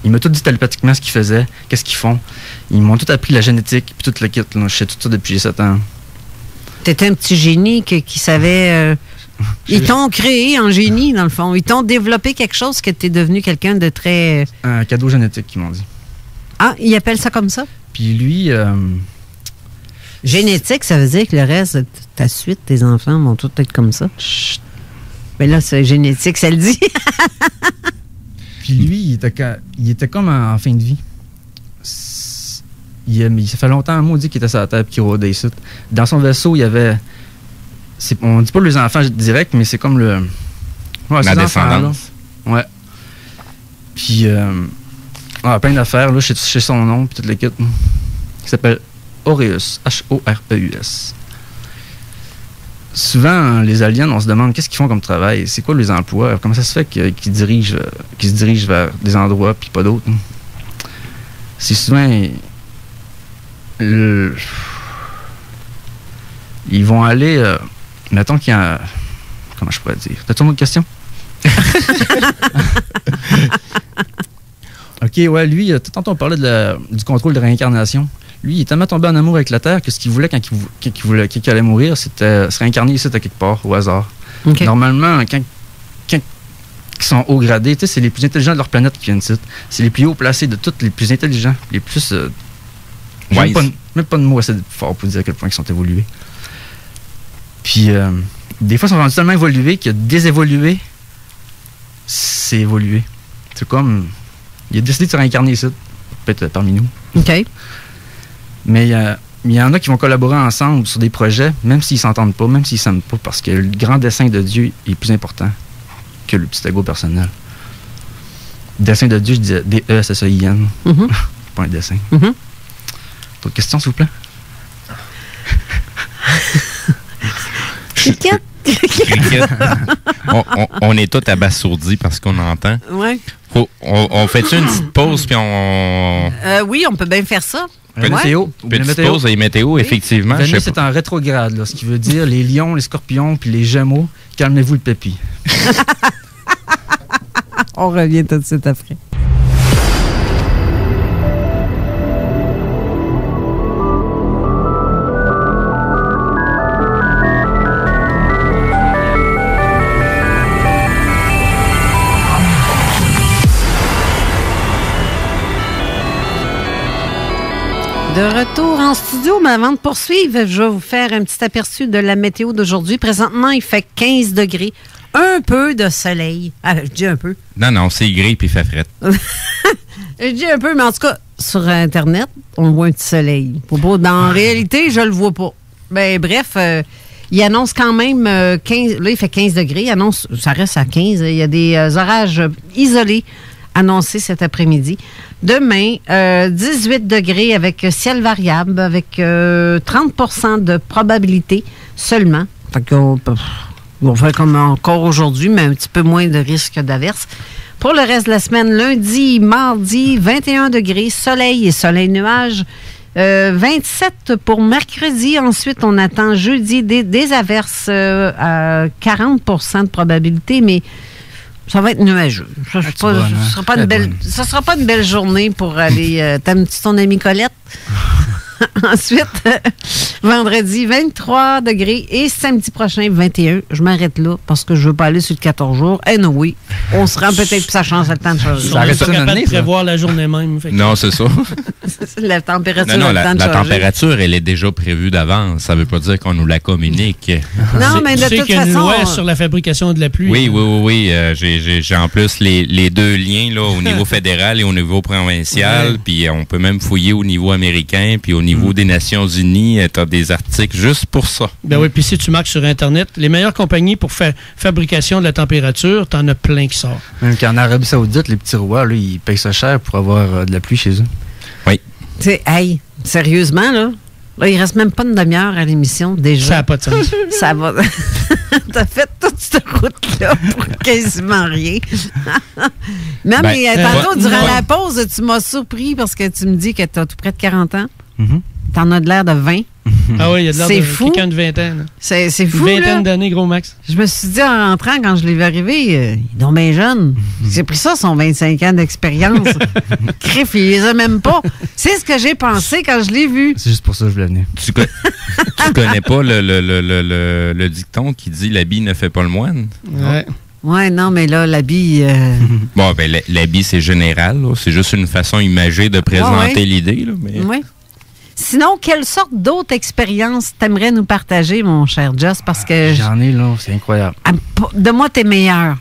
Speaker 7: il m'a tout dit télépathiquement ce qu'ils faisaient, qu'est-ce qu'ils font. Ils m'ont tout appris la génétique, puis tout le kit. Là. Je sais tout ça depuis 7 ans.
Speaker 3: T'étais un petit génie qui savait... Ils t'ont créé en génie, dans le fond. Ils t'ont développé quelque chose que t'es devenu quelqu'un de très...
Speaker 7: Un cadeau génétique, ils m'ont dit.
Speaker 3: Ah, ils appellent ça comme ça?
Speaker 7: Puis lui...
Speaker 3: Génétique, ça veut dire que le reste de ta suite, tes enfants vont tous être comme ça? Chut. Mais là, c'est génétique, ça le dit.
Speaker 7: Puis lui, il était comme en fin de vie. Ça fait longtemps, moi, on dit qu'il était sur la Terre et qu'il rôdait ici. Dans son vaisseau, il y avait... on dit pas les enfants direct, mais c'est comme le... Ouais,
Speaker 4: la descendance.
Speaker 7: Ouais. Puis... plein d'affaires, là, je sais son nom, puis toute l'équipe. Il s'appelle Horeus, H-O-R-E-U-S. Souvent, les aliens, on se demande qu'est-ce qu'ils font comme travail, c'est quoi les emplois, comment ça se fait qu'ils se dirigent vers des endroits puis pas d'autres. C'est souvent... ils vont aller... mettons qu'il y a... Comment je pourrais dire? T'as-tu une autre question? OK, ouais, lui, tantôt on parlait du contrôle de réincarnation. Lui, il est tellement tombé en amour avec la Terre que ce qu'il voulait quand il allait mourir, c'était se réincarner ici à quelque part, au hasard.
Speaker 3: Okay.
Speaker 7: Normalement, quand ils sont haut gradés, tu sais, c'est les plus intelligents de leur planète qui viennent ici. C'est les plus haut placés de tous, les plus intelligents, les plus... même pas de mots assez fort pour dire à quel point ils sont évolués. Puis, des fois, ils sont rendus tellement évolués que désévoluer, c'est évoluer. C'est comme... Il a décidé de se réincarner ici, peut-être parmi nous.
Speaker 3: OK.
Speaker 7: Mais il y en a qui vont collaborer ensemble sur des projets, même s'ils ne s'entendent pas, même s'ils ne s'aiment pas, parce que le grand dessein de Dieu est plus important que le petit ego personnel. Le dessein de Dieu, je disais D-E-S-S-E-I-N. Pas un dessin. D'autres questions, s'il vous plaît?
Speaker 3: Cricket.
Speaker 4: On est tous abasourdis parce qu'on entend.
Speaker 3: Oui.
Speaker 4: On fait-tu une petite pause puis on...
Speaker 3: Oui, on peut bien faire ça.
Speaker 4: Petite pause et météo, oui. Effectivement.
Speaker 7: Vénus est en rétrograde, là, ce qui veut dire les lions, les scorpions puis les gémeaux, calmez-vous le pépi.
Speaker 3: On revient tout de suite après. De retour en studio, mais avant de poursuivre, je vais vous faire un petit aperçu de la météo d'aujourd'hui. Présentement, il fait 15 degrés. Un peu de soleil. Ah, je dis un peu.
Speaker 4: Non, c'est gris puis il fait fret.
Speaker 3: Je dis un peu, mais en tout cas, sur Internet, on voit un petit soleil. En réalité, je le vois pas. Ben, bref, il annonce quand même 15... Là, il fait 15 degrés. Il annonce, ça reste à 15. Il y a des orages isolés annoncés cet après-midi. Demain, 18 degrés avec ciel variable, avec 30% de probabilité seulement. Fait qu'on va faire comme encore aujourd'hui, mais un petit peu moins de risque d'averse. Pour le reste de la semaine, lundi, mardi, 21 degrés, soleil et soleil-nuage. 27 pour mercredi. Ensuite, on attend jeudi des averses à 40% de probabilité, mais ça va être nuageux. Ça ne sera pas une belle journée pour aller... T'aimes-tu ton amie Colette? Ensuite, vendredi, 23 degrés et samedi prochain, 21. Je m'arrête là parce que je ne veux pas aller sur le 14 jours. Et non, oui, on se rend peut-être que ça change le temps de changer.
Speaker 5: On n'est pas capable de prévoir la journée même.
Speaker 4: Non, c'est ça.
Speaker 3: La température,
Speaker 4: non, la température, elle est déjà prévue d'avance. Ça ne veut pas dire qu'on nous la communique.
Speaker 3: Non, mais de toute façon...
Speaker 5: qu'il y a une loi sur la fabrication de la pluie.
Speaker 4: Oui. J'ai en plus les deux liens là, au niveau fédéral et au niveau provincial. Puis on peut même fouiller au niveau américain puis au niveau des Nations Unies. Tu as des articles juste pour ça.
Speaker 5: Ben oui, puis si tu marques sur Internet, les meilleures compagnies pour fabrication de la température, t'en as plein qui sortent.
Speaker 7: Même qu'en Arabie Saoudite, les petits rois, là, ils payent ça cher pour avoir de la pluie chez eux.
Speaker 4: Oui.
Speaker 3: Tu sais, hey, sérieusement, là, il reste même pas une demi-heure à l'émission déjà.
Speaker 5: Ça n'a pas de sens.
Speaker 3: Ça va. T'as fait toute cette route-là pour quasiment rien. Non, mais tantôt, durant la pause, tu m'as surpris parce que tu me dis que t'as tout près de 40 ans.
Speaker 7: Mm-hmm.
Speaker 3: T'en as de l'air de 20.
Speaker 5: Ah oui, il y a de l'air de quelqu'un de 20 ans.
Speaker 3: C'est fou,
Speaker 5: une vingtaine d'années, gros max.
Speaker 3: Je me suis dit en rentrant, quand je l'ai vu arriver, il est donc bien jeune. J'ai pris ça, son 25 ans d'expérience. Criff, il les a même pas. C'est ce que j'ai pensé quand je l'ai vu.
Speaker 7: C'est juste pour ça que je voulais venir.
Speaker 4: Tu connais pas le dicton qui dit « l'habit ne fait pas le moine ».
Speaker 5: Ouais.
Speaker 3: Ouais, non, mais là, l'habit...
Speaker 4: Bon, ben l'habit, c'est général. Là. C'est juste une façon imagée de présenter l'idée. Là, mais...
Speaker 3: Oui. Sinon, quelle sorte d'autres expériences t'aimerais nous partager, mon cher Just? Parce que
Speaker 7: j'en ai, là, c'est incroyable.
Speaker 3: De moi, t'es meilleur.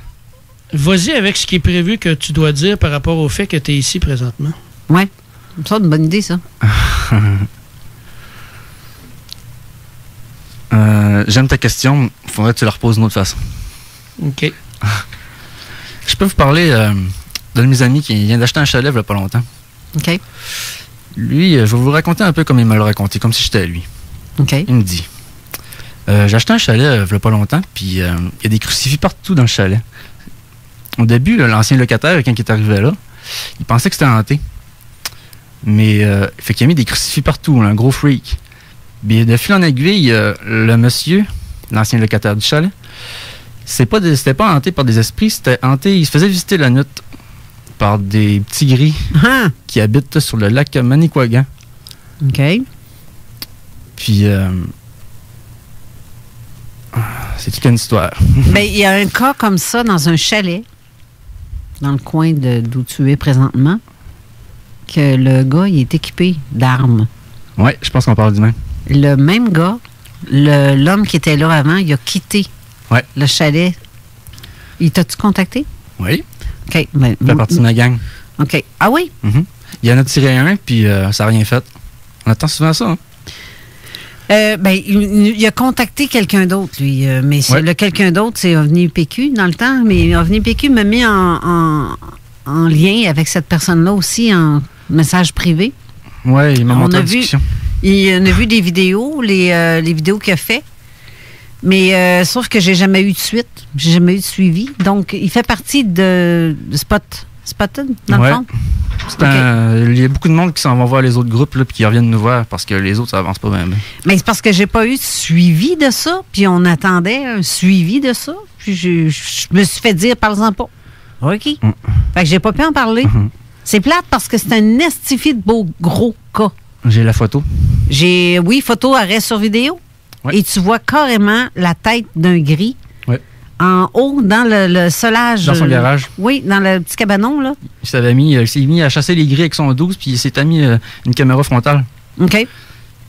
Speaker 5: Vas-y avec ce qui est prévu que tu dois dire par rapport au fait que tu es ici présentement.
Speaker 3: Oui. Ça, c'est une bonne idée, ça.
Speaker 7: J'aime ta question. Il faudrait que tu la reposes d'une autre façon.
Speaker 5: OK.
Speaker 7: Je peux vous parler d'un de mes amis qui vient d'acheter un chalet il n'y a pas longtemps.
Speaker 3: OK.
Speaker 7: Lui, je vais vous raconter un peu comme il me l'a raconté, comme si j'étais à lui.
Speaker 3: OK.
Speaker 7: Il me dit, j'ai acheté un chalet il n'y a pas longtemps, puis il y a des crucifix partout dans le chalet. Au début, l'ancien locataire, quand il est arrivé là, il pensait que c'était hanté. Mais fait qu'il a mis des crucifix partout, un gros freak. Puis de fil en aiguille, le monsieur, l'ancien locataire du chalet, c'était pas hanté par des esprits, c'était hanté, il se faisait visiter la nuit par des petits gris qui habitent sur le lac Manicouagan.
Speaker 3: OK.
Speaker 7: Puis, c'est toute une histoire.
Speaker 3: Bien, il y a un cas comme ça dans un chalet, dans le coin d'où tu es présentement, que le gars, il est équipé d'armes.
Speaker 7: Oui, je pense qu'on parle du même.
Speaker 3: Le même gars, l'homme qui était là avant, il a quitté le chalet. Il t'a-tu contacté?
Speaker 7: Oui.
Speaker 3: OK.
Speaker 7: Ben, il fait partie de ma gang.
Speaker 3: OK. Ah oui?
Speaker 7: Mm-hmm. Il en a tiré un, puis ça n'a rien fait. On attend souvent ça, hein?
Speaker 3: Il a contacté quelqu'un d'autre, lui. Mais le quelqu'un d'autre, c'est OVNI PQ dans le temps. Mais OVNI PQ m'a mis en lien avec cette personne-là aussi en message privé.
Speaker 7: Oui, il m'a montré la discussion.
Speaker 3: Il en a vu des vidéos, les vidéos qu'il a fait. Mais sauf que j'ai jamais eu de suite. J'ai jamais eu de suivi. Donc, il fait partie de Spotted, dans le fond?
Speaker 7: Il y a beaucoup de monde qui s'en vont voir les autres groupes, là, puis qui reviennent nous voir parce que les autres, ça avance pas bien.
Speaker 3: Mais c'est parce que j'ai pas eu de suivi de ça, puis on attendait un suivi de ça. Puis je me suis fait dire, parle-en pas. OK. Fait que j'ai pas pu en parler. C'est plate parce que c'est un estifi de beau gros cas.
Speaker 7: J'ai la photo.
Speaker 3: Photo arrêt sur vidéo. Et tu vois carrément la tête d'un gris en haut dans le solage.
Speaker 7: Dans son garage.
Speaker 3: Oui, dans le petit cabanon, là.
Speaker 7: Il s'est mis à chasser les gris avec son 12, puis il s'est mis une caméra frontale.
Speaker 3: OK.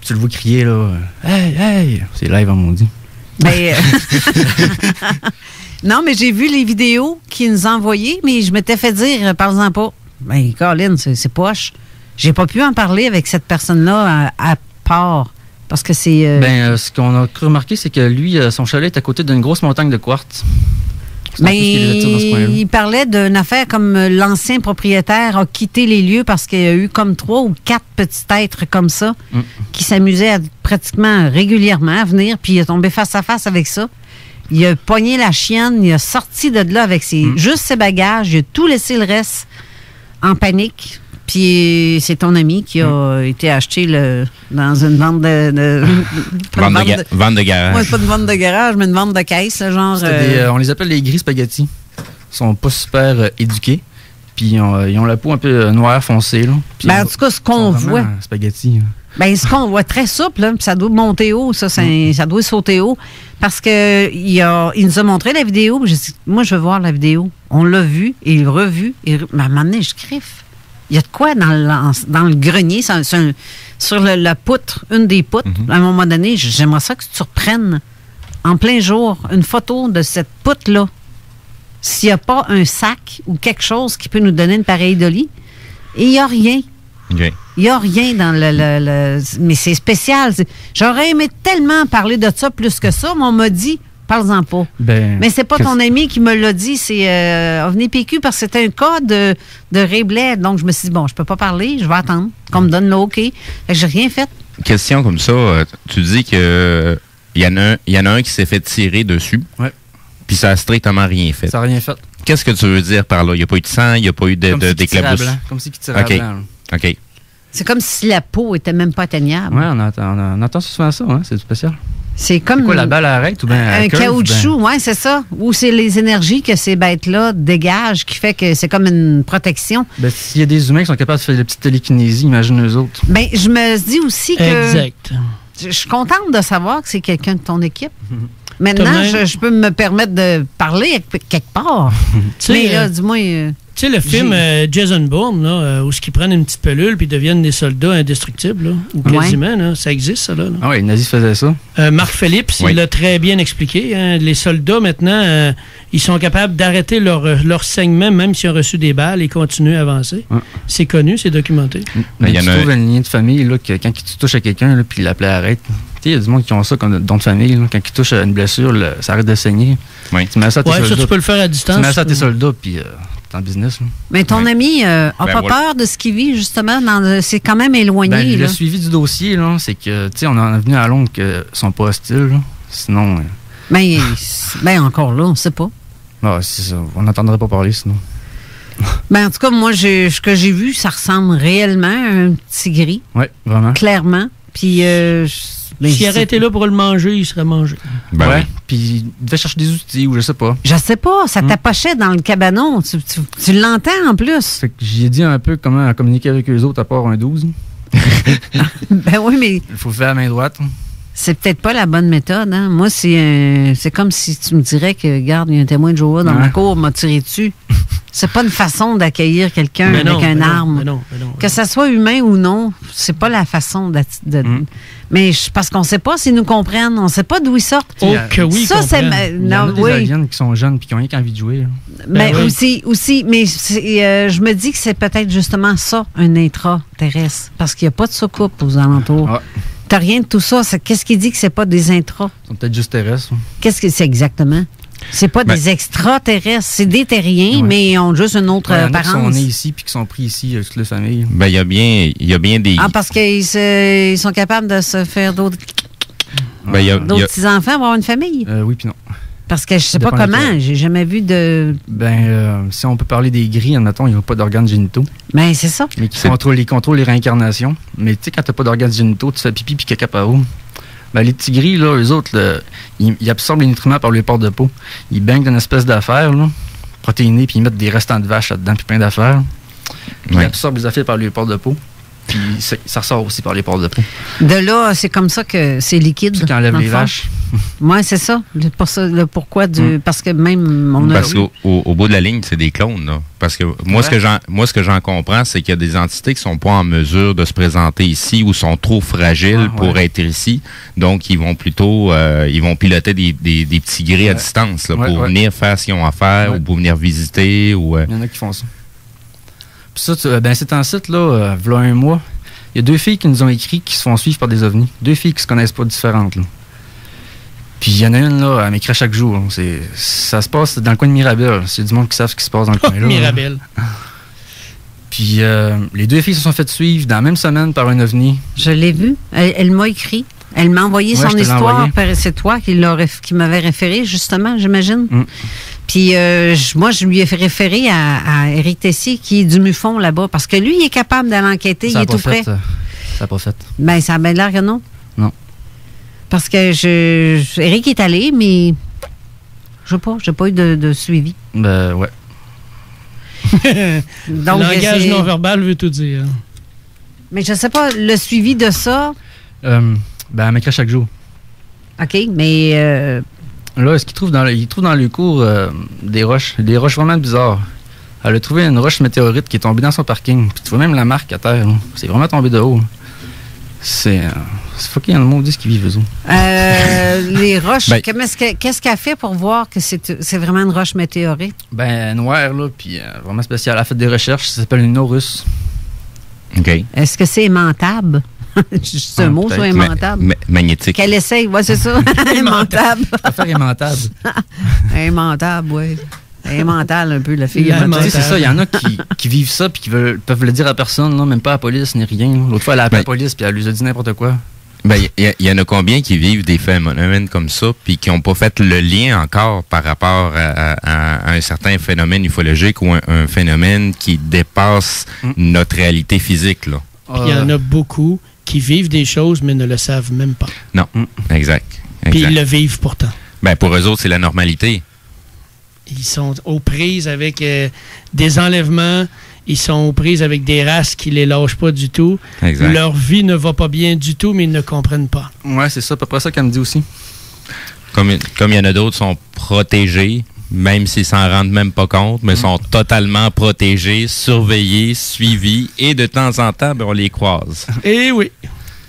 Speaker 7: Tu le vois crier, là. Hey, hey! C'est live, on dit.
Speaker 3: Ben, non, mais j'ai vu les vidéos qu'il nous a envoyées, mais je m'étais fait dire, parle-en pas. Ben, Colin, c'est poche. J'ai pas pu en parler avec cette personne-là à part. Parce que c'est.
Speaker 7: Ce qu'on a cru remarquer, c'est que lui, son chalet est à côté d'une grosse montagne de quartz.
Speaker 3: Mais il parlait d'une affaire comme l'ancien propriétaire a quitté les lieux parce qu'il y a eu comme 3 ou 4 petits êtres comme ça qui s'amusaient pratiquement régulièrement à venir, puis il est tombé face à face avec ça. Il a pogné la chienne, il a sorti de là avec juste ses bagages, il a tout laissé le reste en panique. Puis c'est ton ami qui a été acheté dans une vente de
Speaker 4: vente de garage.
Speaker 3: Ouais, c'est pas une vente de garage, mais une vente de caisse, genre.
Speaker 7: On les appelle les gris spaghettis. Ils sont pas super éduqués. Puis ils ont la peau un peu noire foncée. Là.
Speaker 3: Ben, en tout cas, ce qu'on voit.
Speaker 7: Spaghettis.
Speaker 3: Ben, ce qu'on voit très souple, là, puis ça doit monter haut, ça doit sauter haut. Parce que il nous a montré la vidéo. J'ai dit, moi, je veux voir la vidéo. On l'a vu et revu. Mais à un moment donné, je criffe. Il y a de quoi dans le grenier, sur la poutre, une des poutres. À un moment donné, j'aimerais ça que tu reprennes en plein jour une photo de cette poutre-là. S'il n'y a pas un sac ou quelque chose qui peut nous donner une pareille de lit, et il n'y a rien.
Speaker 4: Okay.
Speaker 3: Il n'y a rien dans mais c'est spécial. J'aurais aimé tellement parler de ça plus que ça, mais on m'a dit, parle-en pas. Mais c'est pas ton ami qui me l'a dit, c'est OVNI PQ parce que c'était un cas de Rayblais. Donc, je me suis dit, bon, je peux pas parler, je vais attendre qu'on me donne le OK. Fait que j'ai rien fait.
Speaker 4: Question comme ça, tu dis que il y en a un qui s'est fait tirer dessus.
Speaker 7: Ouais.
Speaker 4: Puis ça a strictement rien fait.
Speaker 7: Ça n'a rien fait.
Speaker 4: Qu'est-ce que tu veux dire par là? Il n'y a pas eu de sang, il n'y a pas eu d'éclabousse?
Speaker 7: Comme si il tirait à blanc.
Speaker 4: OK.
Speaker 3: C'est comme si la peau était même pas atteignable.
Speaker 7: Oui, on entend souvent ça, hein? C'est spécial.
Speaker 3: C'est comme.
Speaker 7: C'est quoi, la balle arrête ou bien
Speaker 3: un caoutchouc, oui, c'est ça. Ou c'est les énergies que ces bêtes-là dégagent qui fait que c'est comme une protection.
Speaker 7: Ben, s'il y a des humains qui sont capables de faire des petites télékinésies, imagine eux autres.
Speaker 3: Ben, je me dis aussi que.
Speaker 5: Exact.
Speaker 3: Je suis contente de savoir que c'est quelqu'un de ton équipe. Maintenant, je peux me permettre de parler quelque part. Mais là, dis-moi.
Speaker 5: Tu sais, le film Jason Bourne, là, où ils prennent une petite pelule puis deviennent des soldats indestructibles, là, ou quasiment, là, ça existe, ça. Là.
Speaker 7: Ah oui, les nazis faisaient ça.
Speaker 5: Marc Phillips, il l'a très bien expliqué. Hein. Les soldats, maintenant, ils sont capables d'arrêter leur saignement, même s'ils ont reçu des balles, et continuer à avancer. C'est connu, c'est documenté.
Speaker 7: Mais tu trouves un lien de famille, là, que quand tu touches à quelqu'un, là, puis la plaie arrête. Il y a du monde qui ont ça comme don de famille. Là, quand ils touchent à une blessure, ça arrête de saigner.
Speaker 4: Oui.
Speaker 7: Tu mets ça à tes soldats.
Speaker 5: Ça, tu peux le faire à distance.
Speaker 7: Tu mets ça à tes soldats, puis t'es en business. Là.
Speaker 3: Mais ton ami a pas peur de ce qu'il vit, justement. C'est quand même éloigné.
Speaker 7: Le suivi du dossier, là, c'est que, tu sais, on en est venu à Londres qu'ils sont pas hostiles. Là. Sinon.
Speaker 3: Ben, encore là, on sait pas.
Speaker 7: Ah, c'est ça. On n'entendrait pas parler, sinon.
Speaker 3: Ben, en tout cas, moi, ce que j'ai vu, ça ressemble réellement à un petit gris.
Speaker 7: Oui, vraiment.
Speaker 3: Clairement. Puis.
Speaker 5: S'il aurait été là pour le manger, il serait mangé.
Speaker 7: Ben ouais. Puis il devait chercher des outils ou je sais pas.
Speaker 3: Je sais pas, ça t'approchait dans le cabanon. Tu l'entends en plus.
Speaker 7: Fait que j'ai dit un peu comment communiquer avec eux autres à part un 12.
Speaker 3: Ben oui, mais.
Speaker 7: Il faut faire à main droite.
Speaker 3: C'est peut-être pas la bonne méthode. Hein? Moi, c'est comme si tu me dirais que, regarde, il y a un témoin de Jéhovah dans ma cour, m'a tiré dessus. C'est pas une façon d'accueillir quelqu'un avec une arme.
Speaker 5: Non.
Speaker 3: Que ça soit humain ou non, c'est pas la façon Mais parce qu'on sait pas s'ils nous comprennent, on sait pas d'où ils sortent.
Speaker 5: Oh que oui,
Speaker 3: ça, c'est
Speaker 7: il y en a des aliens qui sont jeunes et qui ont rien qu'envie de jouer.
Speaker 3: Mais aussi, mais je me dis que c'est peut-être justement ça, un intraterrestre. Parce qu'il n'y a pas de soucoupe aux alentours.
Speaker 7: Ouais.
Speaker 3: T'as rien de tout ça. Qu'est-ce qui dit que c'est pas des intras?
Speaker 7: Ils sont peut-être juste terrestres.
Speaker 3: Qu'est-ce que c'est exactement? C'est pas des extraterrestres, c'est des terriens, mais ils ont juste une autre apparence.
Speaker 7: Qui sont nés ici puis qui sont pris ici, toute la famille.
Speaker 4: Ben, il y a bien des...
Speaker 3: Ah, parce qu'ils sont capables de se faire d'autres petits-enfants, avoir une famille?
Speaker 7: Oui puis non.
Speaker 3: Parce que je sais pas comment, j'ai jamais vu de...
Speaker 7: si on peut parler des gris, admettons, il n'y a pas d'organes génitaux.
Speaker 3: Ben, c'est ça.
Speaker 7: Mais qui contrôlent les réincarnations. Mais tu sais, quand t'as pas d'organes génitaux, tu fais pipi puis caca par où? Ben, les petits gris, là, eux autres, ils absorbent les nutriments par les pores de peau. Ils baignent d'une espèce d'affaire, là, protéinée, puis ils mettent des restants de vache là-dedans, puis plein d'affaires. Puis ils absorbent les affaires par les pores de peau. Puis ça ressort aussi par les pores de peau.
Speaker 3: De là, c'est comme ça que c'est liquide.
Speaker 7: Tu enlèves les vaches.
Speaker 3: Moi, c'est ça. Le pourquoi du. Parce que même.
Speaker 4: Parce qu'au bout de la ligne, c'est des clones, là. Parce que moi, ce que j'en comprends, c'est qu'il y a des entités qui sont pas en mesure de se présenter ici ou sont trop fragiles pour être ici. Donc, ils vont plutôt ils vont piloter des petits gris à distance là, pour venir faire ce qu'ils ont à faire ou pour venir visiter. Ou,
Speaker 7: Il y en a qui font ça. Puis ça, c'est un site, là, v'là un mois. Il y a 2 filles qui nous ont écrit qui se font suivre par des ovnis. 2 filles qui se connaissent pas différentes, là. Puis il y en a une, là, elle m'écrit chaque jour. Là. Ça se passe dans le coin de Mirabel. C'est du monde qui savent ce qui se passe dans le coin là.
Speaker 5: Mirabel.
Speaker 7: Puis les 2 filles se sont fait suivre dans la même semaine par un ovni.
Speaker 3: Je l'ai vu. Elle m'a écrit. Elle m'a envoyé son histoire. C'est toi qui m'avais référé, justement, j'imagine. Puis moi, je lui ai fait référer à Éric Tessier, qui est du MUFON là-bas, parce que lui, il est capable d'aller enquêter, il est tout prêt.
Speaker 7: Ça n'a pas fait.
Speaker 3: Ben, ça a bien l'air que non.
Speaker 7: Non.
Speaker 3: Parce que Éric est allé, mais je sais pas, j'ai pas eu de suivi.
Speaker 7: Ben, ouais.
Speaker 3: Donc,
Speaker 5: le langage non-verbal veut tout dire.
Speaker 3: Mais je sais pas, le suivi de ça...
Speaker 7: elle m'écrit chaque jour.
Speaker 3: OK, mais...
Speaker 7: Là, ce qu'il trouve dans le cours des roches vraiment bizarres. Elle a trouvé une roche météorite qui est tombée dans son parking. Puis tu vois même la marque à terre. Là. C'est vraiment tombé de haut. C'est fucking un mot, dit ce qu'ils vivent, eux autres.
Speaker 3: Les roches, qu'est-ce qu'elle fait pour voir que c'est vraiment une roche météorite?
Speaker 7: Ben, noire, là, puis vraiment spéciale. Elle a fait des recherches, ça s'appelle une Norus.
Speaker 4: OK.
Speaker 3: Est-ce que c'est aimantable? C'est un mot, ça, aimantable.
Speaker 4: Magnétique.
Speaker 3: Qu'elle essaye, ouais, c'est ça. Aimantable.
Speaker 7: Je préfère aimantable.
Speaker 3: Aimantable, oui. Aimantable un peu, la fille.
Speaker 7: C'est ça, il y en a qui vivent ça puis qui peuvent le dire à personne, là, même pas à la police ni rien. L'autre fois, elle a appelé la police puis elle lui a dit n'importe quoi.
Speaker 4: Il y en a combien qui vivent des phénomènes comme ça puis qui n'ont pas fait le lien encore par rapport à un certain phénomène ufologique ou un phénomène qui dépasse notre réalité physique, là.
Speaker 5: Puis il y en a beaucoup qui vivent des choses mais ne le savent même pas.
Speaker 4: Non, exact.
Speaker 5: Puis ils le vivent pourtant.
Speaker 4: Ben pour eux autres, c'est la normalité.
Speaker 5: Ils sont aux prises avec des enlèvements, ils sont aux prises avec des races qui les lâchent pas du tout.
Speaker 4: Exact.
Speaker 5: Leur vie ne va pas bien du tout, mais ils ne comprennent pas.
Speaker 7: Ouais, c'est ça, à peu près ça qu'elle me dit aussi.
Speaker 4: Comme il y en a d'autres qui sont protégés, même s'ils s'en rendent même pas compte, mais sont totalement protégés, surveillés, suivis, et de temps en temps, on les croise.
Speaker 5: Eh oui.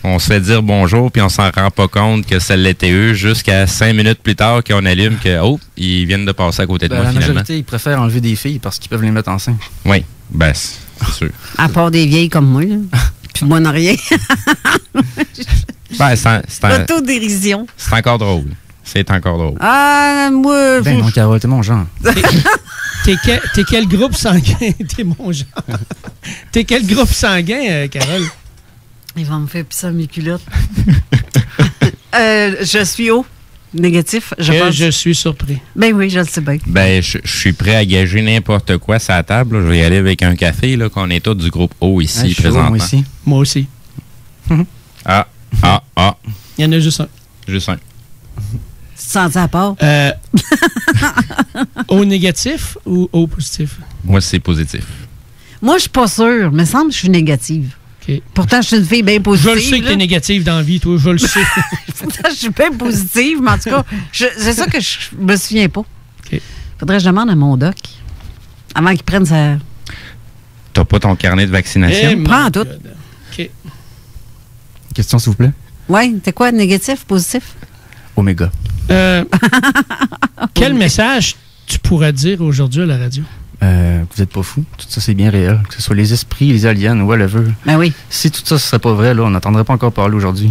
Speaker 4: On se fait dire bonjour, puis on s'en rend pas compte que ça l'était eux, jusqu'à 5 minutes plus tard qu'on allume que, ils viennent de passer à côté de moi, finalement.
Speaker 7: La majorité, ils préfèrent enlever des filles parce qu'ils peuvent les mettre enceintes.
Speaker 4: Oui, c'est sûr.
Speaker 3: À part des vieilles comme moi, là. Puis moi, non rien.
Speaker 4: C'est
Speaker 3: l'autodérision.
Speaker 4: C'est encore drôle. C'est encore drôle.
Speaker 3: Ah, moi...
Speaker 7: Ben non, Carole, t'es mon genre.
Speaker 5: T'es quel groupe sanguin? T'es mon genre. T'es quel groupe sanguin, Carole?
Speaker 3: Il va me faire pisser mes culottes. Je suis O. Négatif, je pense.
Speaker 5: Je suis surpris.
Speaker 3: Ben oui, je le sais bien.
Speaker 4: Ben, je suis prêt à gager n'importe quoi sur la table. Là. Je vais y aller avec un café, là, qu'on est tous du groupe O ici, présentement.
Speaker 5: Moi aussi.
Speaker 4: Ah.
Speaker 5: Il y en a juste un.
Speaker 4: Juste un.
Speaker 3: Tu te sens à part?
Speaker 5: O négatif ou O positif?
Speaker 4: Moi, c'est positif.
Speaker 3: Moi, je suis pas sûre. Mais il me semble que je suis négative.
Speaker 5: Okay.
Speaker 3: Pourtant, je suis une fille bien positive.
Speaker 5: Je le sais que tu es négative dans la vie, toi. Je le sais.
Speaker 3: Pourtant, je suis bien positive, mais en tout cas, c'est ça que je me souviens pas.
Speaker 5: Okay.
Speaker 3: Faudrait que je demande à mon doc avant qu'il prenne sa...
Speaker 4: T'as pas ton carnet de vaccination?
Speaker 3: Prends tout.
Speaker 5: OK.
Speaker 7: Question, s'il vous plaît?
Speaker 3: Oui, t'es quoi, négatif, positif?
Speaker 7: Oméga.
Speaker 5: Quel message tu pourrais dire aujourd'hui à la radio?
Speaker 7: Vous êtes pas fous. Tout ça, c'est bien réel. Que ce soit les esprits, les aliens, whatever.
Speaker 3: Ben oui.
Speaker 7: Si tout ça, ce serait pas vrai, là, on n'entendrait pas encore parler aujourd'hui.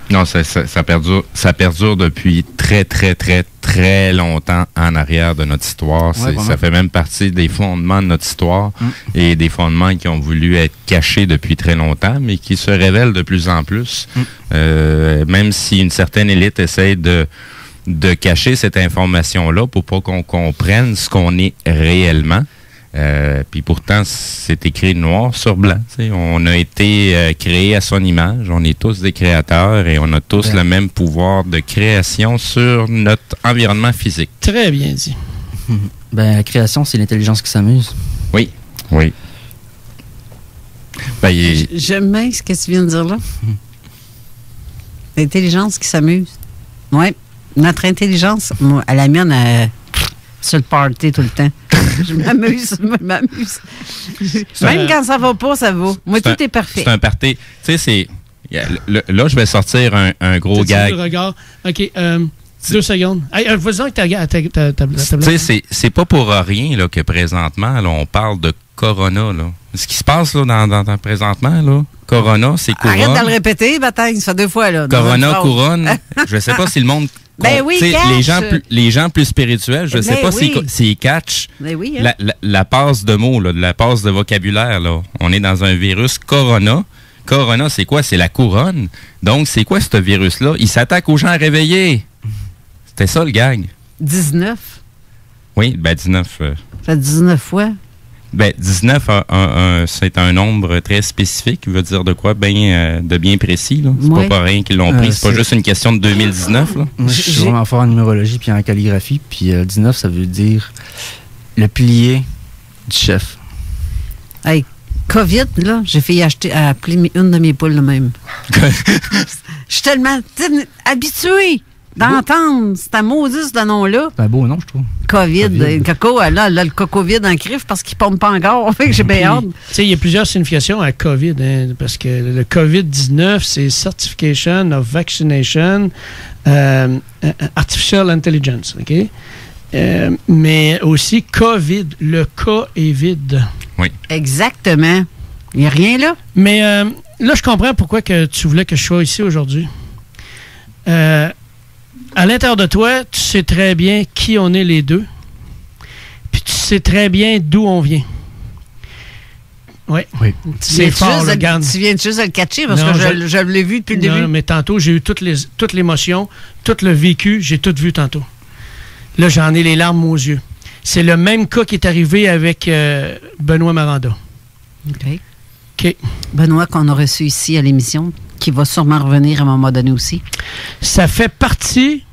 Speaker 4: Non, ça perdure depuis très, très, très, très longtemps en arrière de notre histoire. Ça fait même partie des fondements de notre histoire et des fondements qui ont voulu être cachés depuis très longtemps, mais qui se révèlent de plus en plus. Même si une certaine élite essaie de cacher cette information-là pour pas qu'on comprenne ce qu'on est réellement. Puis pourtant, c'est écrit noir sur blanc. T'sais. On a été créé à son image. On est tous des créateurs et on a tous le même pouvoir de création sur notre environnement physique.
Speaker 5: Très bien dit.
Speaker 7: La création, c'est l'intelligence qui s'amuse.
Speaker 4: Oui.
Speaker 3: J'aime bien ce que tu viens de dire là. L'intelligence qui s'amuse. Oui. Notre intelligence, moi, à la mienne, sur le party tout le temps. Je m'amuse. Même quand ça va pas, ça va. Moi, tout est parfait.
Speaker 4: C'est un party. Tu sais, c'est... Là, je vais sortir un gros gag.
Speaker 5: Le regard. OK, 2 secondes. Hey, vas-y avec ta
Speaker 4: Tu sais, c'est pas pour rien là, que présentement, là, on parle de Corona. Là. Ce qui se passe là, dans présentement, là, Corona, c'est couronne.
Speaker 3: Arrête de le répéter, bataille, ça fait 2 fois. Là,
Speaker 4: Corona, couronne. Je sais pas si le monde...
Speaker 3: Ben oui,
Speaker 4: les gens plus spirituels, je sais pas s'ils catchent
Speaker 3: oui,
Speaker 4: hein? la passe de mots, là, la passe de vocabulaire. Là. On est dans un virus Corona. Corona, c'est quoi? C'est la couronne. Donc, c'est quoi ce virus-là? Il s'attaque aux gens réveillés. C'était ça, le gag. 19. Oui, ben 19.
Speaker 3: Ça fait 19 fois.
Speaker 4: Ben 19, c'est un nombre très spécifique. Il veut dire de quoi? De bien précis. Là. C'est pas rien qu'ils l'ont pris. C'est pas juste une question de 2019. Là.
Speaker 7: Moi, je suis vraiment fort en numérologie puis en calligraphie. Puis 19, ça veut dire le pilier du chef.
Speaker 3: Hey, COVID, là, j'ai fait appeler une de mes poules de même. Je suis tellement habituée d'entendre ce maudit, ce nom-là.
Speaker 7: C'est un beau nom, je trouve.
Speaker 3: COVID. Coco, elle a le COVID en crif parce qu'il ne pompe pas encore. Fait que j'ai bien hâte.
Speaker 5: Tu sais, il y a plusieurs significations à COVID, hein, parce que le COVID-19, c'est Certification of Vaccination Artificial Intelligence, OK? Mais aussi COVID, le cas est vide.
Speaker 4: Oui.
Speaker 3: Exactement. Il n'y a rien là.
Speaker 5: Mais là, je comprends pourquoi que tu voulais que je sois ici aujourd'hui. À l'intérieur de toi, tu sais très bien qui on est les deux. Puis tu sais très bien d'où on vient. Oui. C'est fort, le gars.
Speaker 3: Tu viens juste de le catcher parce que je l'ai vu depuis le début.
Speaker 5: Non, mais tantôt, j'ai eu toute l'émotion, tout le vécu, j'ai tout vu tantôt. Là, j'en ai les larmes aux yeux. C'est le même cas qui est arrivé avec Benoît Maranda.
Speaker 3: OK. Benoît, qu'on a reçu ici à l'émission, qui va sûrement revenir à un moment donné aussi.
Speaker 5: Ça fait partie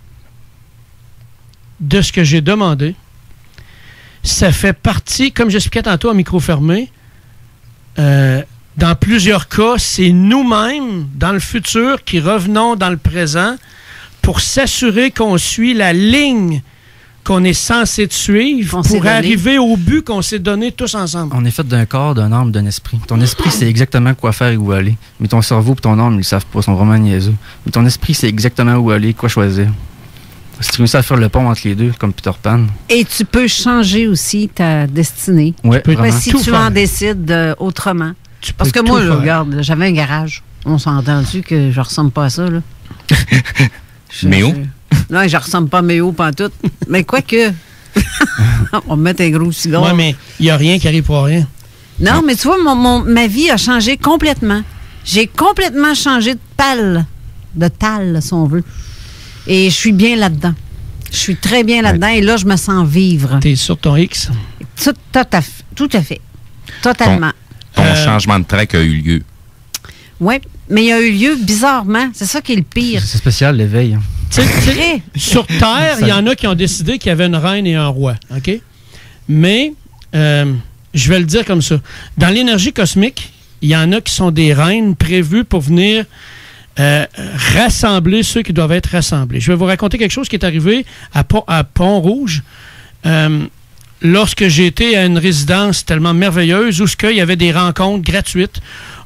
Speaker 5: de ce que j'ai demandé. Ça fait partie, comme j'expliquais tantôt à micro fermé, dans plusieurs cas, c'est nous-mêmes, dans le futur, qui revenons dans le présent pour s'assurer qu'on suit la ligne qu'on est censé suivre pour arriver au but qu'on s'est donné tous ensemble.
Speaker 7: On est fait d'un corps, d'un âme, d'un esprit. Ton esprit, c'est exactement quoi faire et où aller. Mais ton cerveau et ton âme, ils ne savent pas, ils sont vraiment niaiseux. Mais ton esprit, c'est exactement où aller, quoi choisir. Si tu réussis à faire le pont entre les deux, comme Peter Pan.
Speaker 3: Et tu peux changer aussi ta destinée.
Speaker 7: Oui, vraiment.
Speaker 3: Si tu en décides autrement. Parce que moi, regarde, j'avais un garage. On s'est entendu que je ressemble pas à ça, là.
Speaker 4: Méo?
Speaker 3: Non, je ressemble pas à Méo pantoute. Mais quoique, on me met un gros cigare.
Speaker 5: Oui, mais il n'y a rien qui arrive pour rien.
Speaker 3: Non, mais tu vois, ma vie a changé complètement. J'ai complètement changé de tal, si on veut. Et je suis bien là-dedans. Je suis très bien là-dedans et là, je me sens vivre.
Speaker 5: T'es sur ton X?
Speaker 3: Tout à fait. Totalement.
Speaker 4: Ton changement de track a eu lieu.
Speaker 3: Oui, mais il a eu lieu bizarrement. C'est ça qui est le pire.
Speaker 7: C'est spécial, l'éveil.
Speaker 5: Sur Terre, il y en a qui ont décidé qu'il y avait une reine et un roi. OK? Mais, je vais le dire comme ça. Dans l'énergie cosmique, il y en a qui sont des reines prévues pour venir rassembler ceux qui doivent être rassemblés. Je vais vous raconter quelque chose qui est arrivé à Pont-Rouge. Lorsque j'étais à une résidence tellement merveilleuse où il y avait des rencontres gratuites,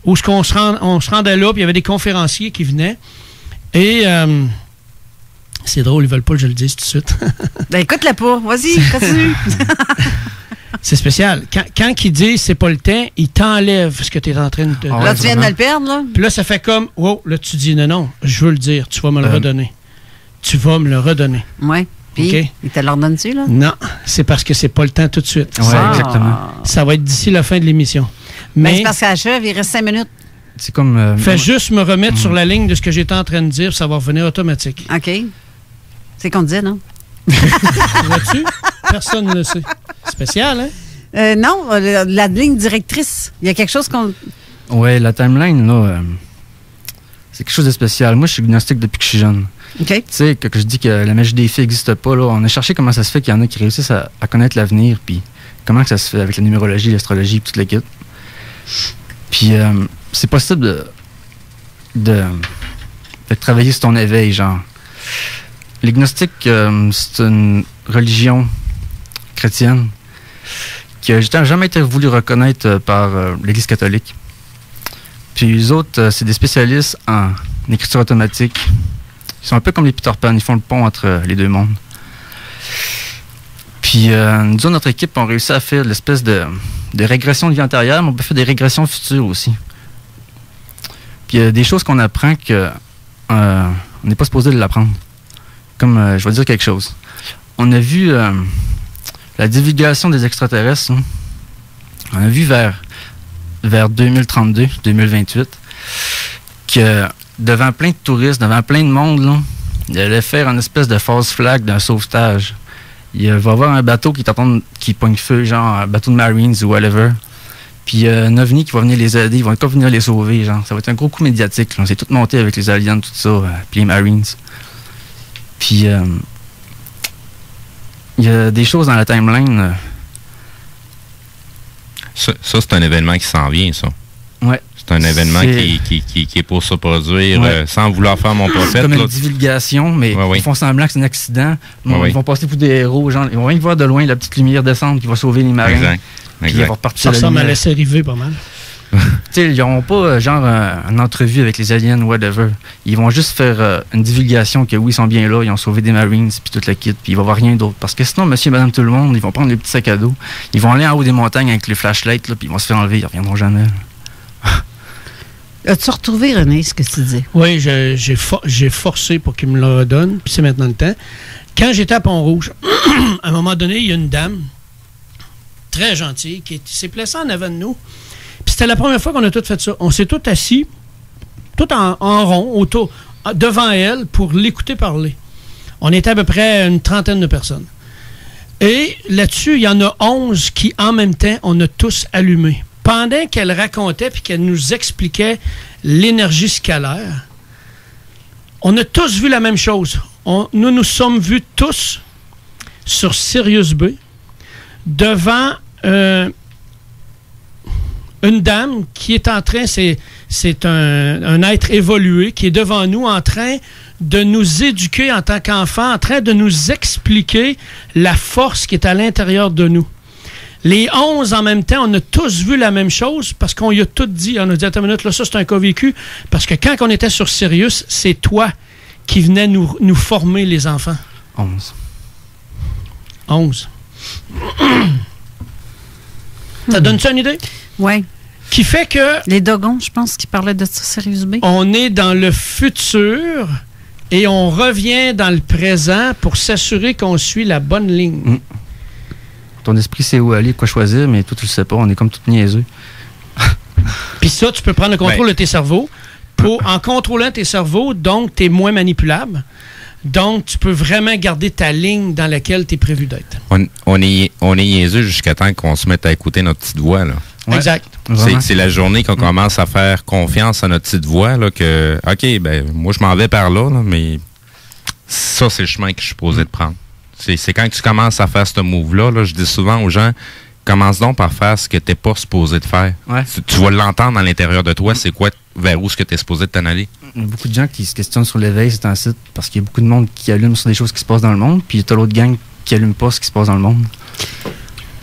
Speaker 5: où on se rendait là, puis il y avait des conférenciers qui venaient. Et c'est drôle, ils veulent pas que je le dise tout de suite.
Speaker 3: Ben écoute-la pas, vas-y, continue.
Speaker 5: C'est spécial. Quand ils disent c'est pas le temps, ils t'enlèvent ce que tu es en train de...
Speaker 3: Là, tu viens de le perdre, là?
Speaker 5: Puis là, ça fait comme, wow, là, tu dis non, je veux le dire, tu vas me le redonner. Tu vas me le redonner.
Speaker 3: Oui. Puis,
Speaker 5: okay.
Speaker 3: Il te l'ordonne-tu, là?
Speaker 5: Non, c'est parce que c'est pas le temps tout de suite.
Speaker 7: Oui, exactement.
Speaker 5: Ça va être d'ici la fin de l'émission. Mais
Speaker 3: c'est parce qu'à la chèvre, il reste 5 minutes.
Speaker 7: C'est comme...
Speaker 5: fais juste me remettre sur la ligne de ce que j'étais en train de dire, ça va revenir automatique.
Speaker 3: OK. C'est qu'on disait, non?
Speaker 5: Vois-tu? Personne ne le sait. Spécial, hein?
Speaker 3: Non, la ligne directrice. Il y a quelque chose qu'on...
Speaker 7: Oui, la timeline, là, c'est quelque chose de spécial. Moi, je suis gnostique depuis que je suis jeune.
Speaker 3: OK.
Speaker 7: Tu sais, quand je dis que la magie des filles n'existe pas, là, on a cherché comment ça se fait qu'il y en a qui réussissent à connaître l'avenir, puis comment que ça se fait avec la numérologie, l'astrologie, et toute l'équipe. Puis, c'est possible de travailler sur ton éveil, genre. Les gnostiques, c'est une religion chrétienne qui n'a jamais été voulu reconnaître par l'Église catholique. Puis les autres, c'est des spécialistes en écriture automatique. Ils sont un peu comme les Peter Pan, ils font le pont entre les deux mondes. Puis nous, notre équipe, on réussi à faire l'espèce de régression de vie antérieure, mais on peut faire des régressions futures aussi. Puis il y a des choses qu'on apprend que on n'est pas supposé de l'apprendre. Comme, je vais dire quelque chose. On a vu la divulgation des extraterrestres. Hein. On a vu vers 2032, 2028, que devant plein de touristes, devant plein de monde, là, il allait faire une espèce de false flag d'un sauvetage. Il va y avoir un bateau qui pogne feu, genre un bateau de Marines ou whatever. Puis un ovni qui va venir les aider, ils vont encore venir les sauver, genre. Ça va être un gros coup médiatique. Là. On s'est tout monté avec les aliens, tout ça, puis les Marines. Puis il y a des choses dans la timeline.
Speaker 4: Ça, c'est un événement qui s'en vient, ça.
Speaker 7: Ouais.
Speaker 4: C'est un événement qui est pour se produire sans vouloir faire mon prophète.
Speaker 7: C'est comme une divulgation, mais ils font semblant que c'est un accident. Ils vont passer pour des héros. Genre, ils vont rien voir de loin la petite lumière descendre qui va sauver les marins.
Speaker 4: Exact.
Speaker 7: Puis ils vont repartir.
Speaker 5: Ça ressemble à la série V pas mal.
Speaker 7: Ils n'auront pas genre une entrevue avec les aliens ou whatever. Ils vont juste faire une divulgation que oui, ils sont bien là, ils ont sauvé des Marines puis toute la kit, puis il va y avoir rien d'autre. Parce que sinon, monsieur et madame tout le monde, ils vont prendre les petits sacs à dos, ils vont aller en haut des montagnes avec les flashlights, là, puis ils vont se faire enlever, ils reviendront jamais.
Speaker 3: As-tu retrouvé, René, ce que tu disais?
Speaker 5: Oui, j'ai forcé pour qu'il me le redonne, puis c'est maintenant le temps. Quand j'étais à Pont-Rouge, à un moment donné, il y a une dame très gentille qui s'est placée en avant de nous. Puis c'était la première fois qu'on a tout fait ça. On s'est tous assis, tout en rond, devant elle, pour l'écouter parler. On était à peu près une trentaine de personnes. Et là-dessus, il y en a 11 qui, en même temps, on a tous allumé. Pendant qu'elle racontait puis qu'elle nous expliquait l'énergie scalaire, on a tous vu la même chose. Nous sommes vus tous sur Sirius B devant une dame qui est en train, c'est un être évolué qui est devant nous en train de nous éduquer en tant qu'enfants, en train de nous expliquer la force qui est à l'intérieur de nous. Les 11, en même temps, on a tous vu la même chose parce qu'on y a tout dit. On a dit, attends une minute, là, ça, c'est un cas vécu. Parce que quand on était sur Sirius, c'est toi qui venais nous former, les enfants. 11. Ça donne-tu une idée?
Speaker 3: Oui.
Speaker 5: Qui fait que...
Speaker 3: Les Dogons, je pense qu'ils parlaient de ça, Sirius B.
Speaker 5: On est dans le futur et on revient dans le présent pour s'assurer qu'on suit la bonne ligne.
Speaker 7: Ton esprit sait où aller, quoi choisir, mais toi, tu le sais pas. On est comme tout niaiseux.
Speaker 5: Puis ça, tu peux prendre le contrôle de tes cerveaux. En contrôlant tes cerveaux, donc, tu es moins manipulable. Donc, tu peux vraiment garder ta ligne dans laquelle tu es prévu d'être.
Speaker 4: On est niaiseux jusqu'à temps qu'on se mette à écouter notre petite voix, là.
Speaker 5: Ouais. Exact.
Speaker 4: C'est la journée qu'on commence à faire confiance à notre petite voix, là, que, OK, ben moi, je m'en vais par là, mais ça, c'est le chemin que je suis supposé de prendre. C'est quand tu commences à faire ce move-là, là, je dis souvent aux gens, commence donc par faire ce que tu n'es pas supposé de faire.
Speaker 7: Ouais.
Speaker 4: Tu vas l'entendre à l'intérieur de toi, c'est quoi, vers où est-ce que tu es supposé de t'en aller.
Speaker 7: Il y a beaucoup de gens qui se questionnent sur l'éveil, c'est un site, parce qu'il y a beaucoup de monde qui allume sur des choses qui se passent dans le monde, puis tu as l'autre gang qui allume pas ce qui se passe dans le monde.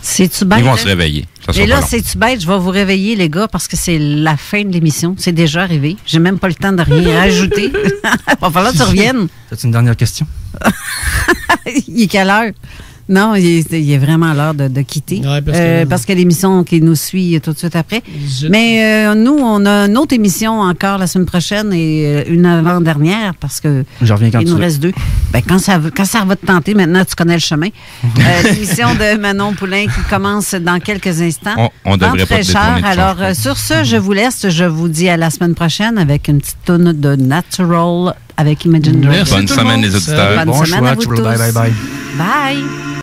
Speaker 3: C'est-tu bête?
Speaker 4: Ils vont se réveiller.
Speaker 3: Et là, c'est-tu bête? Je vais vous réveiller, les gars, parce que c'est la fin de l'émission. C'est déjà arrivé. J'ai même pas le temps de rien rajouter. Il va falloir que tu reviennes.
Speaker 7: As-tu une dernière question?
Speaker 3: Il est quelle heure? Non, il est vraiment l'heure de quitter.
Speaker 5: Ouais,
Speaker 3: parce que l'émission qui nous suit tout de suite après. Mais nous, on a une autre émission encore la semaine prochaine et une avant-dernière parce que
Speaker 7: je reviens quand
Speaker 3: il nous reste 2. Ben, quand ça va te tenter, maintenant tu connais le chemin. L'émission de Manon Poulain qui commence dans quelques instants.
Speaker 4: On devrait pas te détourner de
Speaker 3: Alors, sur ce, je vous laisse. Je vous dis à la semaine prochaine avec une petite toune de Natural avec Imagine Dragons.
Speaker 4: Bonne semaine, les auditeurs.
Speaker 3: Bonne semaine à vous tous.
Speaker 7: Bye.
Speaker 3: Bye.